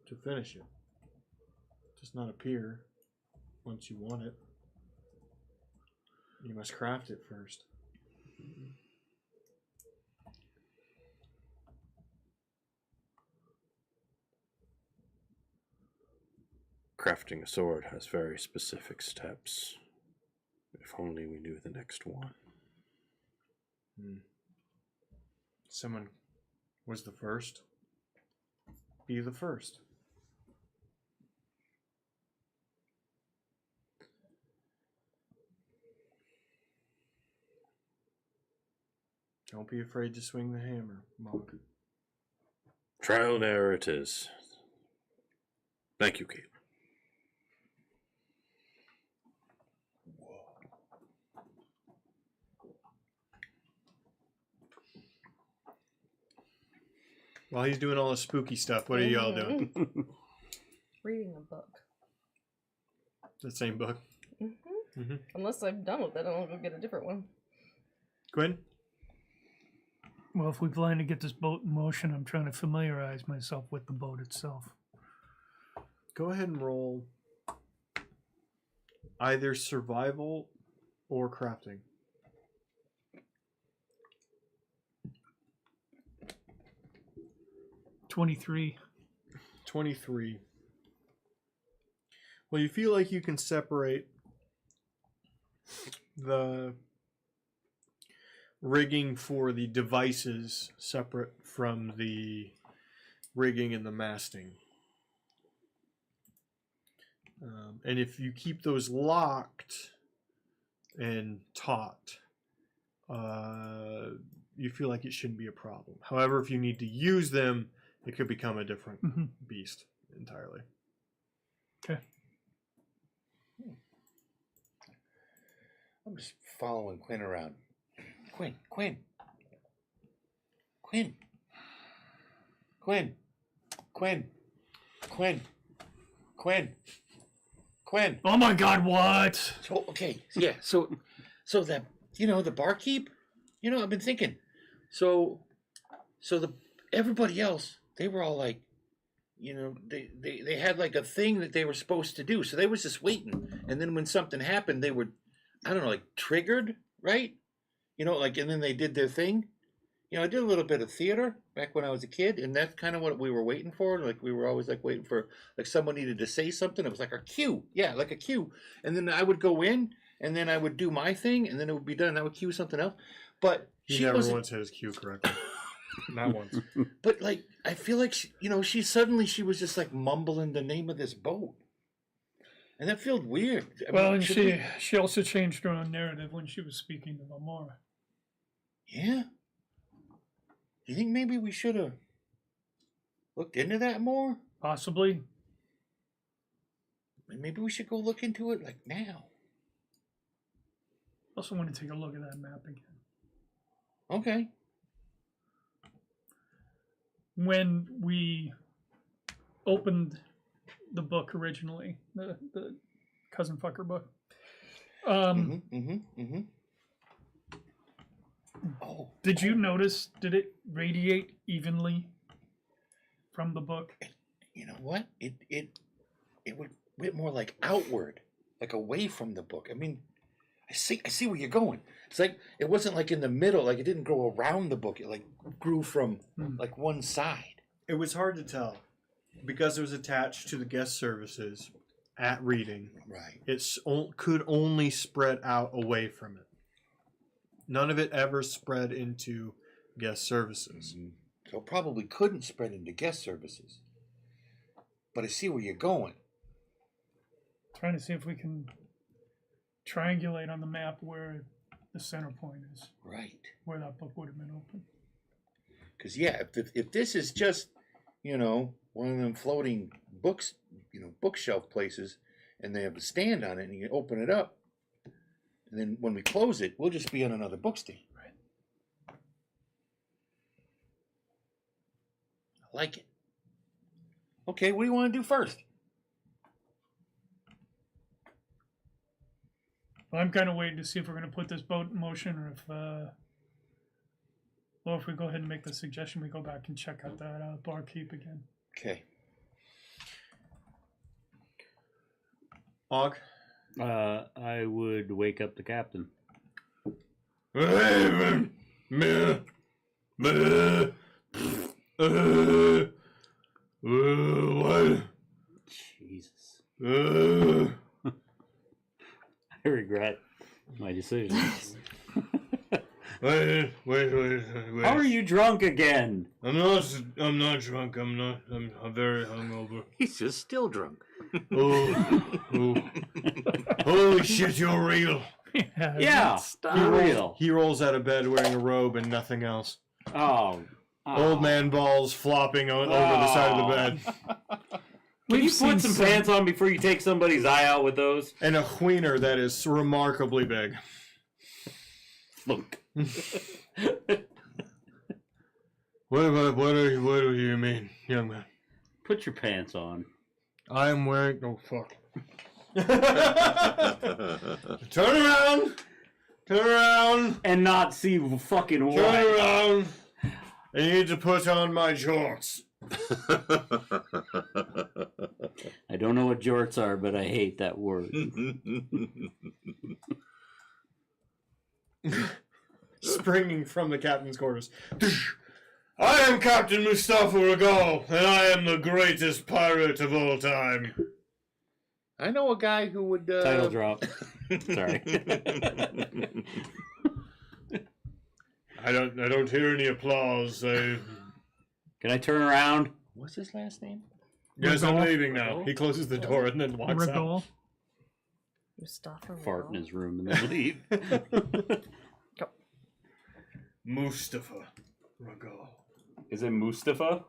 to finish it. It does not appear once you want it. You must craft it first. Crafting a sword has very specific steps. If only we knew the next one. Someone was the first. Be the first. Don't be afraid to swing the hammer, Mog. Trial and error it is. Thank you, Kate. While he's doing all the spooky stuff, what are y'all doing? Reading a book. The same book. Unless I'm done with it, I'll go get a different one. Quinn? Well, if we plan to get this boat in motion, I'm trying to familiarize myself with the boat itself. Go ahead and roll either survival or crafting. 23. 23. Well, you feel like you can separate the rigging for the devices separate from the rigging and the masting. And if you keep those locked and taut, you feel like it shouldn't be a problem. However, if you need to use them, it could become a different beast entirely. Okay. I'm just following Quinn around. Quinn. Oh my God! What? So okay, yeah. So that the barkeep. I've been thinking. So everybody else, they were all like, they had like a thing that they were supposed to do. So they was just waiting, and then when something happened, they were, I don't know, like triggered, right? And then they did their thing. I did a little bit of theater back when I was a kid, and that's kind of what we were waiting for. Like we were always like waiting for, like someone needed to say something. It was like a cue, yeah, like a cue. And then I would go in, and then I would do my thing, and then it would be done, and I would cue something else. But He she never wasn't. once had his cue correctly. Not once. But like, I feel like she suddenly was just like mumbling the name of this boat, and that felt weird. I Well, mean, and should she also changed her own narrative when she was speaking to Lamora. yeah. Do you think maybe we should have looked into that more? Possibly. Maybe we should go look into it like now. Also want to take a look at that map again. Okay. When we opened the book originally, the Cousin Fucker book, Oh, did you notice, did it radiate evenly from the book? you know what? It went more like outward, like away from the book. I mean, I see where you're going. It's like it wasn't like in the middle, like it didn't go around the book. It like grew from like one side. It was hard to tell because it was attached to the guest services at reading. Right. It could only spread out away from it. None of it ever spread into guest services. So it probably couldn't spread into guest services. But I see where you're going. Trying to see if we can triangulate on the map where the center point is, Right. where that book would have been open. Because yeah, if this is just, one of them floating books, bookshelf places, and they have a stand on it, and you open it up, and then when we close it, we'll just be on another book stand. Right. I like it. Okay, what do you want to do first? Well, I'm kind of waiting to see if we're going to put this boat in motion, or if we go ahead and make the suggestion, we go back and check out that barkeep again. Okay. Og? I would wake up the captain. What? Jesus. I regret my decisions. Wait. How are you drunk again? I'm not drunk. I'm very hungover. He's just still drunk. Oh. Holy shit, you're real. Yeah, real. He rolls out of bed wearing a robe and nothing else. Oh. Old man balls flopping over the side of the bed. Can you seen put some some- pants on before you take somebody's eye out with those? And a wiener that is remarkably big. Look. What do you mean, young man? Put your pants on. I am wearing... Oh, fuck. Turn around! And not see fucking Turn what? around! I need to put on my jorts. I don't know what jorts are, but I hate that word. Springing from the captain's quarters. I am Captain Mustafa Regal, and I am the greatest pirate of all time. I know a guy who would... Title drop. Sorry. I don't hear any applause. Can I turn around? What's his last name? Yes, I'm Regal. leaving now. He closes the door and then walks out. Regal. Mustafa Fart in Regal. his room and then leave. Mustafa Regal. Is it Mustafa?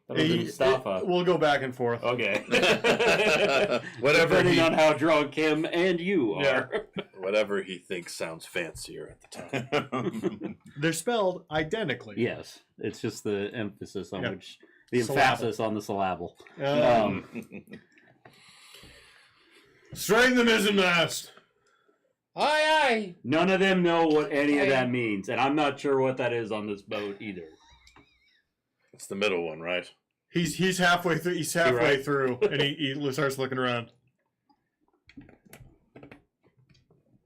That was Mustafa. We'll go back and forth. Okay. Whatever Depending he, on how drunk him and you are. Yeah. whatever he thinks sounds fancier at the time. They're spelled identically. Yes. It's just the emphasis on Yeah. which... The Syllable. emphasis on the syllable. Strain the mizzenmast. Aye, None of them know what any of that means, and I'm not sure what that is on this boat either. It's the middle one, right? He's halfway through. He's halfway right. through, and he starts looking around.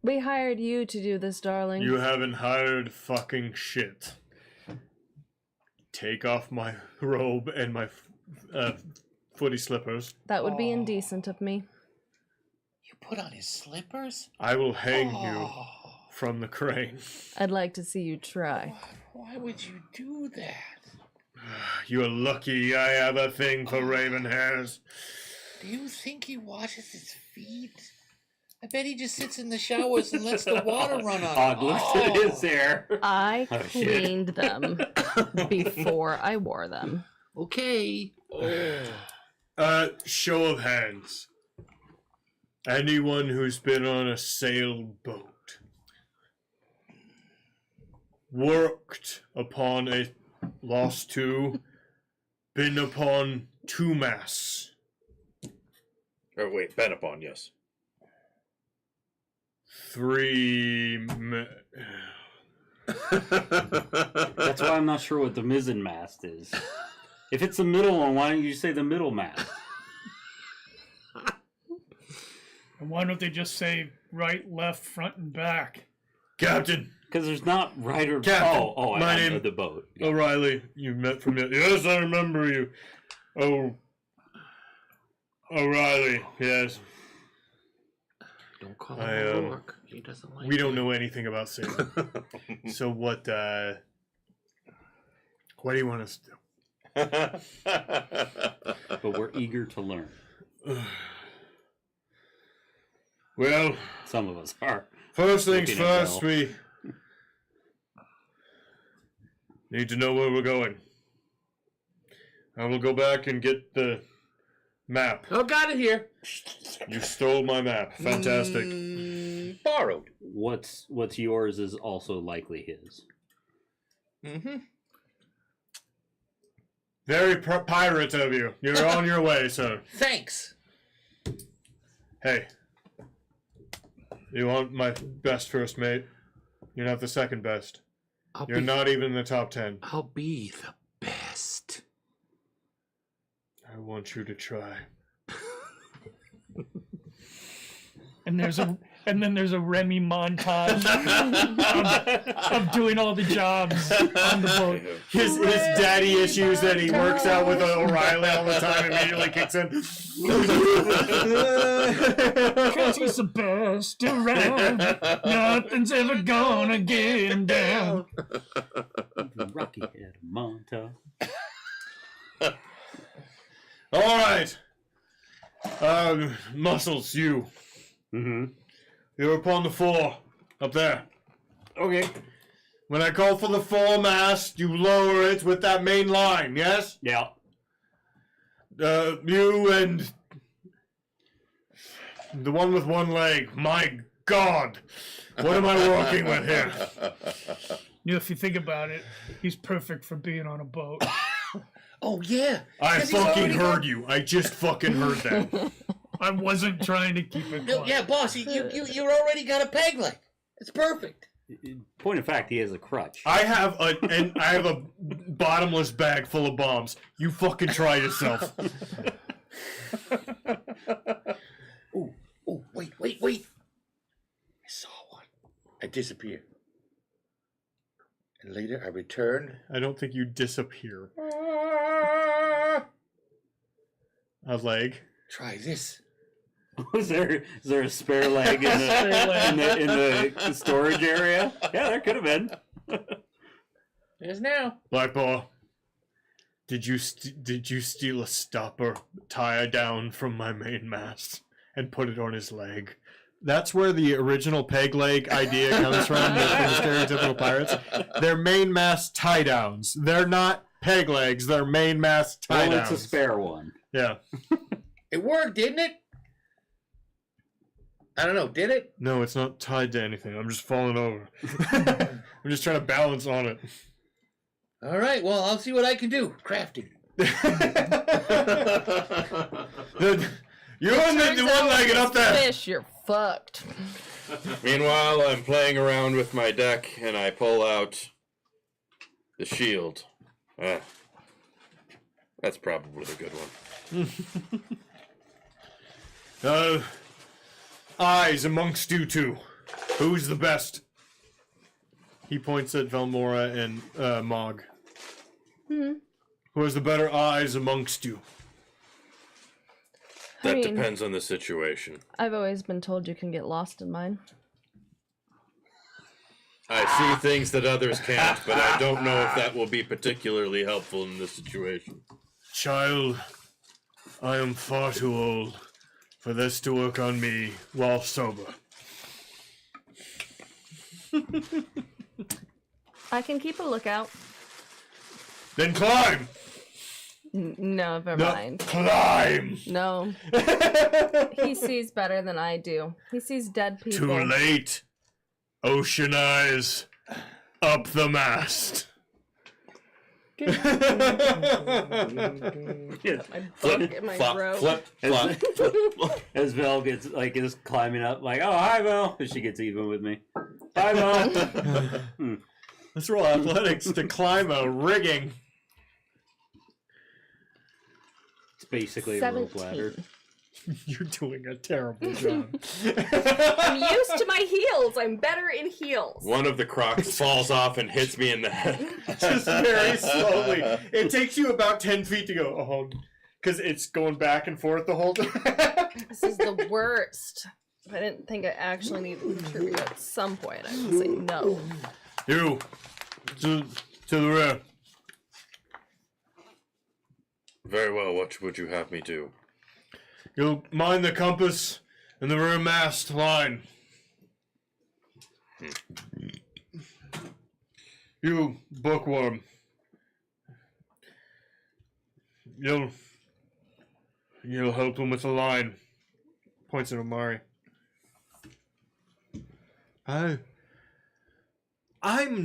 We hired you to do this, darling. You haven't hired fucking shit. Take off my robe and my footy slippers. That would be indecent of me. You put on his slippers? I will hang you Oh, from the crane. I'd like to see you try. why would you do that? You're lucky I have a thing for raven hairs. Do you think he washes his feet? I bet he just sits in the showers and lets the water run on Og him. looks at his hair. I Oh, shit. cleaned them before I wore them. Okay. Show of hands. Anyone who's been on a sailboat, worked upon a lost two, been upon two masts. Oh wait, been upon, yes. That's why I'm not sure what the mizzen mast is. If it's the middle one, why don't you say the middle mast? And why don't they just say right, left, front, and back? Captain Because there's not right or... Captain, Oh, my I know name- the boat. O'Reilly, you met from the... Yes, I remember you. Oh, O'Reilly, yes. Don't call I, him a rook. He doesn't like We don't it. know anything about sailing. So what do you want us to do? But we're eager to learn. Well, Some of us are. first things Looking at first, Bill. we need to know where we're going. I will go back and get the map. Oh, got it here. You stole my map. Fantastic. Borrowed. What's yours is also likely his. Mm-hmm. Very pirate of you. You're on your way, sir. Thanks. Hey. You want my best first mate? You're not the second best. You're not even in the top 10. I'll be the best. I want you to try. And then there's a Remy montage of doing all the jobs on the boat. His daddy issues that he works out with O'Reilly all the time immediately kicks in. Cause he's the best around. Nothing's ever gonna get him down. Rocky Head Monta. All right. Muscles, you. Mm-hmm. You're upon the fore. Up there. Okay. When I call for the foremast, you lower it with that main line, yes? Yeah. You and the one with one leg. My God. What am I working with here? You know, if you think about it, he's perfect for being on a boat. Oh, yeah. I 'Cause he's fucking already heard you. I just fucking heard that. I wasn't trying to keep it No, quiet. yeah, boss, you already got a peg leg. It's perfect. Point of fact, he has a crutch. I have a bottomless bag full of bombs. You fucking try yourself. Oh, wait. I saw one. I disappeared. And later I returned. I don't think you disappear. A leg. Try this. Is there a spare leg in the storage area? Yeah, there could have been. There's now. Blackball, did you steal a stopper, tie it down from my main mast, and put it on his leg? That's where the original peg leg idea comes from the stereotypical pirates. They're main mast tie downs. They're not peg legs. They're main mast tie Well, downs. it's a spare one. Yeah. It worked, didn't it? I don't know, did it? No, it's not tied to anything. I'm just falling over. I'm just trying to balance on it. All right, well, I'll see what I can do. Crafting. You and the one-legged up there. Fish, you're fucked. Meanwhile, I'm playing around with my deck and I pull out the shield. That's probably the good one. Eyes amongst you two. Who's the best? He points at Velmora and Mog. Hmm. Who has the better eyes amongst you? That mean- depends on the situation. I've always been told you can get lost in mine. I see things that others can't, but I don't know if that will be particularly helpful in this situation. Child, I am far too old for this to work on me while sober. I can keep a lookout. Then climb! No, never No, mind. climb! No. He sees better than I do. He sees dead people. Too late. Ocean eyes. Up the mast. My book in my throat. flip. As Vel gets is climbing up, like, oh hi Vel, and she gets even with me. Hi Vel. Let's roll athletics to climb a rigging. It's basically a rope 17. ladder. You're doing a terrible job. I'm used to my heels. I'm better in heels. One of the crocs falls off and hits me in the head. Just very slowly. It takes you about 10 feet to go, oh, because it's going back and forth the whole time. This is the worst. If I didn't think I actually needed to contribute at some point, I would say no. You, to the rear. Very well, what would you have me do? You'll mind the compass and the rear mast line. You, bookworm. You'll help him with the line. Points at Omari. I'm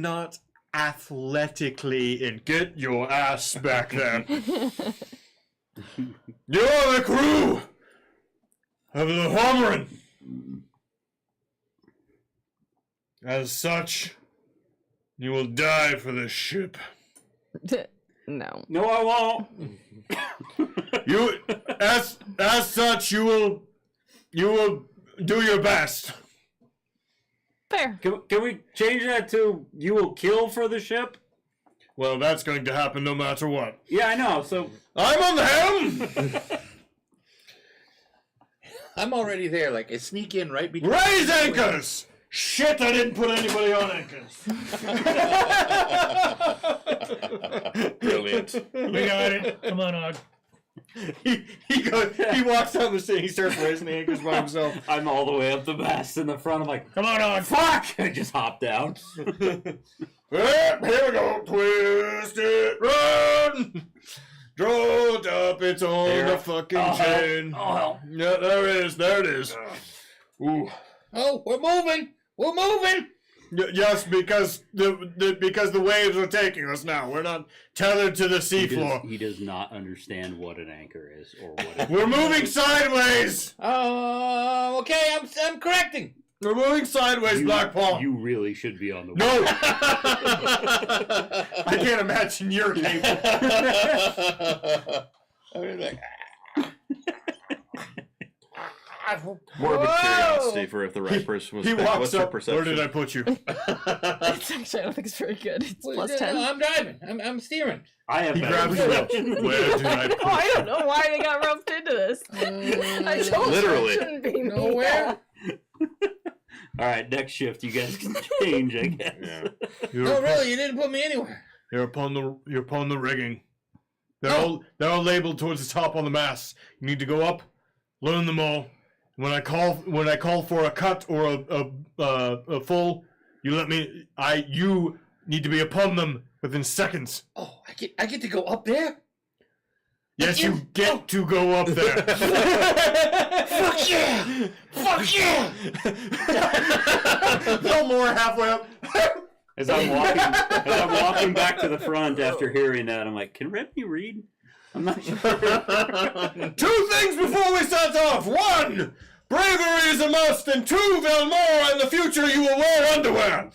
not athletically in. Get your ass back there. You're the crew of the Homerin. As such, you will die for this ship. No. No, I won't. You, as such, you will do your best. Fair. Can we change that to you will kill for the ship? Well, that's going to happen no matter what. Yeah, I know. So I'm on the helm. I'm already there. Like I sneak in right between. Raise anchors. Shit, I didn't put anybody on anchors. Brilliant. We got it. Come on, Og. He walks down the street. He starts raising the anchors by himself. I'm all the way up the mast in the front. I'm like, Come on, Og. fuck! I just hop down. Here we go. Twist it, run. Draw it up. It's on Here. the fucking Oh, chain. hell. Yeah, there it is. There it is. Ooh. Oh, we're moving. We're moving. Yes, because the waves are taking us now. We're not tethered to the seafloor. He does not understand what an anchor is or what it We're moving sideways. Oh, okay. I'm correcting. We're moving sideways, Black Paul. You really should be on the No. I can't imagine you're capable. I'm like, Morbid Whoa! curiosity for if the right person was He picked. walks What's your up. perception? Where did I put you? It's actually, I don't think it's very good. It's plus 10. I'm driving. I'm steering. I have He better grabs you up. perception. Where did I put Oh, I don't know why they got roped into this. I told Literally. you it shouldn't be me. Nowhere. All right, next shift, you guys can change, I guess. Yeah. No, really, you didn't put me anywhere. You're upon the rigging. They're all labeled towards the top on the mast. You need to go up, learn them all. When I call for a cut or a full, you need to be upon them within seconds. Oh, I get to go up there. Yes, you get to go up there. Fuck yeah! Fuck yeah! No more halfway up. As I'm walking back to the front after hearing that, I'm like, can Remy read? I'm not sure. 2 things before we start off. 1, bravery is a must, and 2, Velmore, in the future you will wear underwear.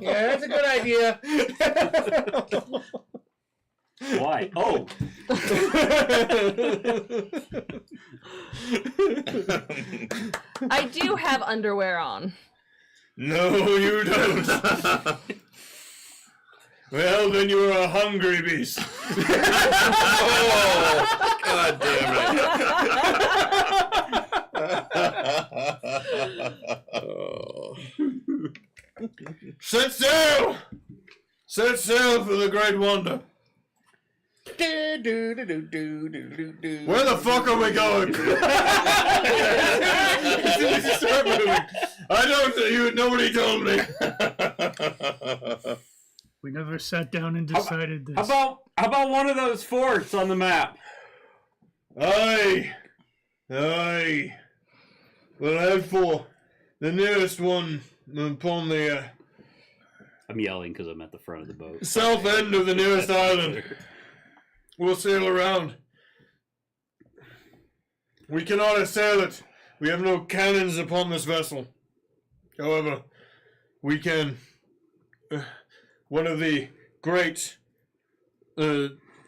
Yeah, that's a good idea. Why? Oh, I do have underwear on. No, you don't. Well, then you're a hungry beast. Oh, God damn it. Oh. Set sail! Set sail for the great wonder. Where the fuck are we going? Start moving. I don't. Nobody told me. We never sat down and decided this. How about one of those forts on the map? Aye. We'll head for the nearest one upon the I'm yelling because I'm at the front of the boat. south end of the nearest island. We'll sail around. We cannot assail it. We have no cannons upon this vessel. However, we can. One of the great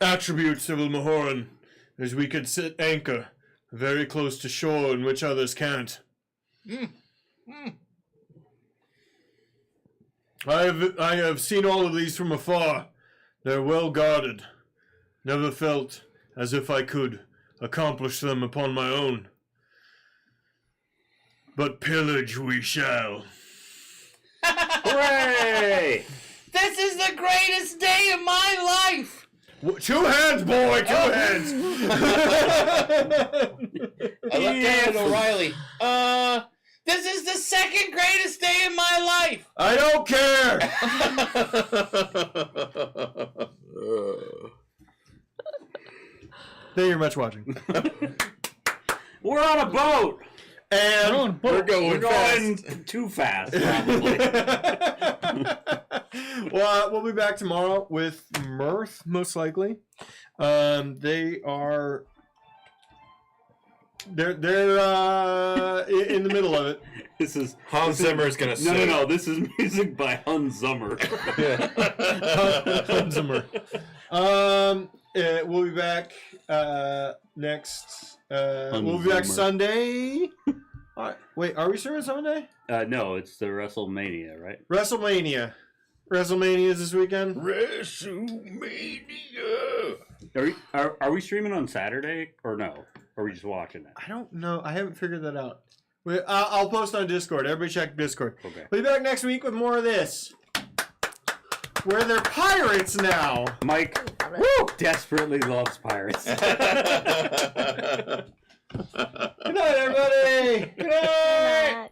attributes of Mahoran is we could sit anchor very close to shore in which others can't. I have seen all of these from afar. They're well guarded. Never felt as if I could accomplish them upon my own. But pillage we shall. Hooray! This is the greatest day of my life. 2 hands, boy! 2 hands! I looked down at O'Reilly. This is the second greatest day of my life. I don't care! Thank you very much for watching. We're on a boat! And We're going going too fast, probably. well, we'll be back tomorrow with Mirth, most likely. They are... They're in the middle of it. This is Hans Zimmer's gonna no. sing. This is music by Hans Zimmer. Hans Zimmer. We'll be back next. We'll be back Sunday. Wait, are we streaming Sunday? No, it's the WrestleMania, right? WrestleMania. WrestleMania is this weekend. WrestleMania. Are we streaming on Saturday or no? Or are we just watching it? I don't know. I haven't figured that out. I'll post on Discord. Everybody check Discord. Okay. We'll be back next week with more of this. Where they're pirates now. Mike desperately loves pirates. Good night, everybody. Good night.